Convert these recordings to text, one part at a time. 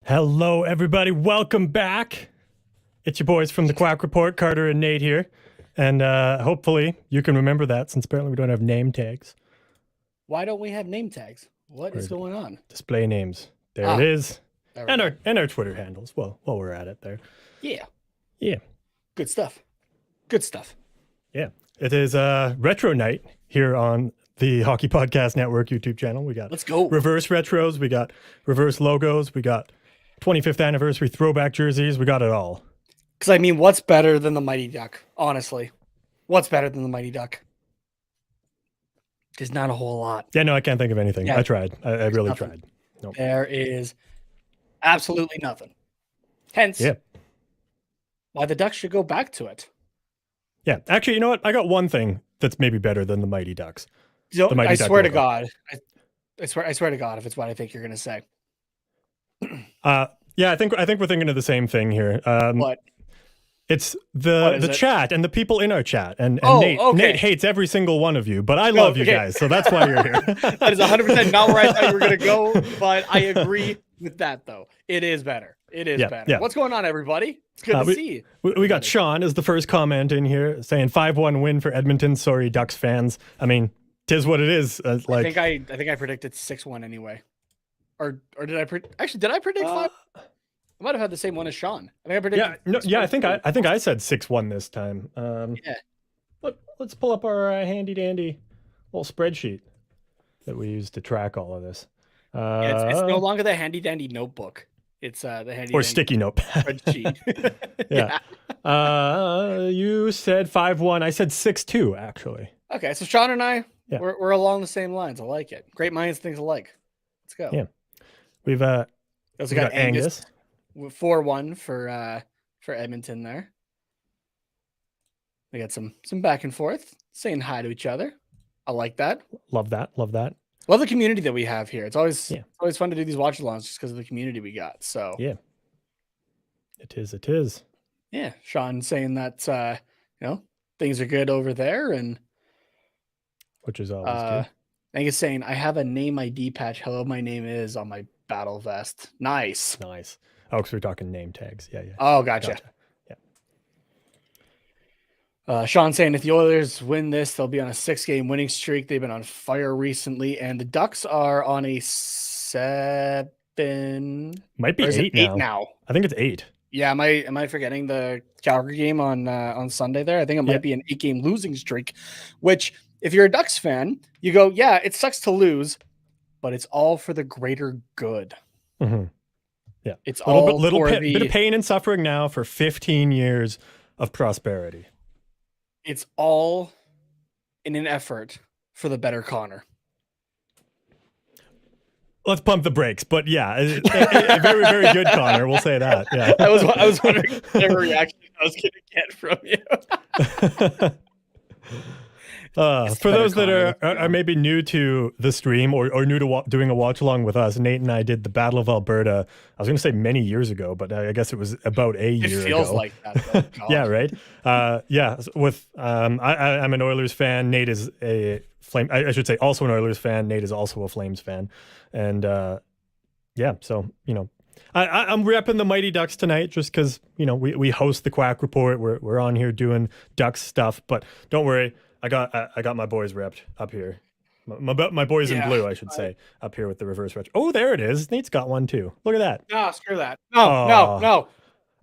Hello, everybody. Welcome back. It's your boys from the Quack Report, Carter and Nate here. And hopefully you can remember that since apparently we don't have name tags. Why don't we have name tags? What is going on? Display names. There it is. And our Twitter handles. Well, while we're at it there. Yeah. Yeah. Good stuff. Good stuff. Yeah. It is retro night here on the Hockey Podcast Network YouTube channel. We got Let's go. reverse retros. We got reverse logos. We got 25th anniversary throwback jerseys. We got it all. Because, I mean, what's better than the Mighty Duck? Honestly. What's better than the Mighty Duck? There's not a whole lot. Yeah, no, I can't think of anything. Yeah. I tried. I really tried. Nope. There is absolutely nothing. Hence, why the Ducks should go back to it. Yeah. Actually, you know what? I got one thing that's maybe better than the Mighty Ducks. So, I swear to God. I swear to God if it's what I think you're going to say. Yeah, I think we're thinking of the same thing here. What? It's the chat and the people in our chat. And Nate hates every single one of you, but I love you guys, so that's why you're here. That is 100% not where I thought you were going to go, but I agree with that, though. It is better. It is better. Yeah. What's going on, everybody? It's good to see you. We got Sean as the first comment in here saying 5-1 win for Edmonton. Sorry, Ducks fans. I mean, 'tis what it is. I think I predicted 6-1 anyway. Or did I did I predict 5? I might have had the same one as Sean. I think I predicted. I think I said 6-1 this time. Let's pull up our handy dandy little spreadsheet that we use to track all of this. It's no longer the handy dandy notebook. It's the handy or sticky notepad spreadsheet. Yeah. You said 5-1. I said 6-2 actually. Okay, so Sean and I we're along the same lines. I like it. Great minds think alike. Let's go. Yeah. We've also got Angus 4-1 for Edmonton there. We got some back and forth saying hi to each other. I like that. Love that. Love the community that we have here. It's always fun to do these watch-alongs just because of the community we got. So yeah, it is. Yeah, Sean saying that things are good over there, and which is always good. Angus saying I have a name ID patch. Hello, my name is on my battle vest. Nice. Oh, because we're talking name tags. Yeah. Oh, gotcha. Yeah. Sean saying if the Oilers win this, they'll be on a 6-game winning streak. They've been on fire recently, and the Ducks are on a 7. Might be 8 now. I think it's 8. Yeah, am I forgetting the Calgary game on Sunday there? I think it might be an 8-game losing streak, which if you're a Ducks fan, you go, yeah, it sucks to lose, but it's all for the greater good. Mm-hmm. Yeah, it's bit of pain and suffering now for 15 years of prosperity. It's all in an effort for the better Connor. Let's pump the brakes, but yeah, a very, very good Connor. We'll say that. Yeah, I was wondering what reaction I was going to get from you. For those that are maybe new to the stream or new to doing a watch along with us, Nate and I did the Battle of Alberta. I was going to say many years ago, but I guess it was about a year ago. It feels like that. Yeah, right. I'm an Oilers fan. Nate is a Flame. I should say also an Oilers fan. Nate is also a Flames fan, and so I'm repping the Mighty Ducks tonight just because we host the Quack Report. We're on here doing Ducks stuff, but don't worry. I got my boys repped up here. My boys in blue, I should say, up here with the reverse retro. Oh, there it is. Nate's got one too. Look at that. No, screw that. No.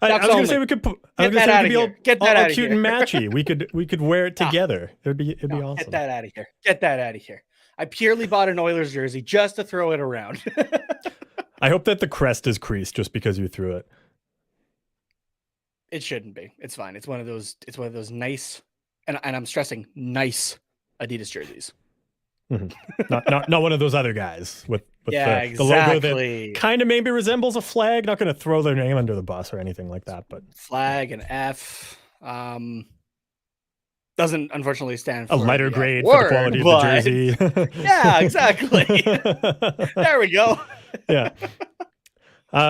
I was going to say we could put. Get that out of here. Get that out of here. Cute and matchy. We could wear it together. It'd be awesome. Get that out of here. Get that out of here. I purely bought an Oilers jersey just to throw it around. I hope that the crest is creased just because you threw it. It shouldn't be. It's fine. It's one of those nice. And I'm stressing nice Adidas jerseys. Mm-hmm. Not one of those other guys with the logo that kind of maybe resembles a flag. Not going to throw their name under the bus or anything like that, but flag and F doesn't unfortunately stand for a lighter grade for the quality of the jersey. Yeah, exactly. There we go. Yeah.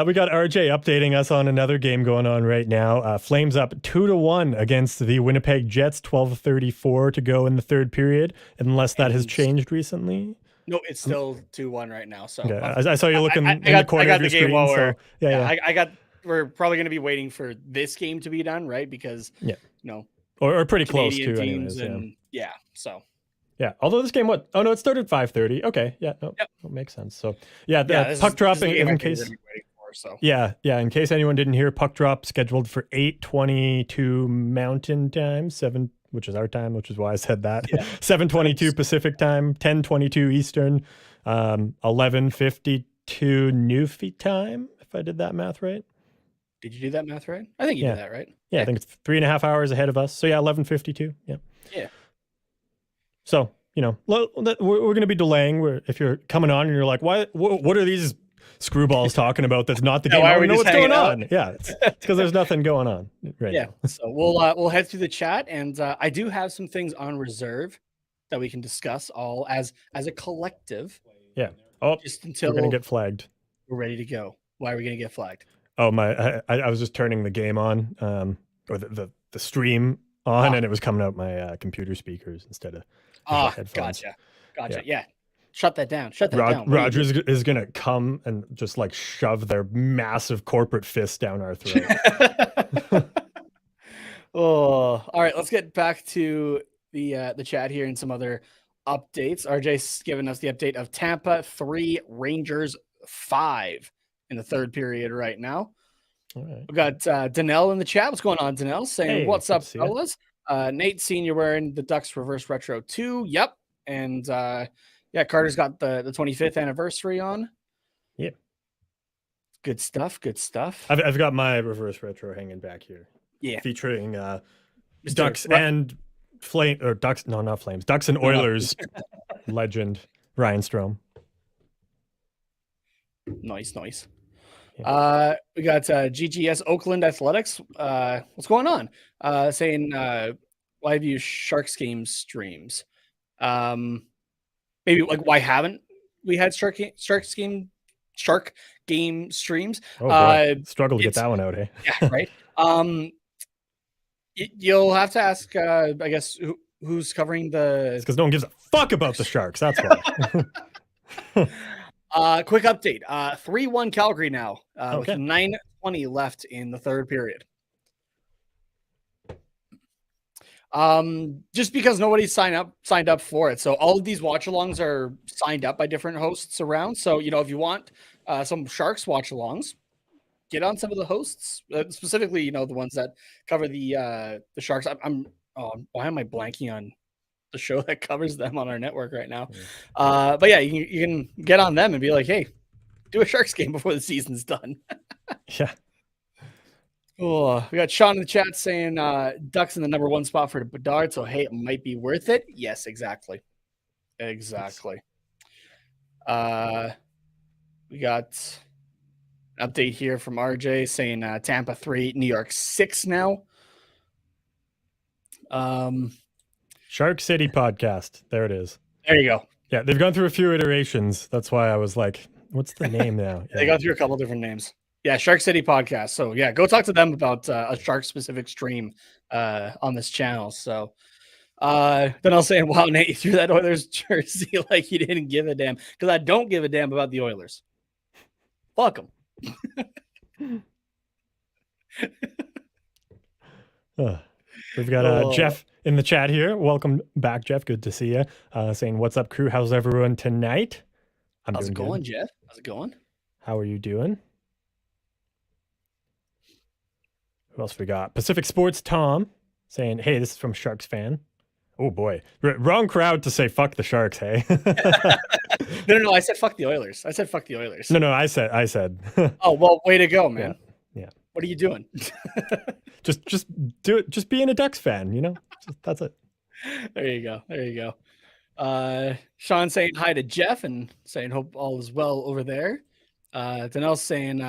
We got RJ updating us on another game going on right now. Flames up 2-1 against the Winnipeg Jets, 12:34 to go in the third period, unless that has changed recently. No, it's still 2-1 right now. So okay. I saw you looking in the I corner got of your the game screen. while So yeah. I got. We're probably going to be waiting for this game to be done, right? Because or pretty close Canadian to, teams, anyways. and so yeah. Although this game, what? Oh no, it started 5:30. Okay, yeah, no, yep. that makes sense. So yeah, the Yeah, puck drop in in case. So Yeah, in case anyone didn't hear, puck drop scheduled for 8:22 Mountain Time, 7, which is our time, which is why I said that. Yeah. 7:22 Pacific Time, 10:22 Eastern, 11:52 Newfie Time, if I did that math right. Did you do that math right? I think you did that right. Yeah, I think it's 3.5 hours ahead of us. So yeah, 11:52. Yeah. Yeah. So we're going to be delaying. If you're coming on and you're like, what are these screwballs talking about? That's not the game. Why I are we don't know just what's going hanging on. Yeah, it's because there's nothing going on right now. So we'll head through the chat, and I do have some things on reserve that we can discuss all as a collective. Yeah. Oh, just until we're gonna get flagged. We're ready to go. Why are we gonna get flagged? Oh I was just turning the game on, or the stream on, and it was coming out my computer speakers instead of headphones. Gotcha. Yeah. Shut that down. Down. Rogers is going to come and just like shove their massive corporate fist down our throat. All right. Let's get back to the chat here and some other updates. RJ's giving us the update of Tampa 3, Rangers 5 in the third period right now. All right. We got Danelle in the chat. What's going on, Danelle? Saying, hey, what's up, fellas? Nate Senior wearing the Ducks reverse retro 2. Yep. And Carter's got the 25th anniversary on. Yeah. Good stuff. I've got my reverse retro hanging back here. Yeah. Featuring Ducks and Ducks. No, not Flames. Ducks and Oilers legend Ryan Strome. Nice. Yeah. We got GGS Oakland Athletics. What's going on? Saying live view Sharks game streams. Maybe like why haven't we had Shark game streams? Oh boy. Struggle to get that one out, eh? Yeah, right. You'll have to ask. I guess who's covering the. It's because no one gives a fuck about the Sharks. That's why. Quick update. 3-1 Calgary now. With 9:20 left in the third period. Just because nobody's signed up for it. So all of these watch-alongs are signed up by different hosts around. So, if you want some Sharks watch-alongs, get on some of the hosts, specifically, the ones that cover the Sharks. Why am I blanking on the show that covers them on our network right now? But yeah, you can get on them and be like, hey, do a Sharks game before the season's done. Yeah. Oh, we got Sean in the chat saying Ducks in the number 1 spot for Bedard, so hey, it might be worth it. Yes, exactly. We got an update here from RJ saying Tampa 3, New York 6 now. Shark City podcast. There it is. There you go. Yeah, they've gone through a few iterations. That's why I was like, what's the name now? Yeah. They got through a couple different names. Yeah, Shark City podcast. So yeah, go talk to them about a shark specific stream on this channel. So then I'll say, wow, Nate, you threw that Oilers jersey like you didn't give a damn, because I don't give a damn about the Oilers. Fuck them. We've got Jeff in the chat here. Welcome back, Jeff. Good to see you. Saying, what's up, crew? How's everyone tonight? How's it going, Jeff? How's it going? How are you doing? Who else we got? Pacific Sports Tom saying, hey, this is from Sharks fan. Oh boy, wrong crowd to say fuck the Sharks, hey? No, I said fuck the Oilers. No, I said. Oh, well, way to go, man. Yeah. What are you doing? just do it. Just being a Ducks fan, that's it. There you go. Sean saying hi to Jeff and saying hope all is well over there. Danelle saying,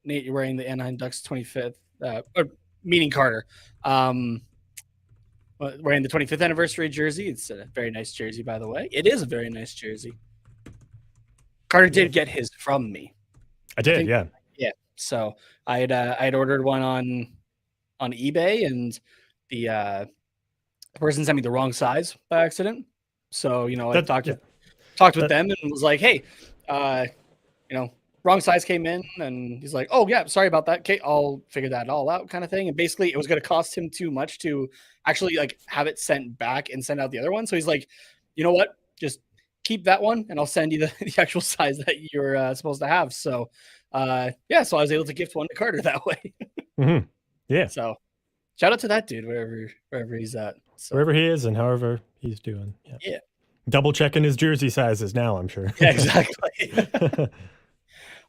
Nate, you're wearing the Anaheim Ducks 25th, meaning Carter. Wearing the 25th anniversary jersey. It's a very nice jersey, by the way. It is a very nice jersey. Carter did get his from me. I did, yeah. Yeah. So I had ordered one on eBay, and the person sent me the wrong size by accident. So I talked talked with them and was like, hey, wrong size came in, and he's like, oh yeah, sorry about that. Okay, I'll figure that all out, kind of thing. And basically, it was going to cost him too much to actually have it sent back and send out the other one. So he's like, you know what, just keep that one, and I'll send you the actual size that you're supposed to have. So, so I was able to gift one to Carter that way. Mm-hmm. Yeah. So, shout out to that dude, wherever he's at. So. Wherever he is and however he's doing. Yeah. Double checking his jersey sizes now, I'm sure. Yeah, exactly.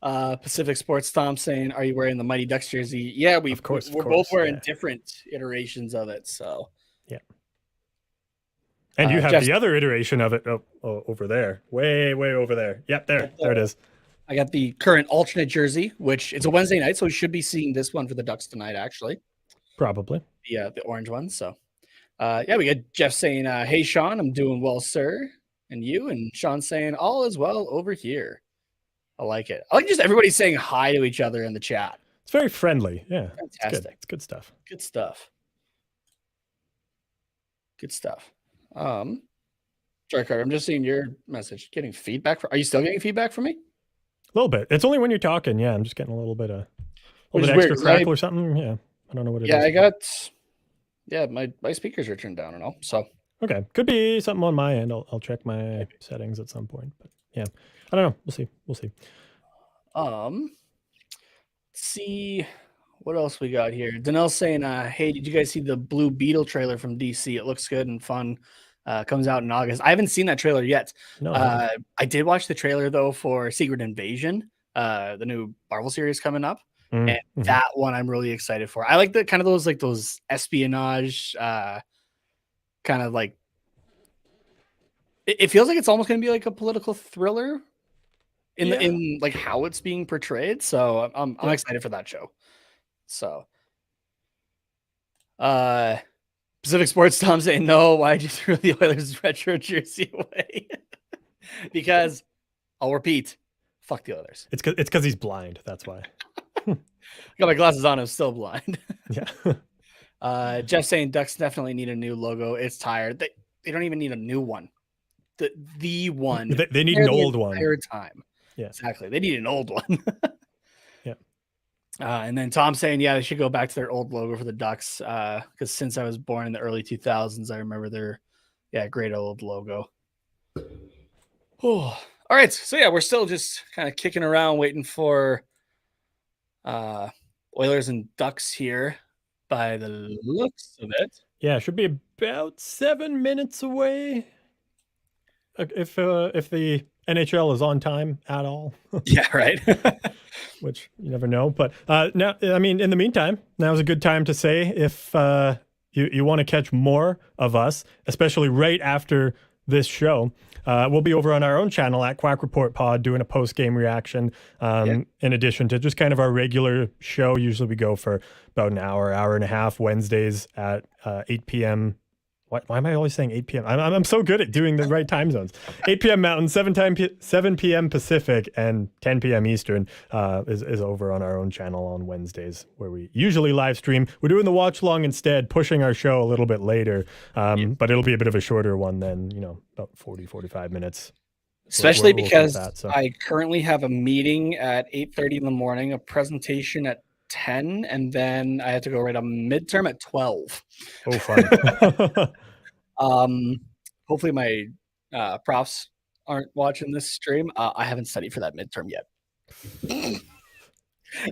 Pacific Sports Tom saying, "Are you wearing the Mighty Ducks jersey?" Yeah, we're both wearing different iterations of it. So yeah, and you have the other iteration of it over there, way over there. Yep, there it is. I got the current alternate jersey, which it's a Wednesday night, so we should be seeing this one for the Ducks tonight. Actually, probably the orange one. So we got Jeff saying, "Hey Sean, I'm doing well, sir," and you, and Sean saying, "All is well over here." I like it. I like just everybody saying hi to each other in the chat. It's very friendly. Yeah. Fantastic. It's good stuff. Good stuff. Sorry, Carter, I'm just seeing your message. Getting feedback. Are you still getting feedback from me? A little bit. It's only when you're talking. Yeah, I'm just getting a little bit extra crackle or something. Yeah. I don't know what it is. Yeah, I got my speakers are turned down and all. So okay. Could be something on my end. I'll check my settings at some point. But yeah. I don't know. We'll see. See what else we got here. Danelle's saying, hey, did you guys see the Blue Beetle trailer from DC? It looks good and fun. Comes out in August. I haven't seen that trailer yet. No, I did watch the trailer though for Secret Invasion, the new Marvel series coming up. And that one I'm really excited for. I like the kind of those espionage kind of like it feels like it's almost going to be like a political thriller in like how it's being portrayed. So I'm excited for that show. So Pacific Sports Tom saying, no, why'd you throw the Oilers retro jersey away? Because I'll repeat, fuck the Oilers. It's because he's blind. That's why. Got my glasses on. I'm still blind. Yeah. Jeff saying Ducks definitely need a new logo. It's tired. They don't even need a new one. The one. They need an old one. Entire time. Yeah, exactly. They need an old one. Yeah. And then Tom saying, yeah, they should go back to their old logo for the Ducks. Because since I was born in the early 2000s, I remember their great old logo. Oh, all right. So yeah, we're still just kind of kicking around, waiting for Oilers and Ducks here. By the looks of it, yeah, it should be about 7 minutes away. If the NHL is on time at all. Yeah, right. Which you never know. But now, I mean, in the meantime, now's a good time to say if you want to catch more of us, especially right after this show, we'll be over on our own channel at Quack Report Pod doing a post-game reaction in addition to just kind of our regular show. Usually we go for about an hour and a half Wednesdays at 8 p.m. Why am I always saying 8 p.m.? I'm so good at doing the right time zones. 8 p.m. Mountain, 7 p.m. Pacific, and 10 p.m. Eastern is over on our own channel on Wednesdays, where we usually live stream. We're doing the watch along instead, pushing our show a little bit later, but it'll be a bit of a shorter one than, about 45 minutes. Especially because I currently have a meeting at 8:30 in the morning, a presentation at 10, and then I have to go write a midterm at 12. Oh, fun. Hopefully my profs aren't watching this stream. I haven't studied for that midterm yet.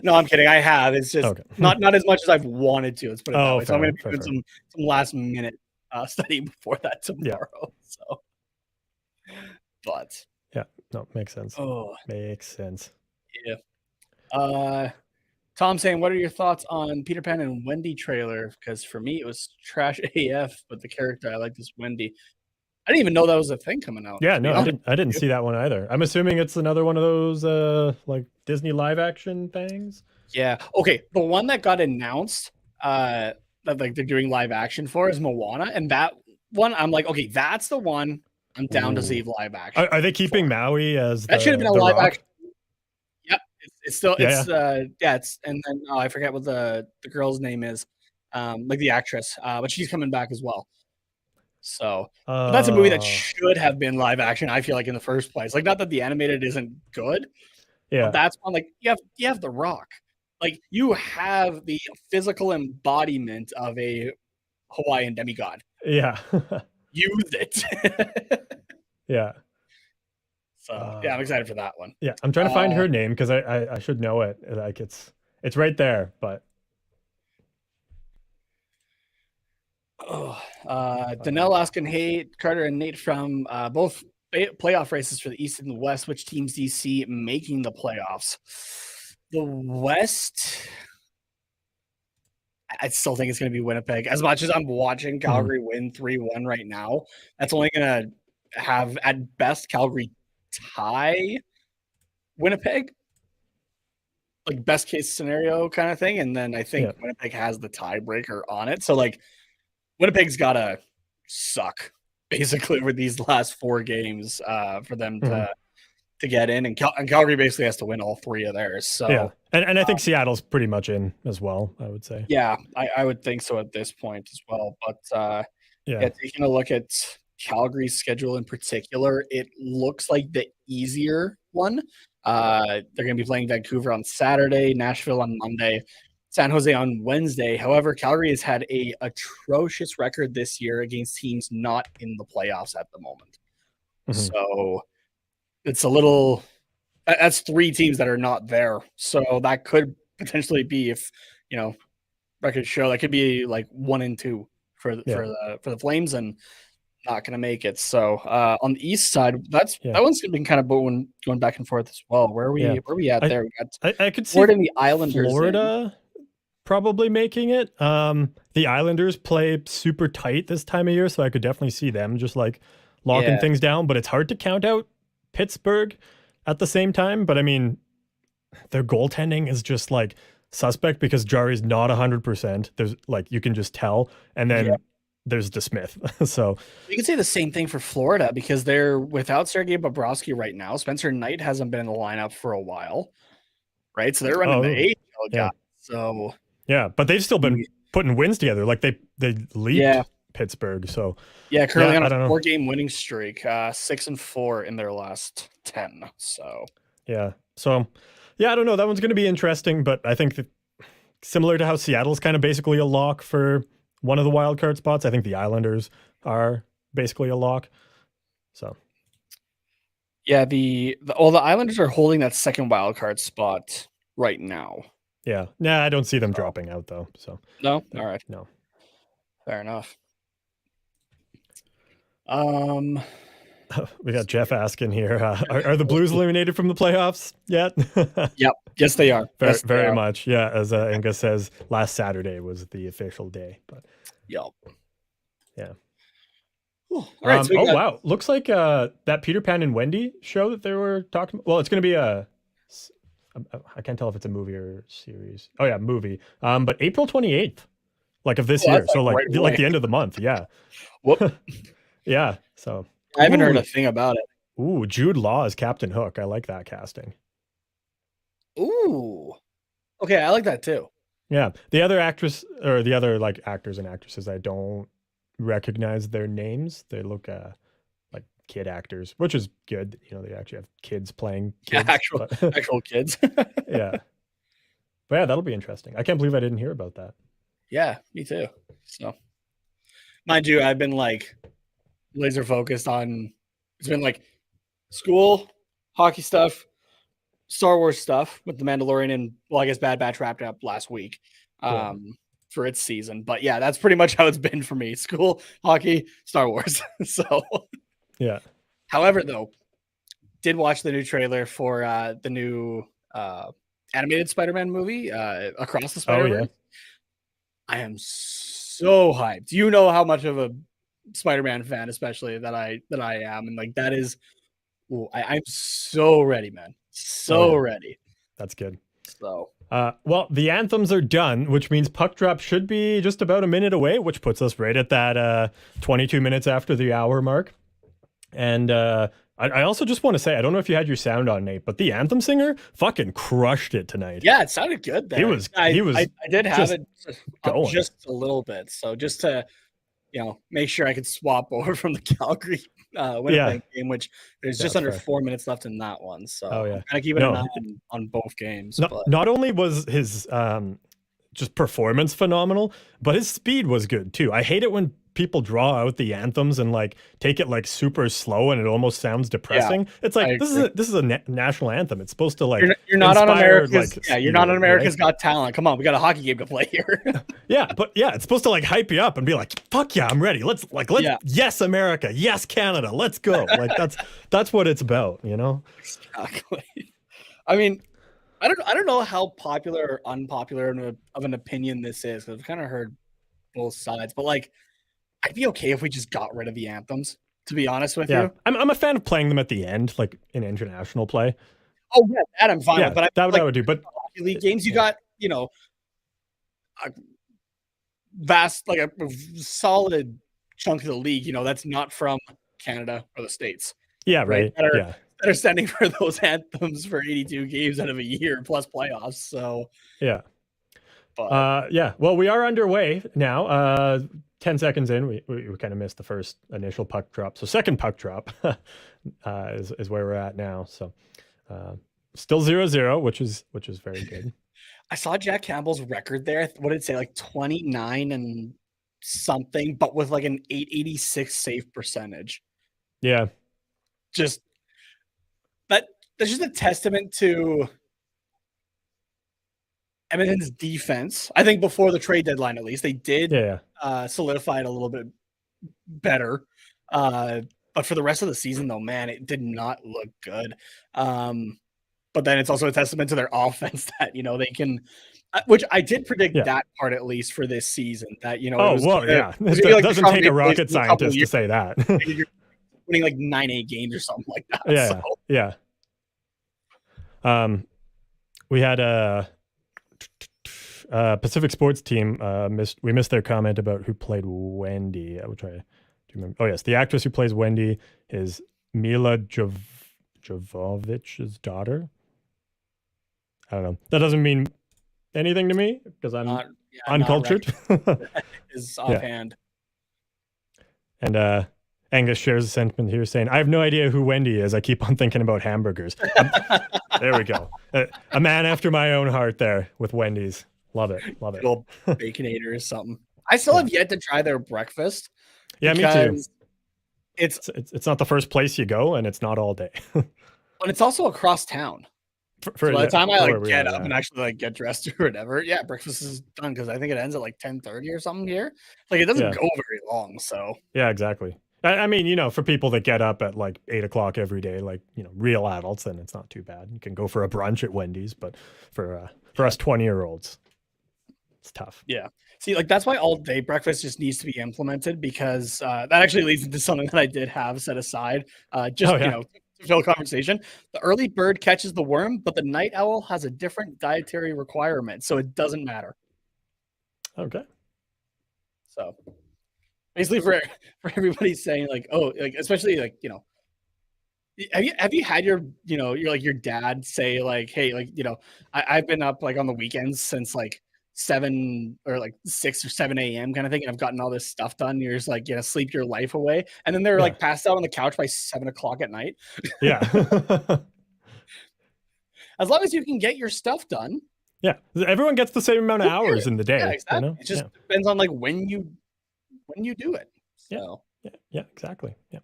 No, I'm kidding. I have. It's just not as much as I've wanted to. Let's put it that way. So I'm going to be doing some last minute studying before that tomorrow. Yeah. So, but yeah, no, makes sense. Oh, makes sense. Yeah. Tom saying, what are your thoughts on Peter Pan and Wendy trailer? Because for me, it was trash AF, but the character I liked is Wendy. I didn't even know that was a thing coming out. Yeah, no, I didn't see that one either. I'm assuming it's another one of those like Disney live action things. Yeah. Okay. The one that got announced that like they're doing live action for is Moana, and that one I'm like, okay, that's the one I'm down to see live action. Are they keeping Maui as that should have been a live action? It's still it's and then I forget what the girl's name is, like the actress, but she's coming back as well. So but that's a movie that Oh, should have been live action. I feel like in the first place, like not that the animated isn't good, but yeah, that's one like you have The Rock, like you have the physical embodiment of a Hawaiian demigod. yeah, Use it. yeah. So yeah, I'm Uh, excited for that one. yeah, I'm trying to find her name because I should know it. Like it's right there, but Danelle asking, hey, Carter and Nate from both playoff races for the East and the West. Which teams do you see making the playoffs? The West, I still think it's going to be Winnipeg. As much as I'm watching Calgary win 3-1 right now, that's only going to have, at best, Calgary tie Winnipeg, like best case scenario kind of thing. And then I think Winnipeg has the tiebreaker on it. So, like, Winnipeg's got to suck basically with these last 4 games for them to get in, and Calgary basically has to win all 3 of theirs. So yeah, and I think Seattle's pretty much in as well, I would say. Yeah, I would think so at this point as well. But yeah, taking a look at Calgary's schedule in particular, it looks like the easier one. They're going to be playing Vancouver on Saturday, Nashville on Monday, San Jose on Wednesday. However, Calgary has had a atrocious record this year against teams not in the playoffs at the moment. So it's a little – that's 3 teams that are not there. So that could potentially be, if, records show, that could be like 1 and 2 for the Flames and not going to make it. So on the East side, that one's been kind of going back and forth as well. Where are we at there? We got I could see Florida and the Islanders. Florida probably making it. The Islanders play super tight this time of year, so I could definitely see them just like locking things down. But it's hard to count out Pittsburgh at the same time. But I mean, their goaltending is just like suspect because Jari's not 100%. There's like, you can just tell. And then there's DeSmith. So you can say the same thing for Florida because they're without Sergei Bobrovsky right now. Spencer Knight hasn't been in the lineup for a while, right? So they're running the AHL guy. So yeah, but they've still been putting wins together. Like they leaped Pittsburgh. So currently on a 4-game winning streak, 6-4 in their last 10. So I don't know. That one's going to be interesting, but I think that similar to how Seattle's kind of basically a lock for one of the wild card spots, I think the Islanders are basically a lock. So yeah, the Islanders are holding that second wild card spot right now. Yeah. Nah, I don't see them dropping out though. So no. All right. No. Fair enough. We got Jeff asking here, are the Blues eliminated from the playoffs yet? Yep. Yes, they are. Very much. Yeah. As Inga says, last Saturday was the official day. But yeah. All right. So wow. Looks like that Peter Pan and Wendy show that they were talking. Well, it's going to be I can't tell if it's a movie or series. Oh yeah, movie. But April 28th, like of this year. So like the end of the month. Yeah. Whoop. Yeah. So I haven't heard a thing about it. Ooh, Jude Law as Captain Hook. I like that casting. Ooh. Okay, I like that too. Yeah. The other actress or the other like actors and actresses, I don't recognize their names. They look like kid actors, which is good. They actually have kids playing kids. Actual kids. Yeah. But yeah, that'll be interesting. I can't believe I didn't hear about that. Yeah, me too. So mind you, I've been like laser focused on, it's been like school, hockey stuff, Star Wars stuff with The Mandalorian, and I guess Bad Batch wrapped up last week for its season. But yeah, that's pretty much how it's been for me. School, hockey, Star Wars. So yeah. However, though, did watch the new trailer for the new animated Spider-Man movie, Across the Spider-Verse. Yeah. I am so hyped. You know how much of a Spider-Man fan, especially that I am, and like that is, I'm so ready, man. So ready. That's good. So well, the anthems are done, which means puck drop should be just about a minute away, which puts us right at that 22 minutes after the hour mark. And I also just want to say, I don't know if you had your sound on, Nate, but the anthem singer fucking crushed it tonight. Yeah, it sounded good there. I did have it up just a little bit. So just to make sure I could swap over from the Calgary Winnipeg game, which there's just under 4 minutes left in that one. So I'm kind of keeping an eye on both games. Not only was his just performance phenomenal, but his speed was good too. I hate it when people draw out the anthems and like take it like super slow and it almost sounds depressing. It's like this is a national anthem. It's supposed to like you're not on America's you're not on America's Got Talent. Come on, we got a hockey game to play here. It's supposed to like hype you up and be like, fuck yeah, I'm ready. Let's yes America, yes Canada, let's go. Like that's what it's about, you know? Exactly. I mean, I don't know how popular or unpopular of an opinion this is, because I've kind of heard both sides, but like I'd be okay if we just got rid of the anthems, to be honest with you. I'm a fan of playing them at the end, like in international play. Oh yeah, that I'm fine with. But that would do. But hockey league games, you got a vast, like a solid chunk of the league, that's not from Canada or the States. Yeah, right. That are standing for those anthems for 82 games out of a year plus playoffs. So yeah. But, well, we are underway now. 10 seconds in, we kind of missed the first initial puck drop. So second puck drop is where we're at now. So still 0-0, which is very good. I saw Jack Campbell's record there. What did it say? Like 29 and something, but with like an 886 save percentage. Yeah. Just that's just a testament to Edmonton's defense. I think before the trade deadline, at least, they did solidify it a little bit better. But for the rest of the season, though, man, it did not look good. But then it's also a testament to their offense that, they can, which I did predict that part, at least for this season, that, it doesn't take a rocket scientist to say that. You're winning like 9-8 games or something like that. We had a Pacific Sports Team we missed their comment about who played Wendy. I will try to remember. Oh yes, the actress who plays Wendy is Mila Jovovich's daughter. I don't know. That doesn't mean anything to me because I'm uncultured. Is offhand. And Angus shares a sentiment here saying, I have no idea who Wendy is. I keep on thinking about hamburgers. There we go. A man after my own heart there with Wendy's. Love it. Little Baconator or something. I still have yet to try their breakfast. Yeah, me too. It's not the first place you go, and it's not all day. But it's also across town. So by the time I get up and actually get dressed or whatever, breakfast is done, because I think it ends at like 10:30 or something here. Like it doesn't go very long. So yeah, exactly. I mean, for people that get up at like 8 o'clock every day, like, real adults, then it's not too bad. You can go for a brunch at Wendy's, but for us 20-year-olds, it's tough. Yeah. See, like that's why all day breakfast just needs to be implemented, because that actually leads into something that I did have set aside. To fill conversation. The early bird catches the worm, but the night owl has a different dietary requirement, so it doesn't matter. Okay. So basically for everybody saying like, oh, like especially like, have you had your your dad say like, hey, like, I've been up like on the weekends since like 7 or like 6 or 7 a.m. kind of thing, and I've gotten all this stuff done. You're just like, sleep your life away, and then they're like passed out on the couch by 7 o'clock at night. Yeah. As long as you can get your stuff done. Yeah, everyone gets the same amount of hours in the day. Yeah, exactly. It just depends on like when you do it. So. Yeah, exactly. Yeah.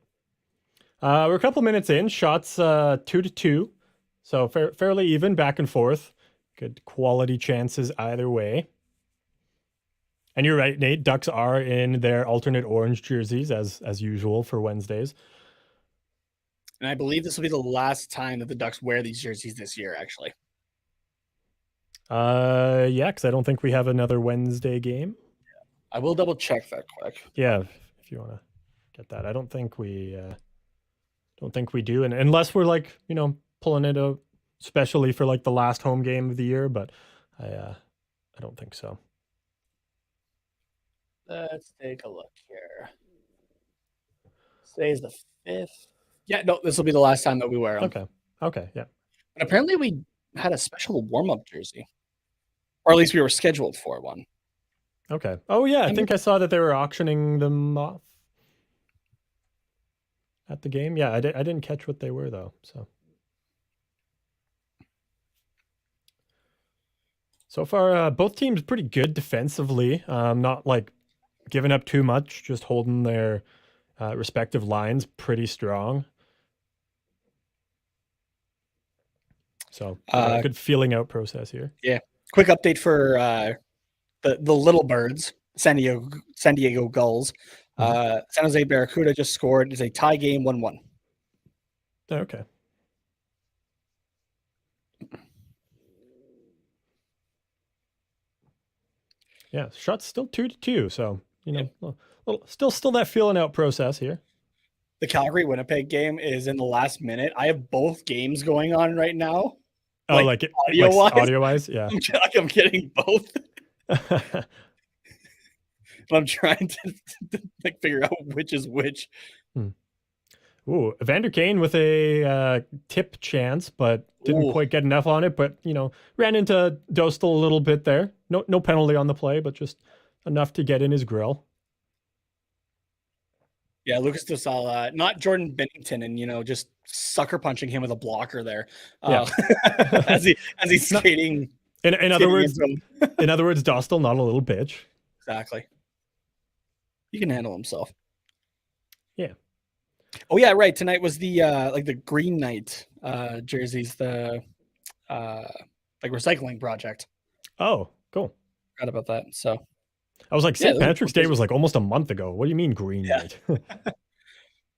We're a couple minutes in. Shots 2-2, so fairly even, back and forth. Good quality chances either way. And you're right, Nate. Ducks are in their alternate orange jerseys as usual for Wednesdays. And I believe this will be the last time that the Ducks wear these jerseys this year, actually. Yeah, because I don't think we have another Wednesday game. I will double check that quick. Yeah, if you want to get that. I don't think we do, and unless we're like, pulling it out especially for like the last home game of the year, but I don't think so. Let's take a look here. Today's the 5th. Yeah, no, this will be the last time that we wear them. Okay, yeah. And apparently we had a special warm-up jersey, or at least we were scheduled for one. Okay. Oh yeah, I think I saw that they were auctioning them off at the game. Yeah, I didn't catch what they were though. So far, both teams pretty good defensively. Not like giving up too much, just holding their respective lines pretty strong. So good feeling out process here. Yeah. Quick update for the Little Birds, San Diego Gulls. San Jose Barracuda just scored. It's a tie game, 1-1. Okay. Yeah, shots still 2-2. So still that feeling out process here. The Calgary Winnipeg game is in the last minute. I have both games going on right now. Oh, like audio wise, yeah. I'm getting both. But I'm trying to like figure out which is which. Ooh, Evander Kane with a tip chance, but didn't quite get enough on it. But ran into Dostal a little bit there. No penalty on the play, but just enough to get in his grill. Yeah, Lucas Dostal, not Jordan Bennington, and just sucker punching him with a blocker there. Yeah. as he's skating. In other words, Dostal not a little bitch. Exactly. He can handle himself. Yeah. Oh yeah, right. Tonight was the the Green Knight jerseys, the recycling project. Oh, cool. Forgot about that. So I was like, St. Patrick's Day was like almost a month ago. What do you mean Green Knight?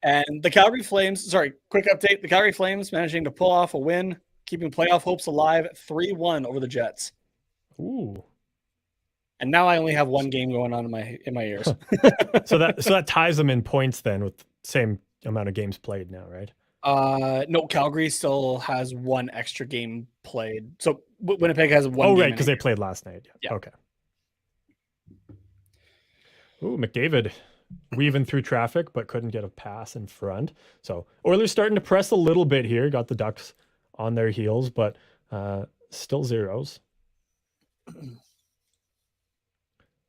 And the Calgary Flames, quick update. The Calgary Flames managing to pull off a win, keeping playoff hopes alive, 3-1 over the Jets. Ooh. And now I only have one game going on in my ears. So that ties them in points then with same amount of games played now, right? No, Calgary still has one extra game played. So Winnipeg has one. Oh, right, because they played last night. Yeah. Okay. Ooh, McDavid weaving through traffic, but couldn't get a pass in front. So Oilers starting to press a little bit here. Got the Ducks on their heels, but still zeros.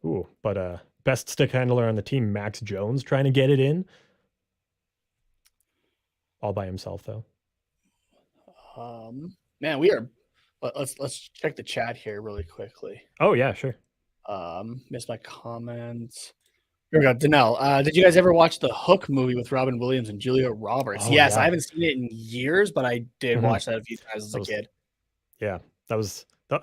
Ooh, but best stick handler on the team, Max Jones, trying to get it in. All by himself, though. Man, we are. Let's check the chat here really quickly. Oh yeah, sure. Missed my comments. Here we go. Danelle, did you guys ever watch the Hook movie with Robin Williams and Julia Roberts? Oh, yes, yeah. I haven't seen it in years, but I did watch that a few times as a kid. Yeah, I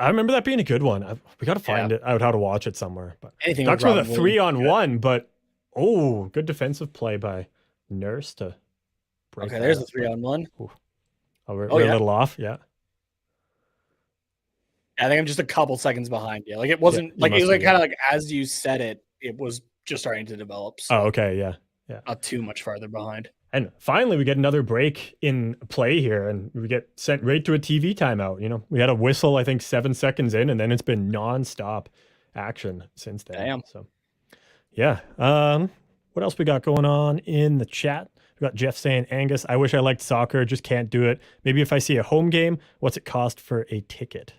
remember that being a good one. We got to find it out how to watch it somewhere. But anything Ducks with a 3-on-1, but good defensive play by Nurse to break. Okay, there's the 3-on-1. Oh, we're a little off. Yeah. I think I'm just a couple seconds behind you. Like it wasn't it was like kind of like as you said it was just starting to develop. So okay, yeah. Not too much farther behind. And finally, we get another break in play here, and we get sent right to a TV timeout. We had a whistle, I think, 7 seconds in, and then it's been nonstop action since then. Damn. So, yeah. What else we got going on in the chat? We got Jeff saying, Angus, I wish I liked soccer, just can't do it. Maybe if I see a home game, what's it cost for a ticket?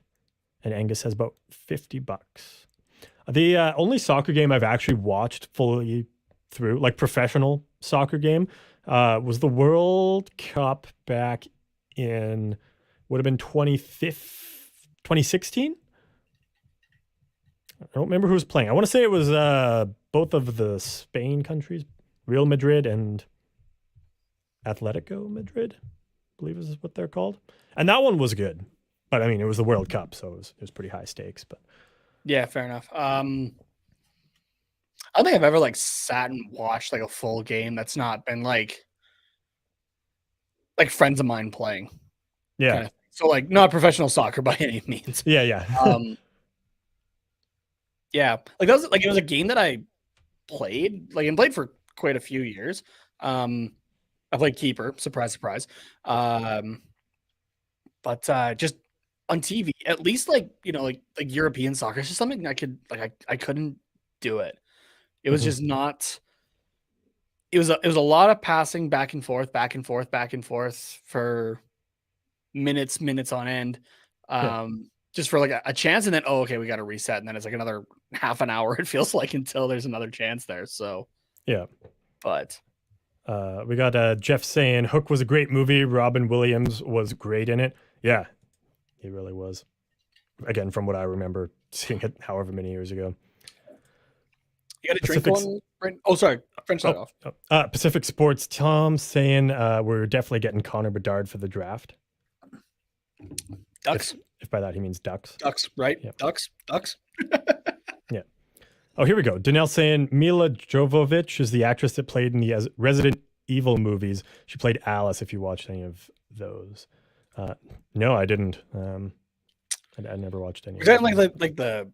And Angus has about $50. The only soccer game I've actually watched fully through, like professional soccer game, was the World Cup back in, would have been 2016? I don't remember who was playing. I want to say it was both of the Spain countries, Real Madrid and Atletico Madrid, I believe is what they're called. And that one was good. But I mean, it was the World Cup, so it was pretty high stakes. But yeah, fair enough. I don't think I've ever sat and watched a full game that's not been like friends of mine playing. Yeah. Kind of. So not professional soccer by any means. Yeah. Yeah. That was it was a game that I played and played for quite a few years. I played keeper, surprise. But just on TV, at least European soccer, it's just something I could I couldn't do it. It was just not. It was a lot of passing back and forth for minutes on end. just for like a chance, and then okay, we got to reset, and then it's like another half an hour. It feels like until there's another chance there. So yeah. But we got Jeff saying Hook was a great movie. Robin Williams was great in it. Yeah, he really was. Again, from what I remember seeing it however many years ago. You got a drink on? Oh, sorry. French that off. Pacific Sports Tom saying we're definitely getting Connor Bedard for the draft. Ducks. If by that he means Ducks. Ducks, right? Yeah. Ducks. Yeah. Oh, here we go. Danelle saying Mila Jovovich is the actress that played in the Resident Evil movies. She played Alice, if you watched any of those. No, I didn't. I never watched any. Was that like the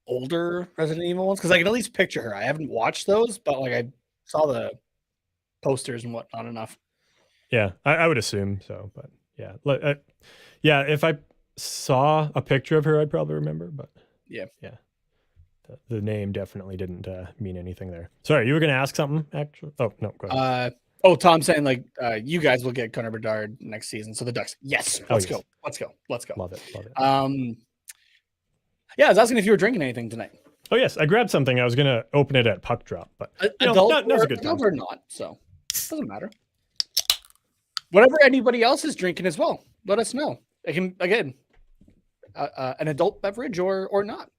older Resident Evil ones? Because I can at least picture her. I haven't watched those, but like I saw the posters and whatnot enough. Yeah, I would assume so, but yeah. Yeah, if I saw a picture of her, I'd probably remember, but yeah. The name definitely didn't mean anything there. Sorry, you were going to ask something, actually? Oh, no, go ahead. Tom's saying, like, you guys will get Connor Bedard next season. So the Ducks, yes. Let's go. Love it. Yeah, I was asking if you were drinking anything tonight. Oh, yes, I grabbed something. I was going to open it at Puck Drop, but now's a good time. Or not, so it doesn't matter. Whatever anybody else is drinking as well, let us know. I can, again, an adult beverage or not.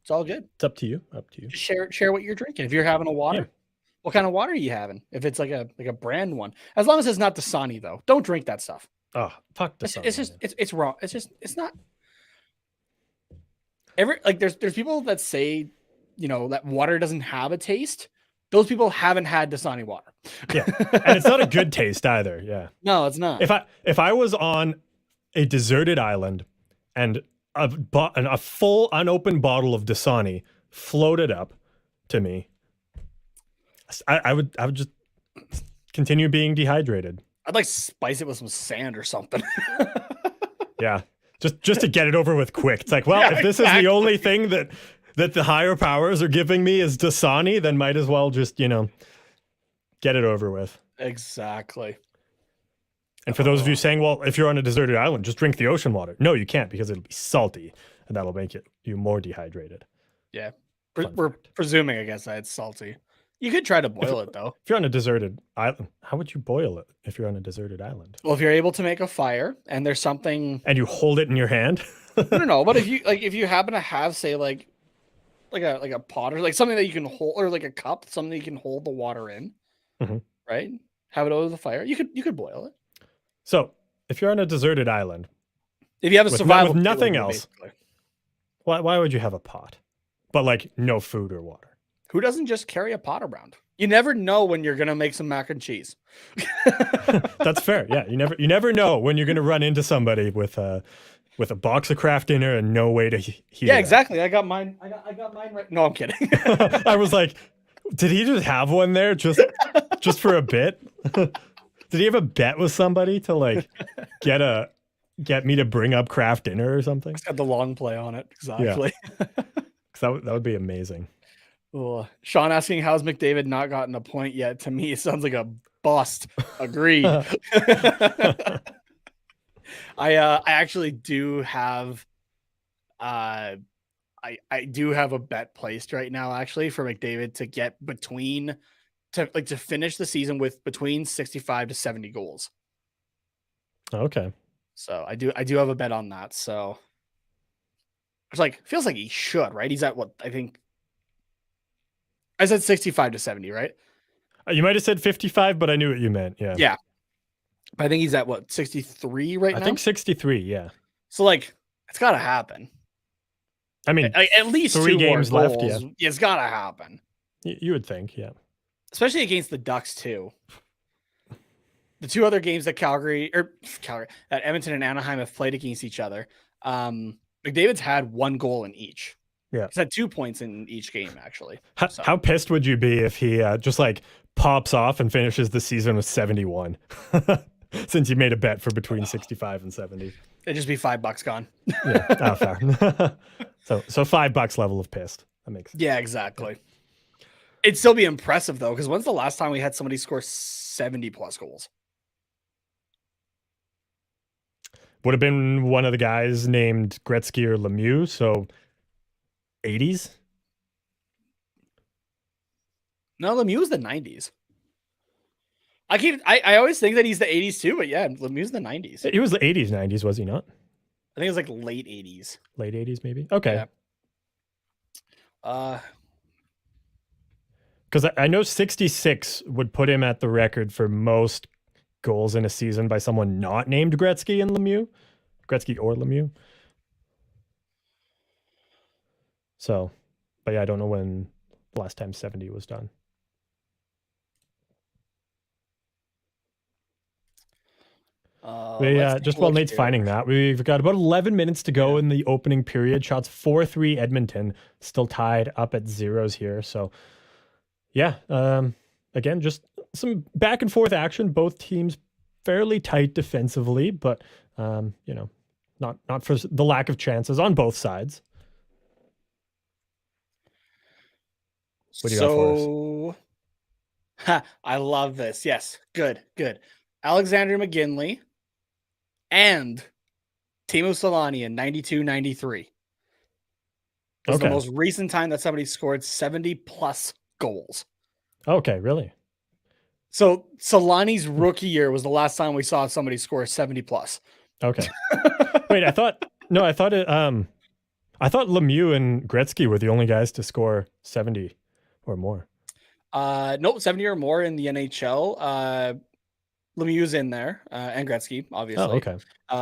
It's all good. It's up to you. Just share what you're drinking. If you're having a water, what kind of water are you having? If it's like a brand one, as long as it's not Dasani though, don't drink that stuff. Oh, fuck Dasani. It's wrong. It's not. There's people that say, that water doesn't have a taste. Those people haven't had Dasani water. Yeah, and it's not a good taste either. Yeah. No, it's not. If I was on a deserted island and a full unopened bottle of Dasani floated up to me, I would just continue being dehydrated. I'd like spice it with some sand or something. Yeah, just to get it over with quick. It's like, well, if this is the only thing that the higher powers are giving me is Dasani, then might as well just get it over with. Exactly. And for those of you saying, well, if you're on a deserted island, just drink the ocean water. No, you can't, because it'll be salty, and that'll make you more dehydrated. Yeah. We're presuming, I guess, that it's salty. You could try to boil it, though. If you're on a deserted island, how would you boil it if you're on a deserted island? Well, if you're able to make a fire and there's something... And you hold it in your hand? No. But if you happen to have, say, like a pot or like something that you can hold, or like a cup, something that you can hold the water in, right? Have it over the fire. You could boil it. So, if you're on a deserted island, if you have a survival with nothing else, why would you have a pot? But like no food or water. Who doesn't just carry a pot around? You never know when you're gonna make some mac and cheese. That's fair. Yeah, you never know when you're gonna run into somebody with a box of Kraft dinner and no way to heat it. Yeah, exactly. I got mine. I got mine right. No, I'm kidding. I was like, did he just have one there just for a bit? Did he have a bet with somebody to like get me to bring up Kraft dinner or something? It's got the long play on it. Exactly. Yeah. that would be amazing. Oh, Sean asking, how's McDavid not gotten a point yet? To me, it sounds like a bust. Agreed. I actually do have I do have a bet placed right now, actually, for McDavid to get to finish the season with between 65 to 70 goals. Okay. So I do have a bet on that. So it's like, feels like he should, right? He's at what, I think I said 65 to 70, right? You might have said 55, but I knew what you meant. Yeah. Yeah. I think he's at what, 63 right now? I think 63. Yeah. So like, it's got to happen. I mean, at least 3 games left. Yeah. It's got to happen. You would think. Yeah. Especially against the Ducks too. The two other games that that Edmonton and Anaheim have played against each other. McDavid's had 1 goal in each. Yeah. He's had 2 points in each game, actually. How pissed would you be if he just like pops off and finishes the season with 71? Since you made a bet for between 65 and 70. It'd just be $5 gone. Yeah. Fair. so $5 level of pissed. That makes sense. Yeah, exactly. Yeah. It'd still be impressive though, because when's the last time we had somebody score 70 plus goals? would have been one of the guys named Gretzky or Lemieux. So 80s. No, Lemieux was the 90s. I always think that he's the 80s too, but yeah, Lemieux's the 90s. He was the 80s, 90s, was he not? I think it was like late 80s. Late 80s, maybe. Okay. Yeah. Because I know 66 would put him at the record for most goals in a season by someone not named Gretzky and Lemieux. Gretzky or Lemieux. So, but yeah, I don't know when the last time 70 was done. Just while Nate's finding that, we've got about 11 minutes to go in the opening period. Shots 4-3 Edmonton, still tied up at zeros here. So, yeah, again, just some back and forth action. Both teams fairly tight defensively, but not for the lack of chances on both sides. What do you got for us? I love this. Yes, good. Alexander McGinley and Teemu Selanne in 92-93. Was the most recent time that somebody scored 70+ goals. Okay, really? So Solanne's rookie year was the last time we saw somebody score 70+. Okay. Wait, I thought Lemieux and Gretzky were the only guys to score 70 or more. Nope, 70 or more in the NHL. Lemieux's in there, and Gretzky, obviously. Oh, okay.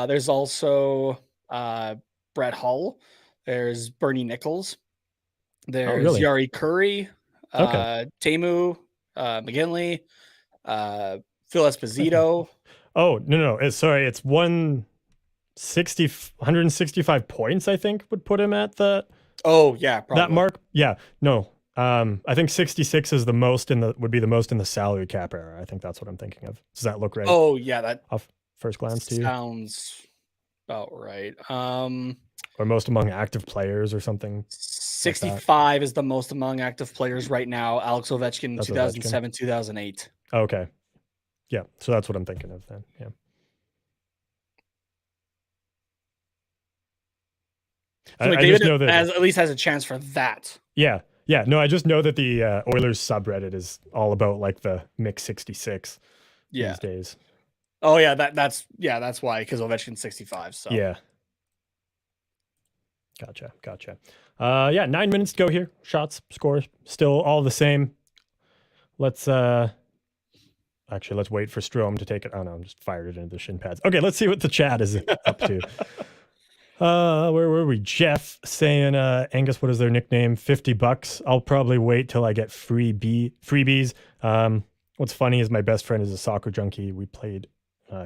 There's also Brett Hull. There's Bernie Nichols. There's Yari Curry. Teemu McGinley. Phil Esposito. Oh, no. Sorry, it's 165 points, I think, would put him at the... Oh, yeah, probably. That mark? Yeah, no. I think 66 is would be the most in the salary cap era. I think that's what I'm thinking of. Does that look right? Oh, yeah, that off first glance to you sounds about right. Or most among active players or something. 65 is the most among active players right now. Alex Ovechkin, 2007, 2008. Okay. Yeah, so that's what I'm thinking of then. Yeah. So I just know that at least has a chance for that. Yeah. No, I just know that the Oilers subreddit is all about like the mix 66 these days. Oh yeah, that's why, because Ovechkin's 65. So yeah. Gotcha. 9 minutes to go here. Shots, scores, still all the same. Let's wait for Strome to take it. Oh no, I'm just fired it into the shin pads. Okay, let's see what the chat is up to. Where were we? Jeff saying, Angus, what is their nickname? $50. I'll probably wait till I get freebies. What's funny is my best friend is a soccer junkie. We played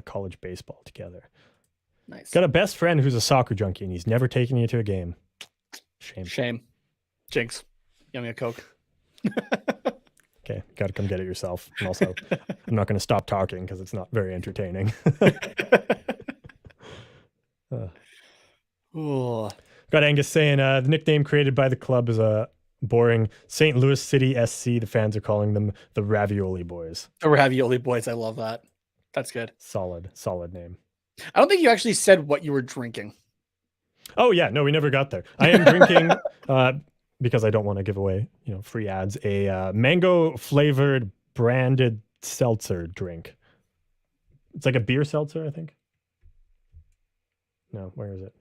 college baseball together. Nice. Got a best friend who's a soccer junkie, and he's never taken you to a game. Shame. Jinx. Give me a Coke. Okay, got to come get it yourself. And also, I'm not going to stop talking because it's not very entertaining. Got Angus saying the nickname created by the club is a boring St. Louis City SC. The fans are calling them the Ravioli Boys. The Ravioli Boys. I love that. That's good. Solid name. I don't think you actually said what you were drinking. Oh yeah, no, we never got there. I am drinking because I don't want to give away, free ads. A mango flavored branded seltzer drink. It's like a beer seltzer, I think. No, where is it?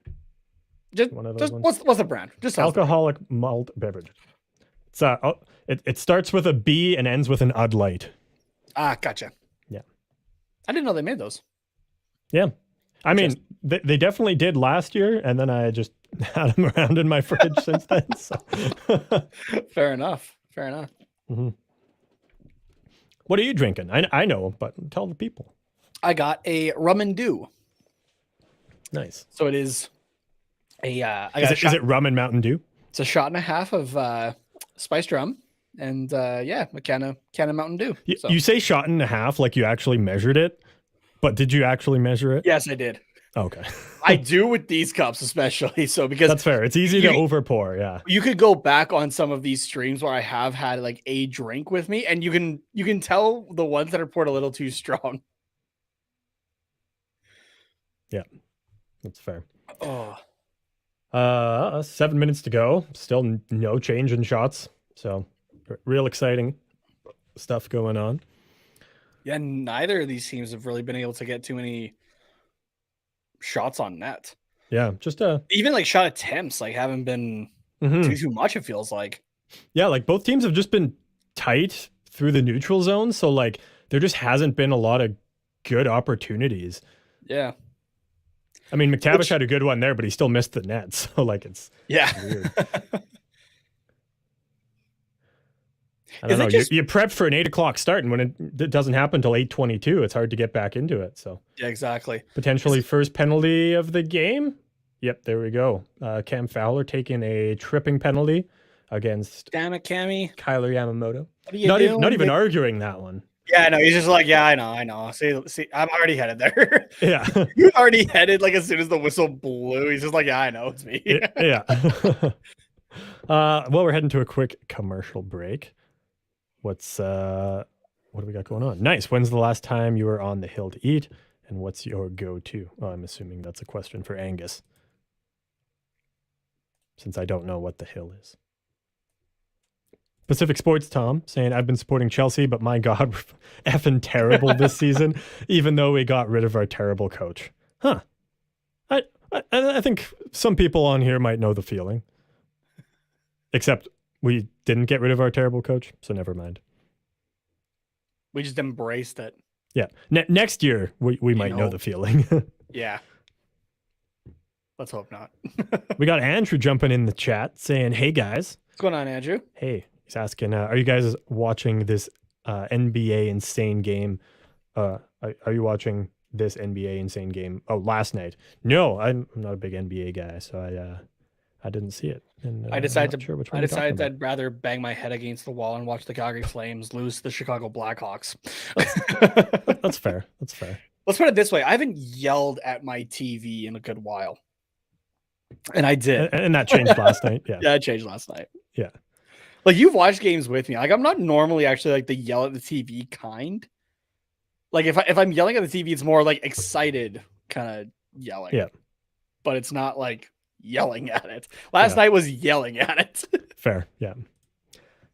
Just what's the brand? Just alcoholic malt beverage. It's it starts with a B and ends with an Ud Light. Ah, gotcha. Yeah, I didn't know they made those. Yeah, I mean they definitely did last year, and then I just had them around in my fridge since then. So. Fair enough. Mm-hmm. What are you drinking? I know, but tell the people. I got a rum and dew. Nice. So it is is it rum and Mountain Dew? It's a shot and a half of spiced rum, and a can of Mountain Dew. You say shot and a half like you actually measured it, but did you actually measure it? Yes, I did. Okay. I do with these cups especially. So because that's fair. It's easy to overpour. Yeah. You could go back on some of these streams where I have had like a drink with me, and you can tell the ones that are poured a little too strong. Yeah. That's fair. Oh, 7 minutes to go. Still no change in shots. So real exciting stuff going on. yeah. Neither of these teams have really been able to get too many shots on net. Yeah, just even like shot attempts like haven't been too much. It feels like. Yeah, like both teams have just been tight through the neutral zone. So like there just hasn't been a lot of good opportunities. Yeah. I mean, McTavish had a good one there, but he still missed the net. So like it's weird. I don't know. You prep for an 8 o'clock start, and when it doesn't happen until 8:22, it's hard to get back into it. So yeah, exactly. Potentially first penalty of the game. Yep, there we go. Cam Fowler taking a tripping penalty against damn it, Cammy. Kyler Yamamoto. What are you doing? Not even arguing that one. Yeah, I know. He's just like, yeah, I know. See, I'm already headed there. Yeah. He was already headed like as soon as the whistle blew. He's just like, yeah, I know, it's me. Yeah. Well, we're heading to a quick commercial break. What do we got going on? Nice. When's the last time you were on the hill to eat? And what's your go-to? Oh, I'm assuming that's a question for Angus, since I don't know what the hill is. Pacific Sports Tom saying, I've been supporting Chelsea, but my God, we're effing terrible this season, even though we got rid of our terrible coach. Huh. I think some people on here might know the feeling. Except we didn't get rid of our terrible coach, so never mind. We just embraced it. Yeah. Next year, we might know the feeling. Yeah. Let's hope not. We got Andrew jumping in the chat saying, hey, guys. What's going on, Andrew? Hey. He's asking, are you guys watching this NBA insane game? Are you watching this NBA insane game? Oh, last night. No, I'm not a big NBA guy, so I didn't see it. And I decided that I'd rather bang my head against the wall and watch the Calgary Flames lose to the Chicago Blackhawks. That's fair. That's fair. Let's put it this way. I haven't yelled at my TV in a good while. And I did. And that changed last night. Yeah. Yeah, it changed last night. Yeah. Like, you've watched games with me. Like, I'm not normally actually like the yell at the TV kind. Like, if I'm yelling at the TV, it's more like excited kind of yelling. Yeah. But it's not like yelling at it. Last night was yelling at it. Fair. Yeah.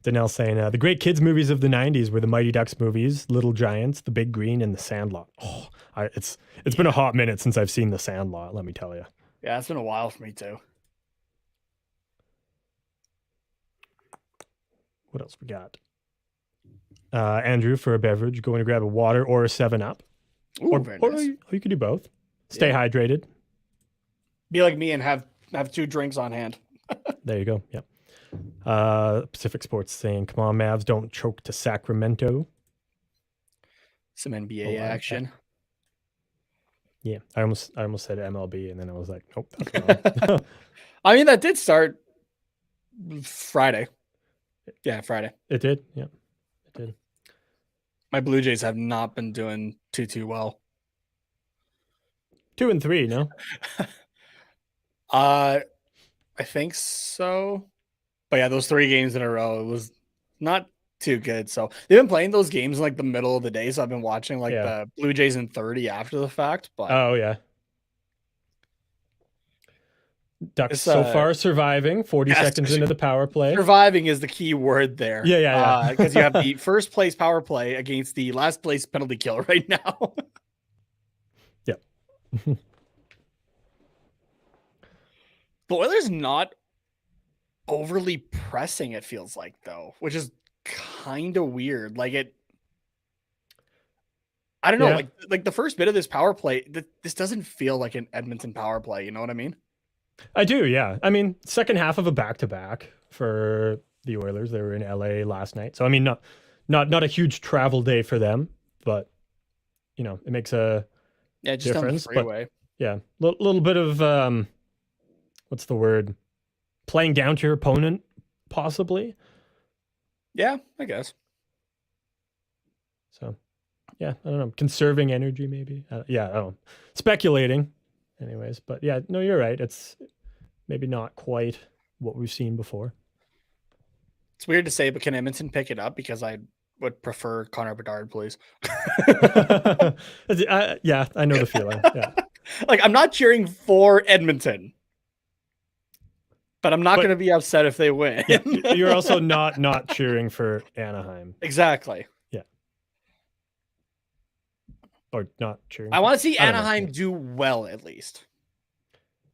Danelle saying, the great kids movies of the 90s were the Mighty Ducks movies, Little Giants, The Big Green, and The Sandlot. Oh, it's been a hot minute since I've seen The Sandlot, let me tell you. Yeah, it's been a while for me too. What else we got? Andrew, for a beverage, going to grab a water or a 7-Up. Ooh, very nice. Or you could do both. Stay hydrated. Be like me and have 2 drinks on hand. There you go. Yep. Pacific Sports saying, come on, Mavs, don't choke to Sacramento. Some NBA action. Yeah, I almost said MLB, and then I was like, nope, that's wrong. I mean, that did start Friday. Yeah, Friday. It did. Yeah, it did. My Blue Jays have not been doing too well. 2 and 3, no? I think so. But yeah, those 3 games in a row, it was not too good. So they've been playing those games in like the middle of the day. So I've been watching like the Blue Jays in 30 after the fact. But oh yeah. Ducks so far surviving, 40 seconds into the power play. Surviving is the key word there. Yeah. Because you have the first place power play against the last place penalty kill right now. Yep. The Oilers not overly pressing, it feels like, though, which is kind of weird. Like I don't know, like the first bit of this power play, this doesn't feel like an Edmonton power play. You know what I mean? I do, yeah. I mean, second half of a back-to-back for the Oilers. They were in LA last night. So, I mean, not a huge travel day for them, but, you know, it makes a just difference. On the freeway. But, yeah, little bit of, what's the word? Playing down to your opponent, possibly. Yeah, I guess. So, yeah, I don't know. Conserving energy, maybe. I don't know. Speculating. Anyways, but yeah, no, you're right. It's maybe not quite what we've seen before. It's weird to say, but can Edmonton pick it up? Because I would prefer Connor Bedard, please. Yeah, I know the feeling. Yeah. Like, I'm not cheering for Edmonton, but I'm not going to be upset if they win. Yeah, you're also not cheering for Anaheim. Exactly. Yeah. Or not cheering. I want to see Anaheim do well, at least.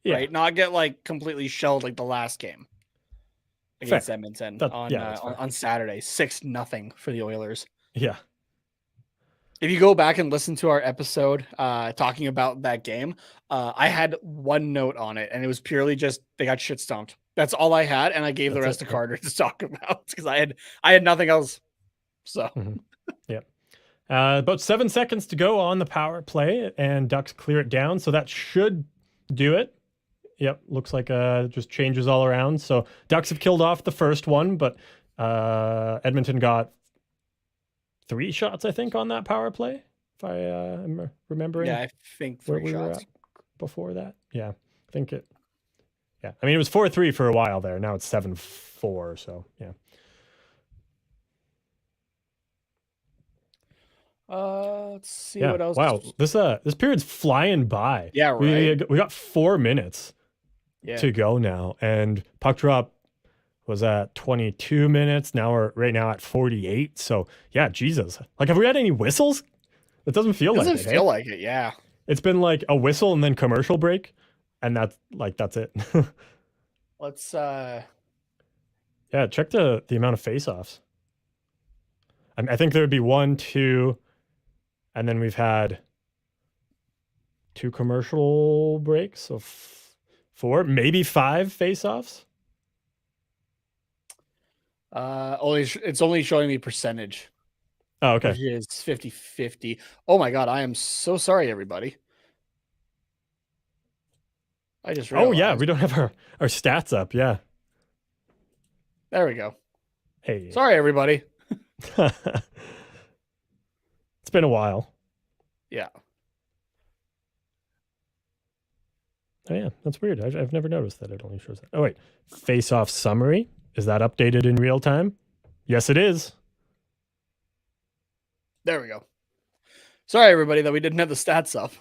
Yeah. Right? Not get like completely shelled like the last game against Edmonton on Saturday. 6-0 for the Oilers. Yeah. If you go back and listen to our episode talking about that game, I had one note on it, and it was purely just they got shit stomped. That's all I had, and I gave the rest to Carter to talk about because I had nothing else. So, yeah. About 7 seconds to go on the power play, and Ducks clear it down, so that should do it. Yep, looks like just changes all around. So Ducks have killed off the first one, but Edmonton got 3 shots, I think, on that power play, if I am remembering. Yeah, I think 3 shots before that. Yeah, I think it. Yeah, I mean, it was 4-3 for a while there. Now it's 7-4, so yeah. Let's see what else. Wow, this period's flying by. Yeah, right. We got 4 minutes to go now, and puck drop was at 22 minutes. Now we're right now at 48. So yeah, Jesus. Like, have we had any whistles? It doesn't feel like it. Doesn't feel like it. Yeah. It's been like a whistle and then commercial break, and that's it. Let's check the amount of face-offs. I think there would be 1, 2, and then we've had 2 commercial breaks, so 4, maybe 5 face-offs. It's only showing me percentage. Oh, okay. Which is 50-50. Oh my god, I am so sorry, everybody. I just realized. Oh yeah, we don't have our stats up. Yeah. There we go. Hey. Sorry, everybody. It's been a while. Yeah. Oh yeah, that's weird. I've never noticed that it only shows that. Oh wait, face-off summary. Is that updated in real time? Yes, it is. There we go. Sorry, everybody, that we didn't have the stats up.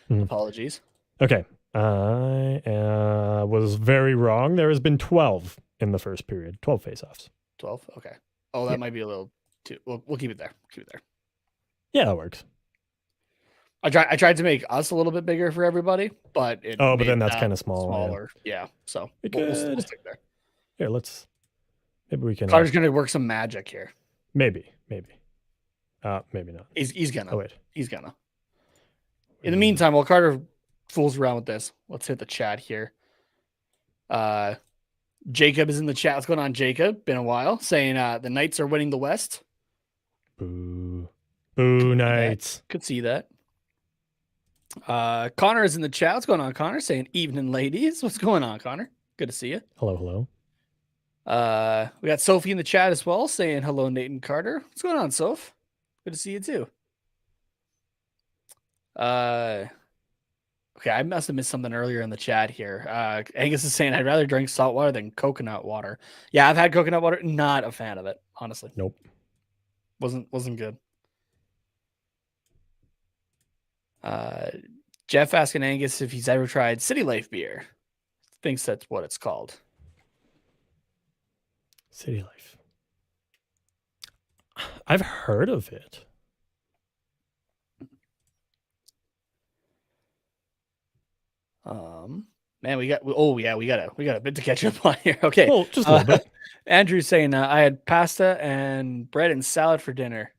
Apologies. Okay. I was very wrong. There has been 12 in the first period. 12 face-offs. 12? Okay. Oh, that might be a little too... We'll keep it there. Keep it there. Yeah, that works. I tried to make us a little bit bigger for everybody, but but then that's kind of smaller. Yeah. So we'll stick there. Here, maybe we can. Carter's gonna work some magic here. Maybe. Maybe not. He's gonna. Oh wait. He's gonna. In the meantime, while Carter fools around with this, let's hit the chat here. Jacob is in the chat. What's going on, Jacob? Been a while. Saying the Knights are winning the West. Boo Knights. Could see that. Connor is in the chat. What's going on, Connor? Saying evening, ladies. What's going on, Connor? Good to see you. Hello. We got Sophie in the chat as well, saying hello, Nate and Carter. What's going on, Soph? Good to see you too. Okay, I must have missed something earlier in the chat here. Angus is saying I'd rather drink salt water than coconut water. Yeah, I've had coconut water. Not a fan of it, honestly. Nope. Wasn't good. Jeff asking Angus if he's ever tried City Life beer. Thinks that's what it's called. City Life. I've heard of it. Man, we got a bit to catch up on here. Okay. Well, just a little bit. Andrew's saying I had pasta and bread and salad for dinner.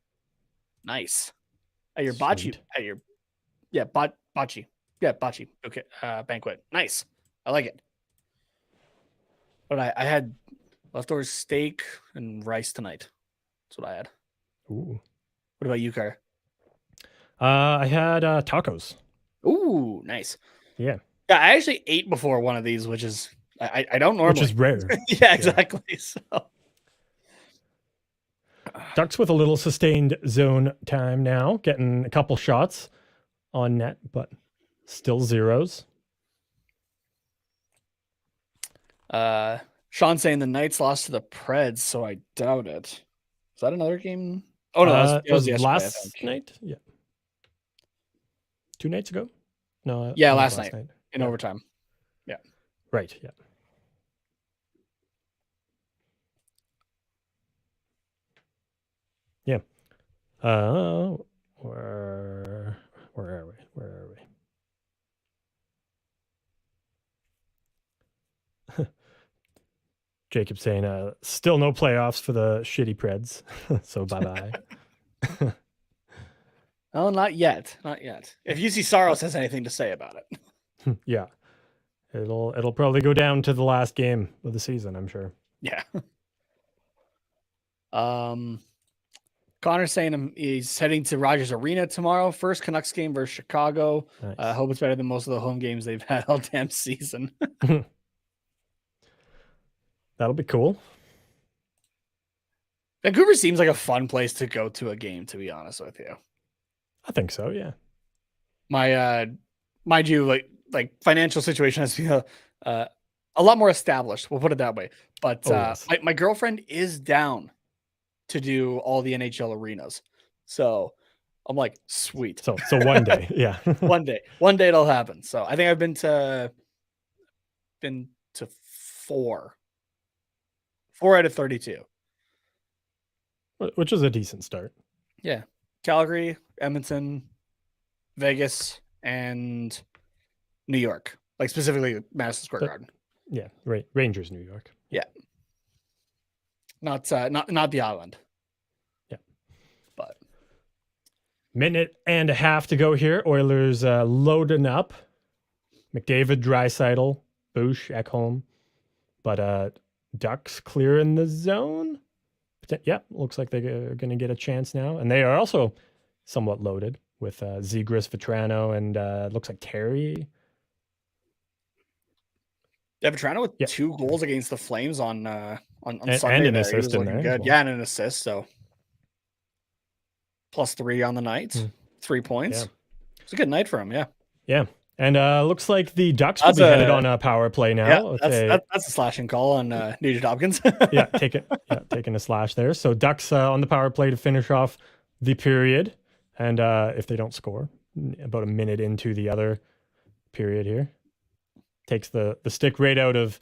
Nice. At your bocce. Bocce. Yeah, bocce. Okay. Banquet. Nice. I like it. But I had leftover steak and rice tonight. That's what I had. Ooh. What about you, Car? I had tacos. Ooh, nice. Yeah. Yeah, I actually ate before one of these, which is I don't normally. Which is rare. Yeah, exactly. Yeah. So Ducks with a little sustained zone time now, getting a couple shots on net, but still zeros. Sean saying the Knights lost to the Preds, so I doubt it. Is that another game? Oh no, it was last night. Yeah, 2 nights ago. No. Yeah, not last night in Yeah. overtime. Yeah. Right. Yeah. Yeah. Where are we? Where are we? Jacob saying, still no playoffs for the shitty Preds. So bye-bye. Oh, not yet. Not yet. If UC Saros has anything to say about it. Yeah. It'll probably go down to the last game of the season, I'm sure. Yeah. Connor's saying he's heading to Rogers Arena tomorrow. First Canucks game versus Chicago. Nice. I hope it's better than most of the home games they've had all damn season. That'll be cool. Vancouver seems like a fun place to go to a game, to be honest with you. I think so, yeah. My mind you, like financial situation has been a lot more established. We'll put it that way. But yes. my girlfriend is down to do all the NHL arenas. So I'm like, sweet. So one day, yeah. one day it'll happen. So I think I've been to 4 out of 32, which is a decent start. Yeah. Calgary, Edmonton, Vegas, and New York, like specifically Madison Square Garden. Yeah, right. Rangers, New York. Yeah. Not the island. Yeah. But minute and a half to go here. Oilers loading up. McDavid, Draisaitl, Bush, Ekholm. But Ducks clearing the zone. Yeah, looks like they're going to get a chance now. And they are also somewhat loaded with Zegras, Vetrano, and looks like Terry. Yeah, Vetrano with 2 goals against the Flames on Sunday. And an assist in there. Good. Well. Yeah, and an assist. So +3 on the night. 3 points. Yeah. It's a good night for him. Yeah. Yeah. And looks like the Ducks will be headed on a power play now. Yeah, that's a slashing call on Nugent Hopkins. Taking a slash there. So Ducks on the power play to finish off the period. And if they don't score, about a minute into the other period here, takes the stick right out of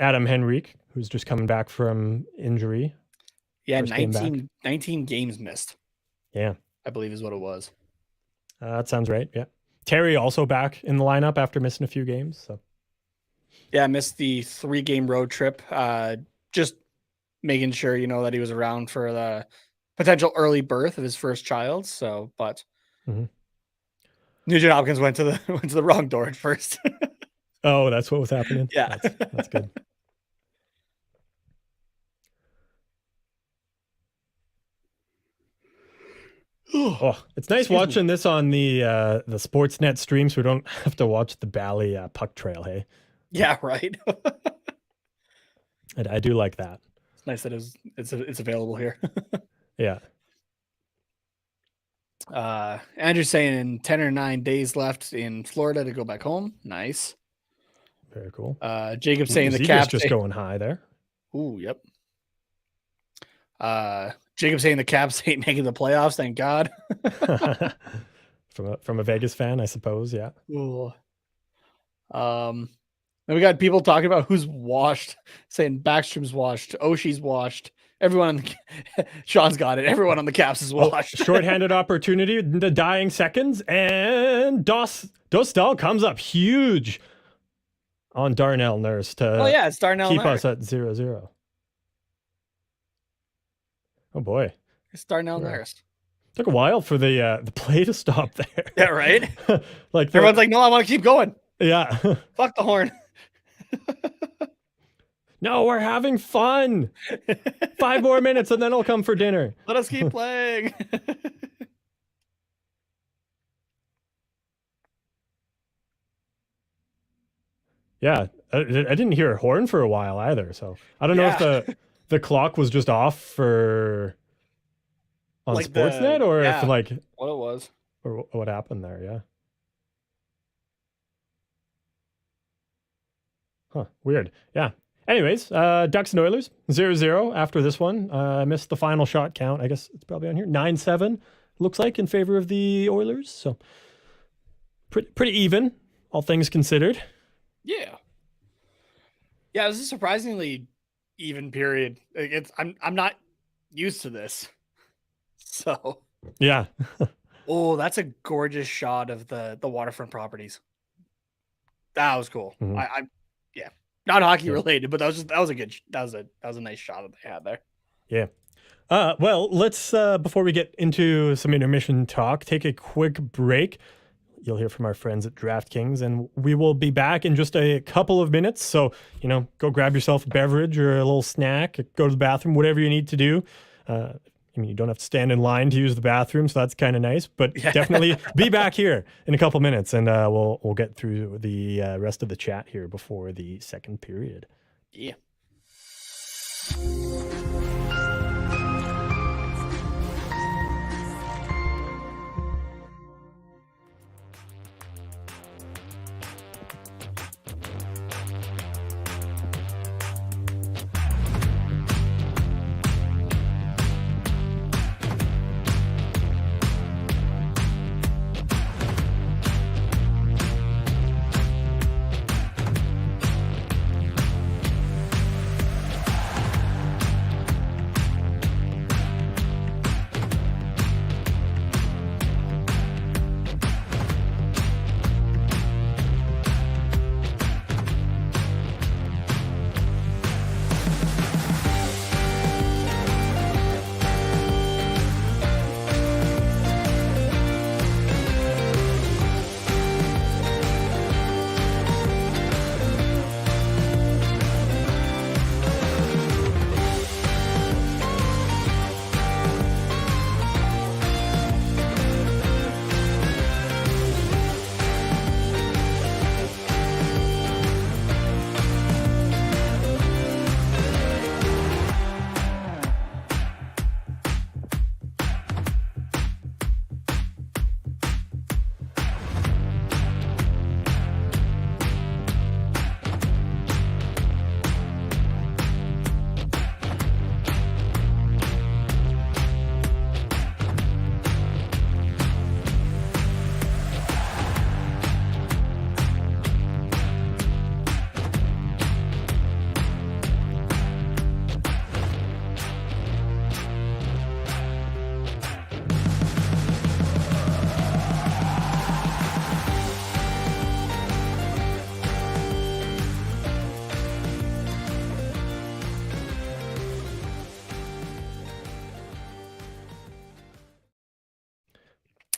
Adam Henrique, who's just coming back from injury. Yeah, 19 games missed. Yeah. I believe is what it was. That sounds right, yeah. Terry also back in the lineup after missing a few games. So, yeah, missed the 3-game road trip. Just making sure that he was around for the potential early birth of his first child. So, but Nugent Hopkins went to the wrong door at first. Oh, that's what was happening. Yeah, that's good. Oh, it's nice watching this on the Sportsnet stream, so we don't have to watch the Bally puck trail. Hey, yeah, right. I do like that. It's nice that it's available here. Yeah. Andrew's saying 10 or 9 days left in Florida to go back home. Nice. Very cool. Jacob saying the Caps just going high there. Ooh, yep. Jacob saying the Caps ain't making the playoffs. Thank God. from a Vegas fan, I suppose. Yeah. Ooh. Then we got people talking about who's washed, saying Backstrom's washed, Oshie's washed. Everyone on the Sean's got it. Everyone on the Caps is washed. Shorthanded opportunity, the dying seconds, and Dostal comes up huge on Darnell Nurse to it's Darnell keep Nurse. us at 0-0. Oh boy, it's Darnell Nurse. Took a while for the play to stop there. Yeah, right. Like everyone's like, no, I want to keep going. Yeah. Fuck the horn. No, we're having fun. 5 more minutes and then I'll come for dinner. Let us keep playing. Yeah, I didn't hear a horn for a while either. So I don't know if the clock was just off on Sportsnet or if what it was or what happened there. Yeah. Huh. Weird. Yeah. Anyways, Ducks and Oilers 0-0 after this one. I missed the final shot count. I guess it's probably on here. 9-7 looks like in favor of the Oilers. So pretty even, all things considered. Yeah. Yeah, it was a surprisingly even period. I'm not used to this. So Yeah. oh, that's a gorgeous shot of the waterfront properties. That was cool. Mm-hmm. Yeah. Not hockey related, but that was a nice shot that they had there. Yeah. Well, let's before we get into some intermission talk, take a quick break. You'll hear from our friends at DraftKings, and we will be back in just a couple of minutes. So, go grab yourself a beverage or a little snack, go to the bathroom, whatever you need to do. You don't have to stand in line to use the bathroom, so that's kind of nice. But definitely be back here in a couple minutes, and we'll get through the rest of the chat here before the second period. Yeah.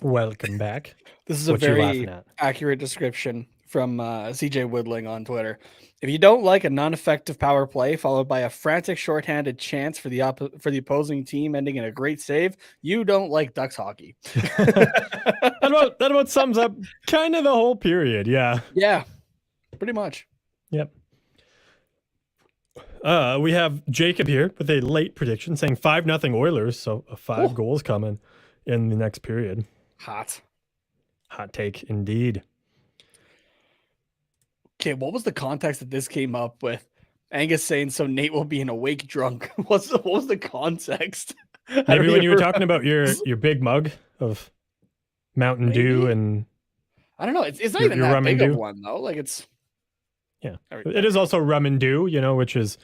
Welcome back. This is a very accurate description from CJ Woodling on Twitter. If you don't like a non-effective power play followed by a frantic shorthanded chance for the opposing team ending in a great save, you don't like Ducks hockey. That about sums up kind of the whole period. Yeah. Yeah, pretty much. Yep. We have Jacob here with a late prediction saying 5-0 Oilers, so 5 goals coming in the next period. Hot take indeed. Okay, what was the context that this came up with? Angus saying, so Nate will be an awake drunk. What was the context? Maybe when you were talking about your big mug of Mountain Dew and... I don't know. It's not even that big of one, though. Like, it's... Yeah. It is also rum and dew, which is...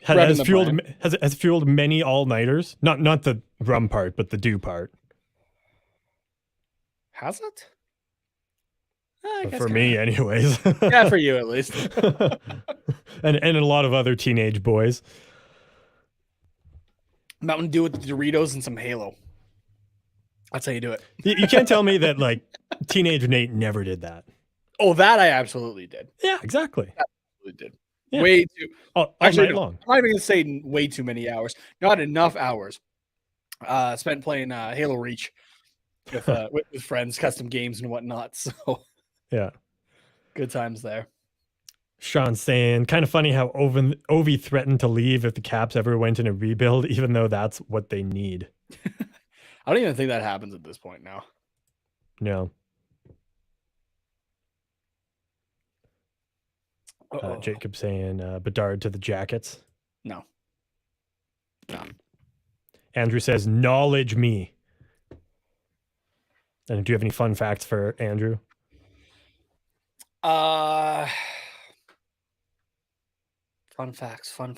has fueled many all-nighters. Not the rum part, but the dew part. Has it? For me, anyways. Yeah, for you at least. and a lot of other teenage boys. Mountain Dew with the Doritos and some Halo. That's how you do it. You can't tell me that like teenage Nate never did that. Oh, that I absolutely did. Yeah, exactly. Absolutely did. Yeah. Way too. All night long. I'm not even gonna say way too many hours. Not enough hours. Spent playing Halo Reach with friends, custom games and whatnot. So yeah, good times there. Sean's saying, kind of funny how Ovi threatened to leave if the Caps ever went in a rebuild, even though that's what they need. I don't even think that happens at this point now. No. Jacob saying Bedard to the Jackets. No. Andrew says, knowledge me. And do you have any fun facts for Andrew? Uh, fun facts. Come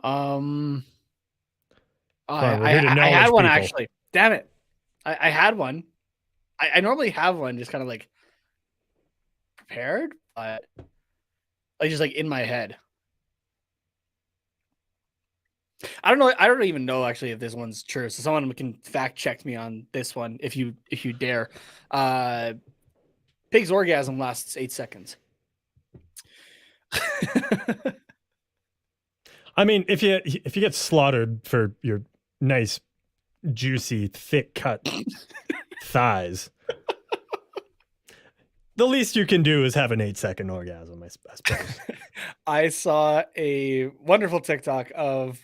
on, we're here to I had knowledge one people. actually. Damn it. I had one. I normally have one just kind of like prepared, but like just like in my head. I don't know. I don't even know actually if this one's true. So someone can fact check me on this one if you dare. Pig's orgasm lasts 8 seconds. I mean, if you get slaughtered for your nice, juicy, thick cut thighs, the least you can do is have an 8-second orgasm, I suppose. I saw a wonderful TikTok of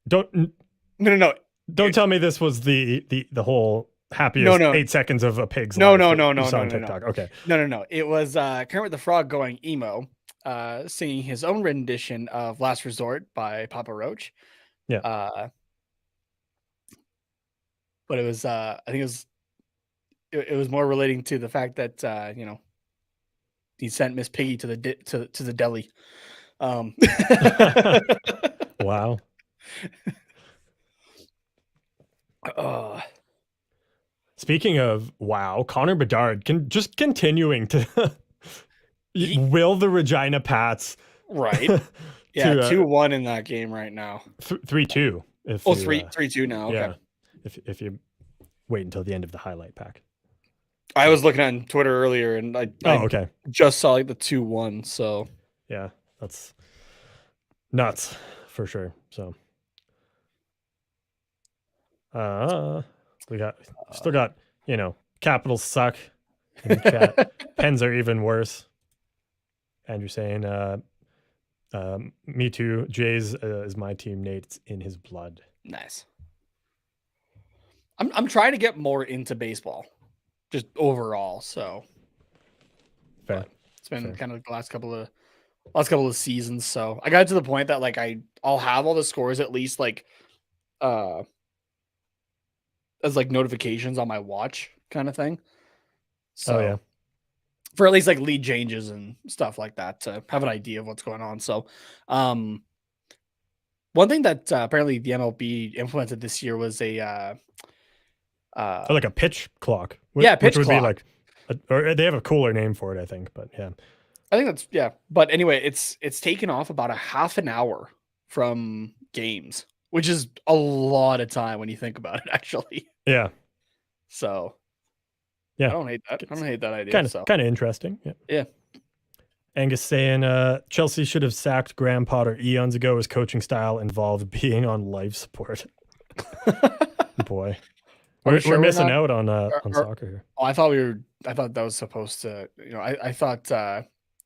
Don't no. Don't tell me this was the whole happiest 8 seconds of a pig's life. No. On TikTok. Okay. No. It was Kermit the Frog going emo, singing his own rendition of "Last Resort" by Papa Roach. Yeah. But it was I think it was more relating to the fact that he sent Miss Piggy to the deli. Wow. Speaking of wow, Connor Bedard continuing to will the Regina Pats. Right. Yeah, 2-1 in that game right now. 3-2. 3-2 now. Okay. Yeah. If you wait until the end of the highlight pack. I was looking on Twitter earlier and I just saw like the 2-1. So yeah, that's nuts for sure. So we still got, capitals suck in the chat. Pens are even worse. Andrew saying, me too. Jays is my team. Nate's in his blood. Nice. I'm trying to get more into baseball, just overall. So fair. It's been kind of the last couple of seasons. So I got to the point that like I'll have all the scores at least like as like notifications on my watch kind of thing. So yeah. For at least like lead changes and stuff like that to have an idea of what's going on. So one thing that apparently the MLB implemented this year was like a pitch clock. Pitch would clock. Be like, or they have a cooler name for it, I think. But yeah, I think that's But anyway, it's taken off about a half an hour from games, which is a lot of time when you think about it, actually. Yeah. So yeah, I don't hate that. I don't hate that idea. Kind of interesting. Yeah. Yeah. Angus saying Chelsea should have sacked Graham Potter eons ago. His coaching style involved being on life support. Boy. We're missing out on soccer here. Oh, I thought that was supposed to, I thought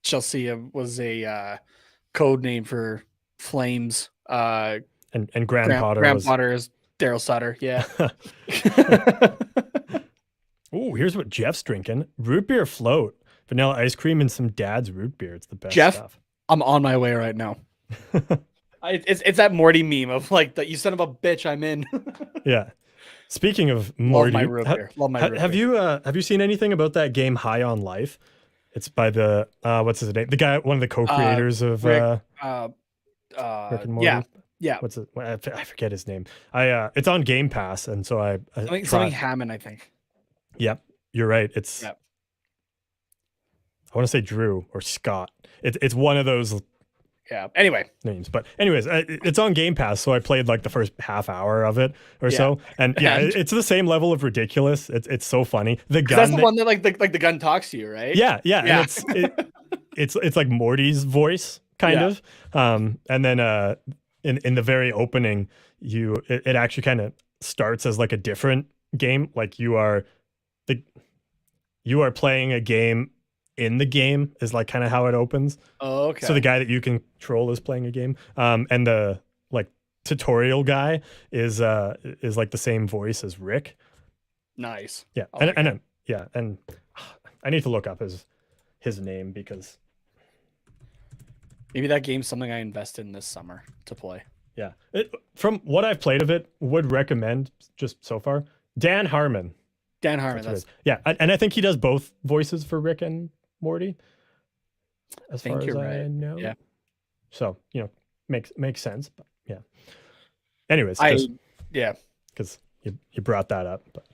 Chelsea was a code name for Flames. And Graham Potter is Daryl Sutter. Yeah. Oh, here's what Jeff's drinking: root beer float, vanilla ice cream, and some Dad's root beer. It's the best stuff. I'm on my way right now. It's that Morty meme of like that. You son of a bitch, I'm in. Yeah. Speaking of Morty, love my root beer. Have you seen anything about that game High on Life? It's by the what's his name? The guy, one of the co-creators of Rick and Morty. Yeah. What's it? I forget his name. It's on Game Pass, and so I something Hammond, I think. Yep, you're right. It's I want to say Drew or Scott. It's one of those. Yeah. Anyway. Names, but anyways, it's on Game Pass, so I played like the first half hour of it or so, and it's the same level of ridiculous. It's so funny. The gun. That's the one that like the gun talks to you, right? Yeah. And it's like Morty's voice kind of, and then in the very opening, it actually kind of starts as like a different game, like you are playing a game in the game is like kind of how it opens. Oh, okay. So the guy that you control is playing a game, and the like tutorial guy is like the same voice as Rick. Nice. Yeah, and I need to look up his name because maybe that game's something I invest in this summer to play. Yeah, from what I've played of it, would recommend just so far. Dan Harmon Dan Harmon. That's yeah, and I think he does both voices for Rick and Morty, as far as I know. Yeah. So makes sense. But yeah. Anyways, because you brought that up. But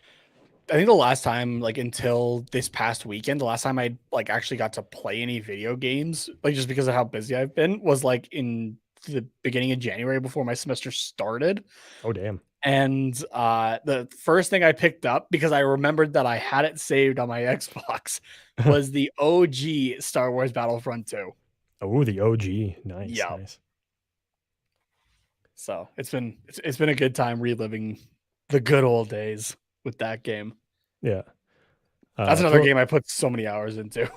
I think the last time, like until this past weekend, the last time I like actually got to play any video games, like just because of how busy I've been, was like in the beginning of January before my semester started. Oh damn. And the first thing I picked up, because I remembered that I had it saved on my Xbox, was the OG Star Wars Battlefront 2. Oh, the OG. Nice. So it's been a good time reliving the good old days with that game. Yeah. That's another game I put so many hours into.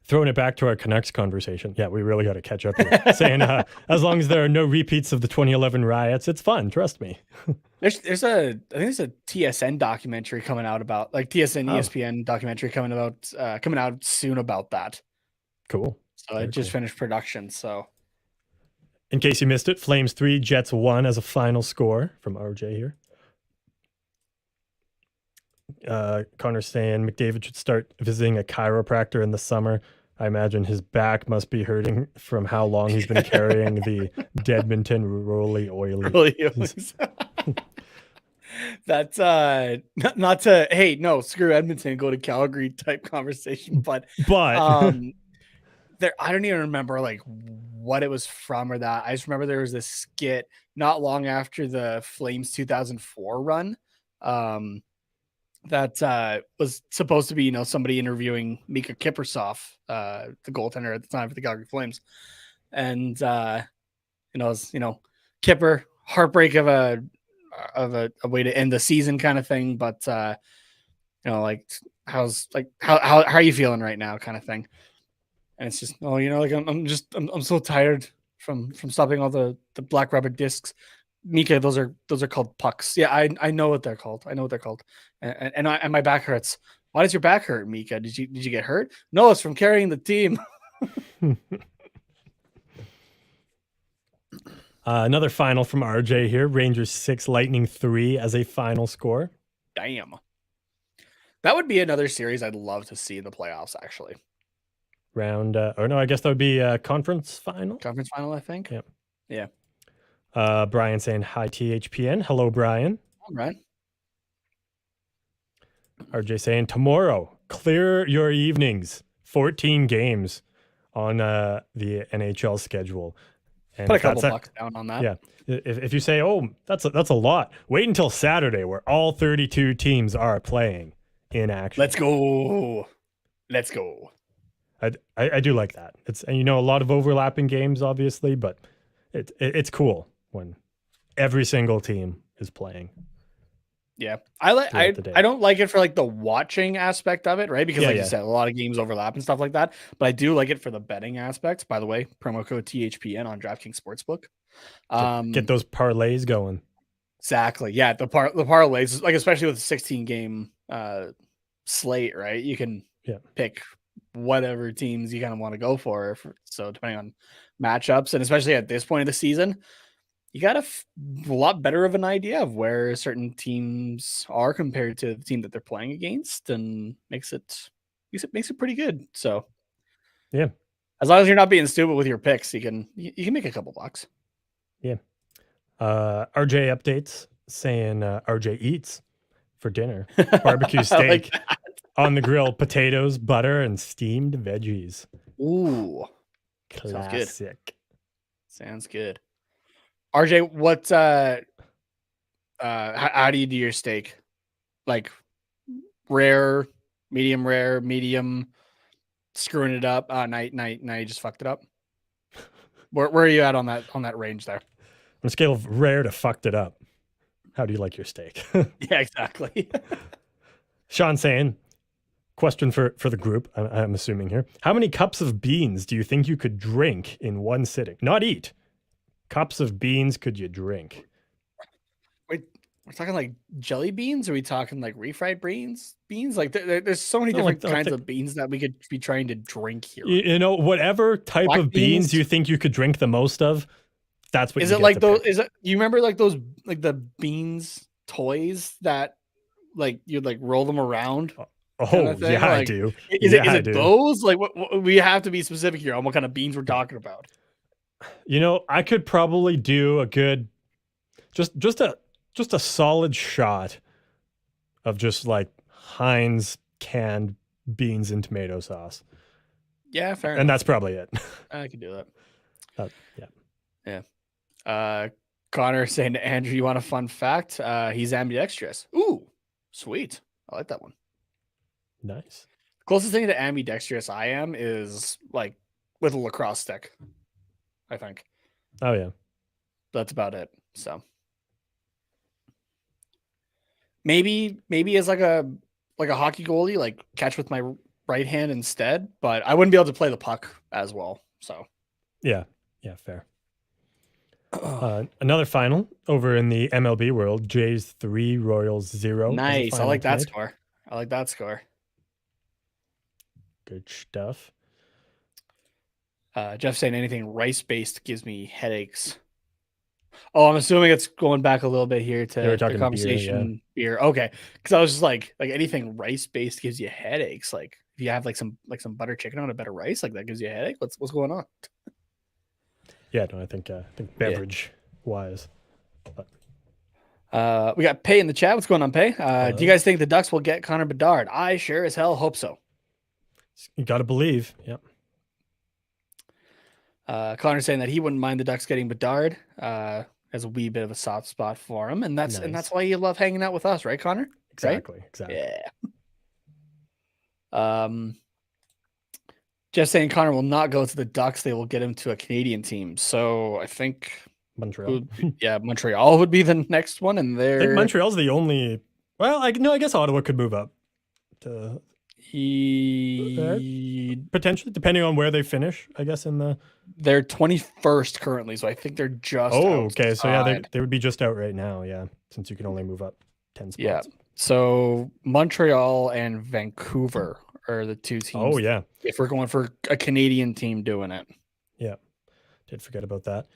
Throwing it back to our Canucks conversation. Yeah, we really got to catch up here. Saying as long as there are no repeats of the 2011 riots, it's fun. Trust me. I think there's a TSN documentary coming out about ESPN documentary coming out soon about that. Cool. So it just finished production. So in case you missed it, Flames 3, Jets 1 as a final score from RJ here. Connor's saying McDavid should start visiting a chiropractor in the summer. I imagine his back must be hurting from how long he's been carrying the Edmonton Roly Oily. That's not to, hey, no, screw Edmonton, go to Calgary type conversation, but there, I don't even remember like what it was from or that. I just remember there was this skit not long after the Flames 2004 run. That was supposed to be, somebody interviewing Mika Kiprusoff, the goaltender at the time for the Calgary Flames. And, it was, Kipper, heartbreak of a way to end the season kind of thing. But, like, how are you feeling right now kind of thing? And it's just, I'm so tired from stopping all the black rubber discs. Mika, those are called pucks. Yeah, I know what they're called. And my back hurts. Why does your back hurt, Mika? Did you get hurt? No, it's from carrying the team. Another final from RJ here. Rangers 6, Lightning 3 as a final score. Damn. That would be another series I'd love to see in the playoffs, actually. I guess that would be a conference final. Conference final, I think. Yep. Yeah. Brian saying hi THPN. Hello, Brian. All right. RJ saying tomorrow, clear your evenings. 14 games on the NHL schedule. And put a couple bucks down on that. Yeah. If you say, oh, that's a lot, wait until Saturday where all 32 teams are playing in action. Let's go. I do like that. It's a lot of overlapping games, obviously, but it's cool when every single team is playing. Yeah, I don't like it for like the watching aspect of it, right? Because you said, a lot of games overlap and stuff like that. But I do like it for the betting aspect. By the way, promo code THPN on DraftKings Sportsbook. Get those parlays going. Exactly. Yeah, the parlays, like especially with a 16 game slate, right? You can pick whatever teams you kind of want to go for. So depending on matchups, and especially at this point of the season, you got a lot better of an idea of where certain teams are compared to the team that they're playing against, and makes it pretty good. So yeah, as long as you're not being stupid with your picks, you can make a couple bucks. Yeah. RJ updates saying RJ eats for dinner barbecue steak on the grill, potatoes, butter, and steamed veggies. Ooh, classic. Sounds good. RJ, what how do you do your steak? Like rare, medium, screwing it up. Now you just fucked it up. Where are you at on that range there? On a scale of rare to fucked it up, how do you like your steak? Yeah, exactly. Sean saying, question for the group, I'm assuming here. How many cups of beans do you think you could drink in one sitting? Not eat. Cups of beans could you drink? Wait, we're talking like jelly beans? Or are we talking like refried beans? Like there's so many different kinds of beans that we could be trying to drink here. Whatever type of beans you think you could drink the most of, that's what is it like those? Is it, you remember like those, like the beans toys that you'd like roll them around? Oh, yeah, I do. Is it those? Like, what we have to be specific here on what kind of beans we're talking about. I could probably do a good, just a solid shot of just like Heinz canned beans and tomato sauce. Yeah, fair enough. And that's probably it. I could do that. Yeah. Connor saying to Andrew, you want a fun fact? He's ambidextrous. Ooh, sweet. I like that one. Nice. Closest thing to ambidextrous I am is like with a lacrosse stick, I think. Oh yeah. That's about it. So maybe as like a hockey goalie, like catch with my right hand instead, but I wouldn't be able to play the puck as well. So yeah, fair. Another final over in the MLB world: Jays 3, Royals 0. Nice. I like that score. Good stuff. Jeff saying anything rice based gives me headaches. Oh, I'm assuming it's going back a little bit here to the conversation beer. Okay, because I was just like anything rice based gives you headaches. Like if you have like some butter chicken on a bed of rice, like that gives you a headache. What's going on? Yeah, no, I think beverage wise. But. We got Pay in the chat. What's going on, Pay? Do you guys think the Ducks will get Connor Bedard? I sure as hell hope so. You got to believe. Yep. Connor saying that he wouldn't mind the Ducks getting Bedard. As a wee bit of a soft spot for him, and that's why you love hanging out with us, right, Connor? Exactly. Yeah. Just saying Connor will not go to the Ducks. They will get him to a Canadian team. So I think Montreal. Montreal would be the next one, and I think Montreal's the only. Well, I guess Ottawa could move up to potentially, depending on where they finish. I guess they're 21st currently, so I think they're just. Oh, okay. So yeah, they would be just out right now. Yeah, since you can only move up 10 spots. Yeah. So Montreal and Vancouver are the two teams. Oh yeah. If we're going for a Canadian team doing it. Yeah. Did forget about that.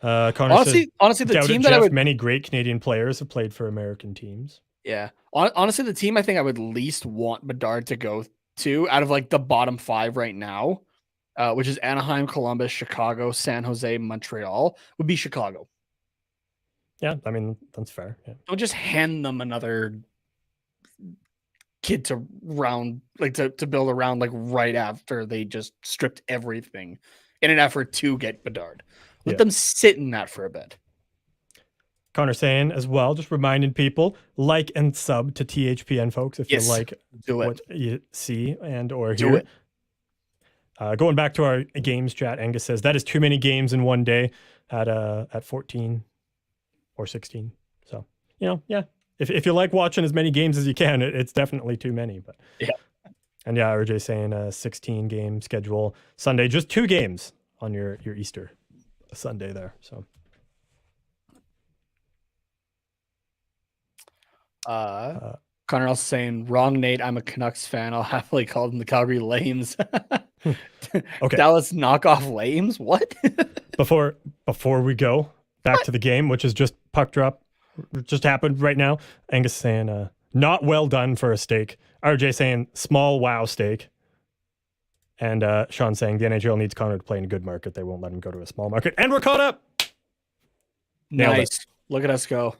Connor honestly, the team that many great Canadian players have played for American teams. Yeah. Honestly, the team I think I would least want Bedard to go to out of like the bottom 5 right now, which is Anaheim, Columbus, Chicago, San Jose, Montreal, would be Chicago. Yeah, I mean, that's fair. Yeah. Don't just hand them another kid to build around like right after they just stripped everything in an effort to get Bedard. Let them sit in that for a bit. Connor saying as well, just reminding people, like and sub to THPN, folks, if you like what you see and or hear. Going back to our games chat, Angus says that is too many games in one day at 14 or 16. So, if you like watching as many games as you can, it's definitely too many. But and RJ saying a 16 game schedule Sunday, just 2 games on your Easter Sunday there. So. Connor also saying, wrong, Nate. I'm a Canucks fan. I'll happily call them the Calgary Lames. Okay. Dallas knockoff Lames? What? Before we go back to the game, which is just puck drop, just happened right now. Angus saying, not well done for a steak. RJ saying, small wow steak. And Sean saying, the NHL needs Connor to play in a good market. They won't let him go to a small market. And we're caught up. Nailed it. Look at us go.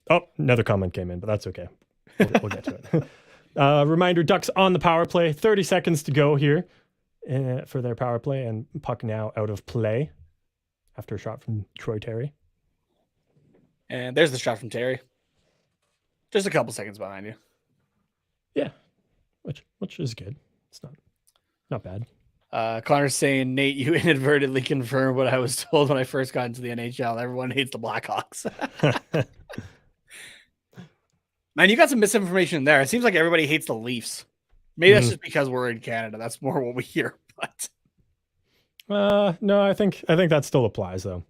Oh, another comment came in, but that's okay. We'll get to it. Reminder, Ducks on the power play. 30 seconds to go here for their power play, and puck now out of play after a shot from Troy Terry. And there's the shot from Terry. Just a couple seconds behind you. Yeah, which is good. It's not bad. Connor's saying, Nate, you inadvertently confirmed what I was told when I first got into the NHL. Everyone hates the Blackhawks. Man, you got some misinformation there. It seems like everybody hates the Leafs. Maybe that's just because we're in Canada. That's more what we hear. But no, I think that still applies though.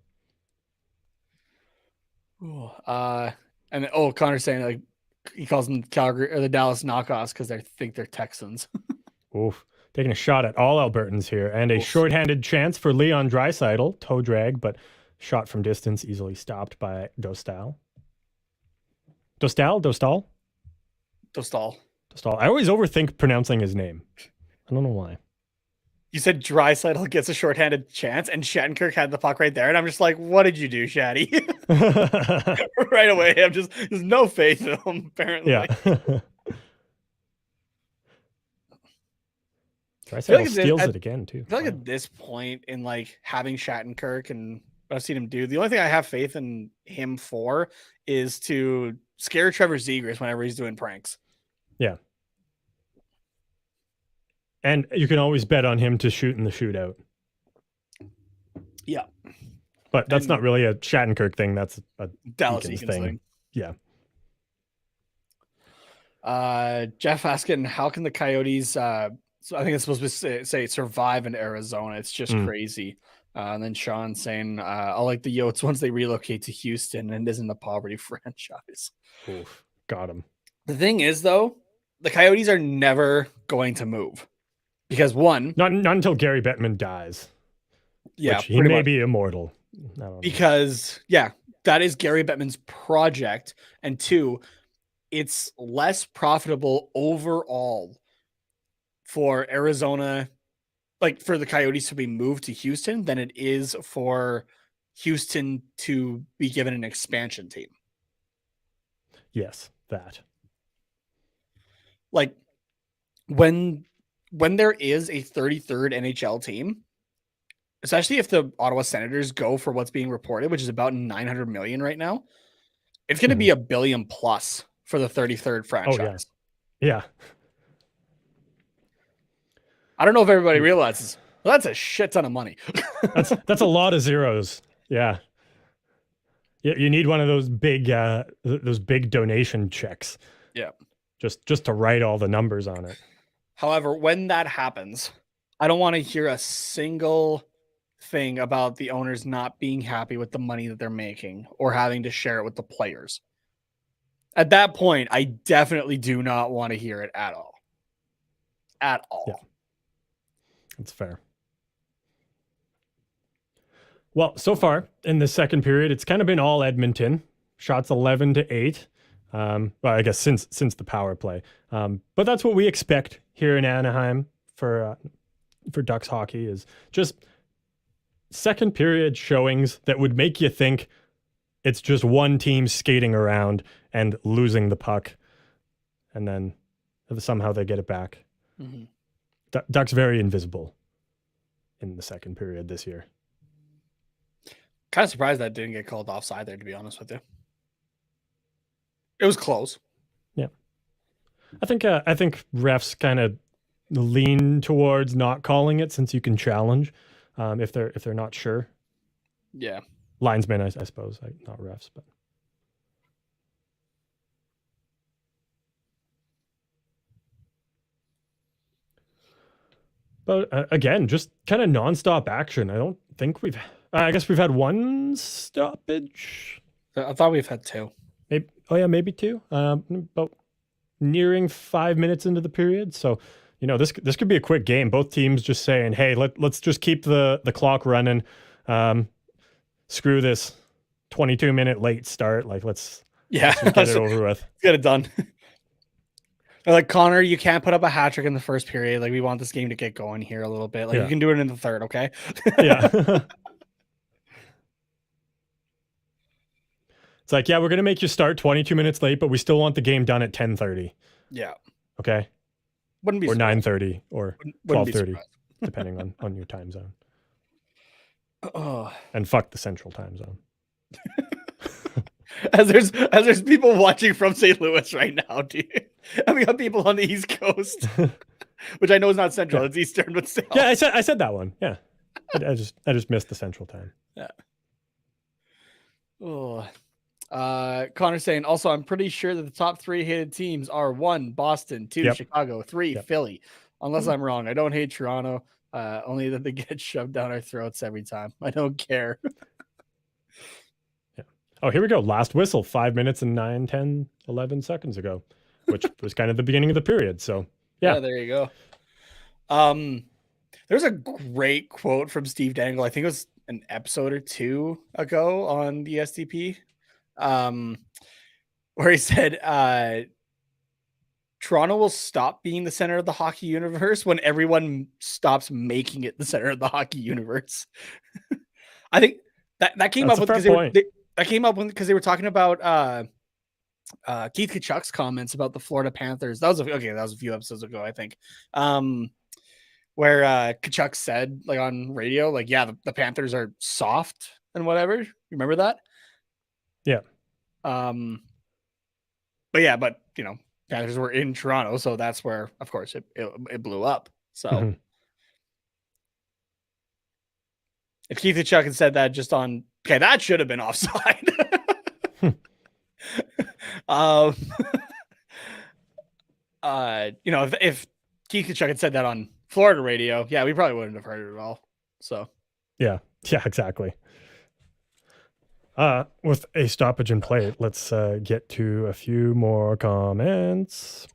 And Connor's saying like he calls them Calgary or the Dallas knockoffs because they think they're Texans. Oof. Taking a shot at all Albertans here, and a shorthanded chance for Leon Draisaitl. Toe drag, but shot from distance easily stopped by Dostal. Dostal? Dostal. I always overthink pronouncing his name. I don't know why. You said Draisaitl gets a shorthanded chance, and Shattenkirk had the puck right there, and I'm just like, what did you do, Shatty? Right away, there's no faith in him, apparently. Yeah. Draisaitl steals it again, too. I feel like at this point in like having Shattenkirk and what I've seen him do, the only thing I have faith in him for is to scare Trevor Zegras whenever he's doing pranks. Yeah. And you can always bet on him to shoot in the shootout. Yeah. But that's not really a Shattenkirk thing. That's a Dallas Eakins thing. Yeah. Jeff asking, how can the Coyotes, so I think it's supposed to say survive in Arizona. It's just crazy. And then Sean saying, I like the Yotes once they relocate to Houston and isn't a poverty franchise. Oof, got him. The thing is, though, the Coyotes are never going to move. Because one, not until Gary Bettman dies. Yeah, which he may be immortal. Because that is Gary Bettman's project. And two, it's less profitable overall for Arizona, like for the Coyotes to be moved to Houston than it is for Houston to be given an expansion team. Yes, that. Like when there is a 33rd NHL team, especially if the Ottawa Senators go for what's being reported, which is about 900 million right now, it's going to be $1 billion plus for the 33rd franchise. Oh, yeah. I don't know if everybody realizes, well, that's a shit ton of money. that's a lot of zeros. Yeah. You need one of those big donation checks. Yeah. Just to write all the numbers on it. However, when that happens, I don't want to hear a single thing about the owners not being happy with the money that they're making or having to share it with the players. At that point, I definitely do not want to hear it at all. At all. Yeah. That's fair. Well, so far in the second period, it's kind of been all Edmonton. Shots 11-8. Well, I guess since the power play. But that's what we expect here in Anaheim for Ducks hockey, is just second period showings that would make you think it's just one team skating around and losing the puck, and then somehow they get it back. Mm-hmm. Ducks very invisible in the second period this year. Kind of surprised that didn't get called offside there, to be honest with you. It was close. Yeah. I think refs kind of lean towards not calling it, since you can challenge if they're not sure. Yeah. Linesmen, I suppose, not refs, but. But again, just kind of nonstop action. I don't think I guess we've had one stoppage. I thought we've had two. Maybe two. About nearing 5 minutes into the period. So, this could be a quick game. Both teams just saying, hey, let's just keep the clock running. Screw this 22-minute late start. Like, let's get it over with. Get it done. Like, Connor, you can't put up a hat trick in the first period. Like, we want this game to get going here a little bit. Like, you can do it in the third, okay? Yeah. It's like, we're going to make you start 22 minutes late, but we still want the game done at 10:30. Yeah. Okay? Wouldn't be or surprised. 9:30 or 12:30, depending on your time zone. Oh. And fuck the central time zone. As there's people watching from St. Louis right now, dude. And we got people on the East Coast, which I know is not central. Yeah. It's Eastern, but still. Yeah, I said that one. Yeah, I just missed the central time. Yeah. Oh. Connor saying, also, I'm pretty sure that the top three hated teams are 1, Boston, 2, Chicago, 3, Philly. Unless I'm wrong. I don't hate Toronto. Only that they get shoved down our throats every time. I don't care. Oh, here we go. Last whistle, 5 minutes and 9, 10, 11 seconds ago, which was kind of the beginning of the period. So, yeah, there you go. There's a great quote from Steve Dangle. I think it was an episode or two ago on the STP, where he said, Toronto will stop being the center of the hockey universe when everyone stops making it the center of the hockey universe. I think that came That's up a with fair point. that came up because they were talking about Keith Kachuk's comments about the Florida Panthers. That was a few episodes ago, I think. Where Kachuk said, like, on radio, like, yeah, the Panthers are soft and whatever. You remember that? Yeah. But you know, Panthers were in Toronto, so that's where, of course, it blew up. So if Keith Kachuk had said that just on, okay, that should have been offside. You know, if Keith Kachuk had said that on Florida radio, yeah, we probably wouldn't have heard it at all. So yeah, exactly. With a stoppage in play, let's get to a few more comments.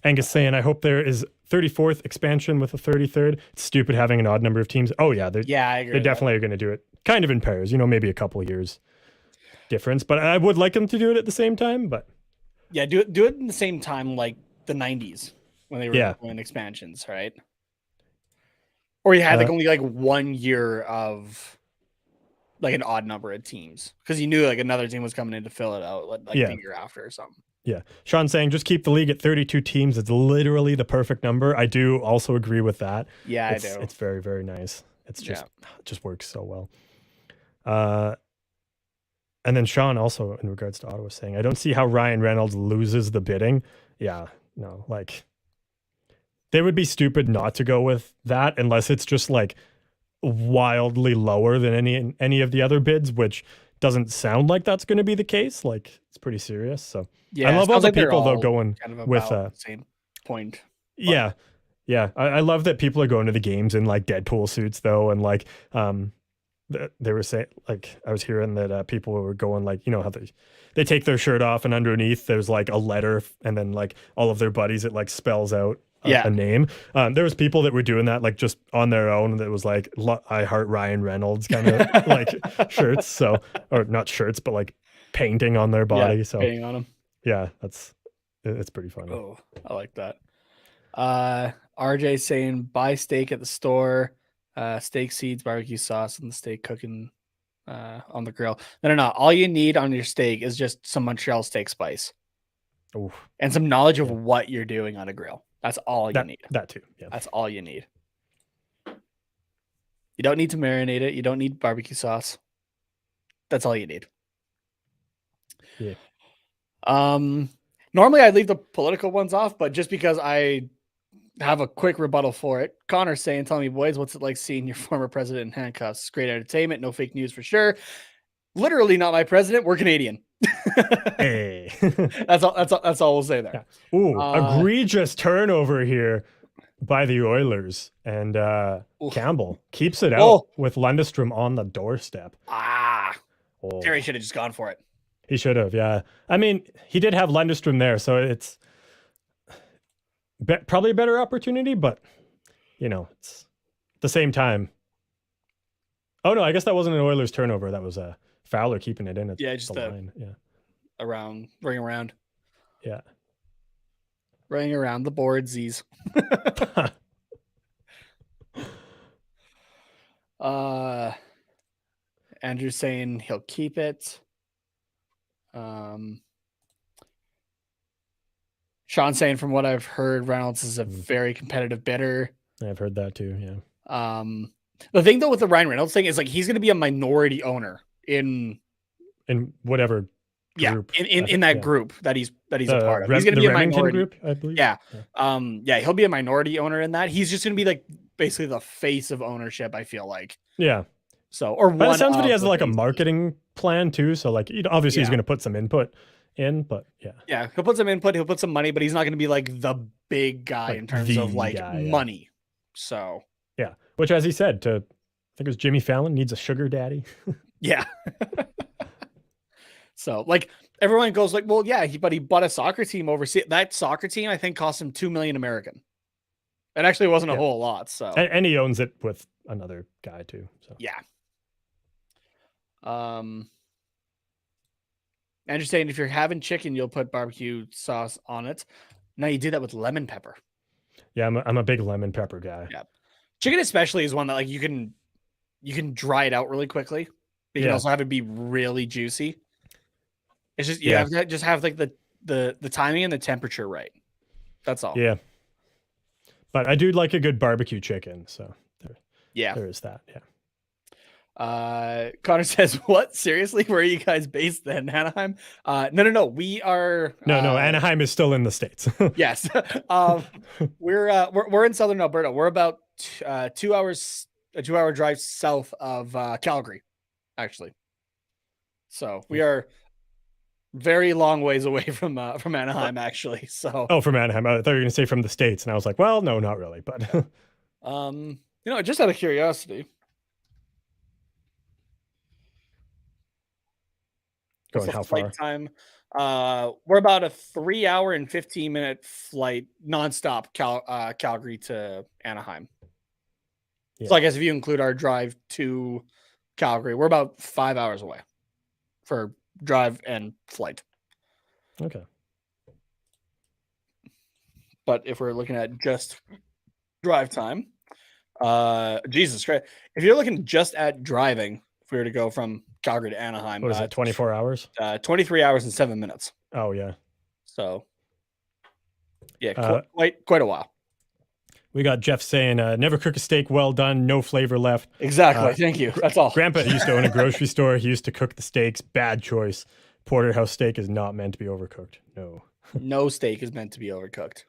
Angus saying, I hope there is 34th expansion with a 33rd. It's stupid having an odd number of teams. Oh, yeah. I agree. They definitely are going to do it kind of in pairs, you know, maybe a couple of years difference. But I would like them to do it at the same time. But yeah, do it in the same time like the 90s when they were doing expansions, right? Or you had like only like 1 year of like an odd number of teams because you knew like another team was coming in to fill it out like the year after or something. Yeah. Sean saying just keep the league at 32 teams. It's literally the perfect number. I do also agree with that. Yeah, I do. It's very, very nice. It's just it just works so well. And then Sean also in regards to Ottawa saying, I don't see how Ryan Reynolds loses the bidding. Yeah, no, like they would be stupid not to go with that unless it's just like wildly lower than any of the other bids, which doesn't sound like that's going to be the case. Like it's pretty serious. So yeah, I love all the people though going kind of with the same point. But. Yeah. I love that people are going to the games in like Deadpool suits though, and like they were saying, like I was hearing that people were going like, you know how they take their shirt off and underneath there's like a letter and then like all of their buddies it like spells out a name. There was people that were doing that like just on their own that was like I heart Ryan Reynolds kind of like shirts, so or not shirts but like painting on their body. So painting on them. Yeah, it's pretty funny. Oh, I like that. RJ saying buy steak at the store, steak seeds, barbecue sauce, and the steak cooking on the grill. No. All you need on your steak is just some Montreal steak spice. Oof. And some knowledge of what you're doing on a grill. That's all you need. That too. Yeah. That's all you need. You don't need to marinate it. You don't need barbecue sauce. That's all you need. Yeah. Normally I'd leave the political ones off, but just because I have a quick rebuttal for it. Connor's saying, tell me, boys, what's it like seeing your former president in handcuffs? Great entertainment. No fake news for sure. Literally not my president. We're Canadian. Hey. That's all we'll say there. Yeah. Ooh, egregious turnover here by the Oilers. And Campbell keeps it out with Lundestrom on the doorstep. Terry should have just gone for it. He should have, yeah. I mean, he did have Lundestrom there, so it's probably a better opportunity, but you know, it's at the same time. Oh no, I guess that wasn't an Oilers turnover. That was a Fowler keeping it in. Just the line. Yeah, ring around. Yeah, ring around the boardsies. Andrew's saying he'll keep it. Sean saying, from what I've heard, Reynolds is a very competitive bidder. I've heard that too. Yeah. The thing though with the Ryan Reynolds thing is like he's going to be a minority in whatever group. In that group that he's a part of. He's going to be a minority group, I believe. Yeah. He'll be a minority owner in that. He's just going to be like basically the face of ownership, I feel like. Yeah. So, or but it sounds like he has like a marketing plan too. So like, obviously he's going to put some input in, but yeah, he'll put some input, he'll put some money, but he's not going to be like the big guy in terms of like money. So yeah, which as he said I think it was Jimmy Fallon needs a sugar daddy. Yeah. So like everyone goes like, well, yeah, but he bought a soccer team overseas. That soccer team I think cost him $2 million American. It actually wasn't a whole lot. So and he owns it with another guy too. So yeah. Andrew's saying if you're having chicken, you'll put barbecue sauce on it. No, you do that with lemon pepper. Yeah, I'm a big lemon pepper guy. Yeah. Chicken especially is one that like you can dry it out really quickly. But you can also have it be really juicy. It's just you have to just have like the timing and the temperature right. That's all. Yeah. But I do like a good barbecue chicken, so there is that. Yeah. Connor says, "What? Seriously? Where are you guys based then, Anaheim?" No. We are no. Anaheim is still in the States. Yes. We're in southern Alberta. We're about 2 hours, a 2 hour drive south of Calgary, actually. So we are very long ways away from Anaheim, actually. So from Anaheim. I thought you were going to say from the States, and I was like, well, no, not really. But just out of curiosity. Going how far? Time. We're about a 3 hour and 15-minute flight nonstop Calgary to Anaheim. Yeah. So I guess if you include our drive to Calgary, we're about 5 hours away for drive and flight. Okay. But if we're looking at just drive time, Jesus Christ, if you're looking just at driving, if we were to go from Calgary to Anaheim, what is it? 24 hours? 23 hours and 7 minutes. Oh yeah. So yeah, quite a while. We got Jeff saying, never cook a steak well done, no flavor left. Exactly. Thank you. That's all. Grandpa used to own a grocery store. He used to cook the steaks. Bad choice. Porterhouse steak is not meant to be overcooked. No. No steak is meant to be overcooked.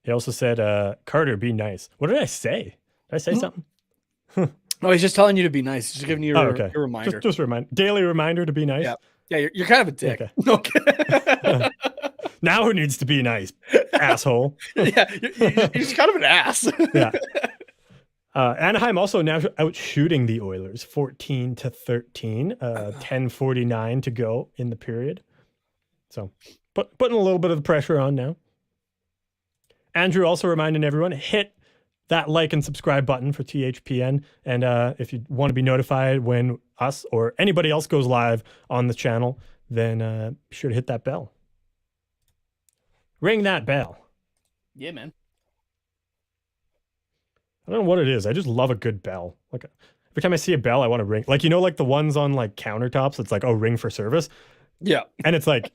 He also said, Carter, be nice. What did I say? Did I say something? No, he's just telling you to be nice. He's just giving you a reminder. Just daily reminder to be nice. Yeah. You're kind of a dick. Okay. Now who needs to be nice, asshole? Yeah, you're kind of an ass. Yeah. Anaheim also now out shooting the Oilers 14-13, 10:49 to go in the period. So putting a little bit of the pressure on now. Andrew also reminding everyone, hit that like and subscribe button for THPN. And if you want to be notified when us or anybody else goes live on the channel, then be sure to hit that bell. Ring that bell. Yeah, man. I don't know what it is. I just love a good bell. Like every time I see a bell, I want to ring. Like, you know, like the ones on like countertops, it's like, oh, ring for service. Yeah. And it's like,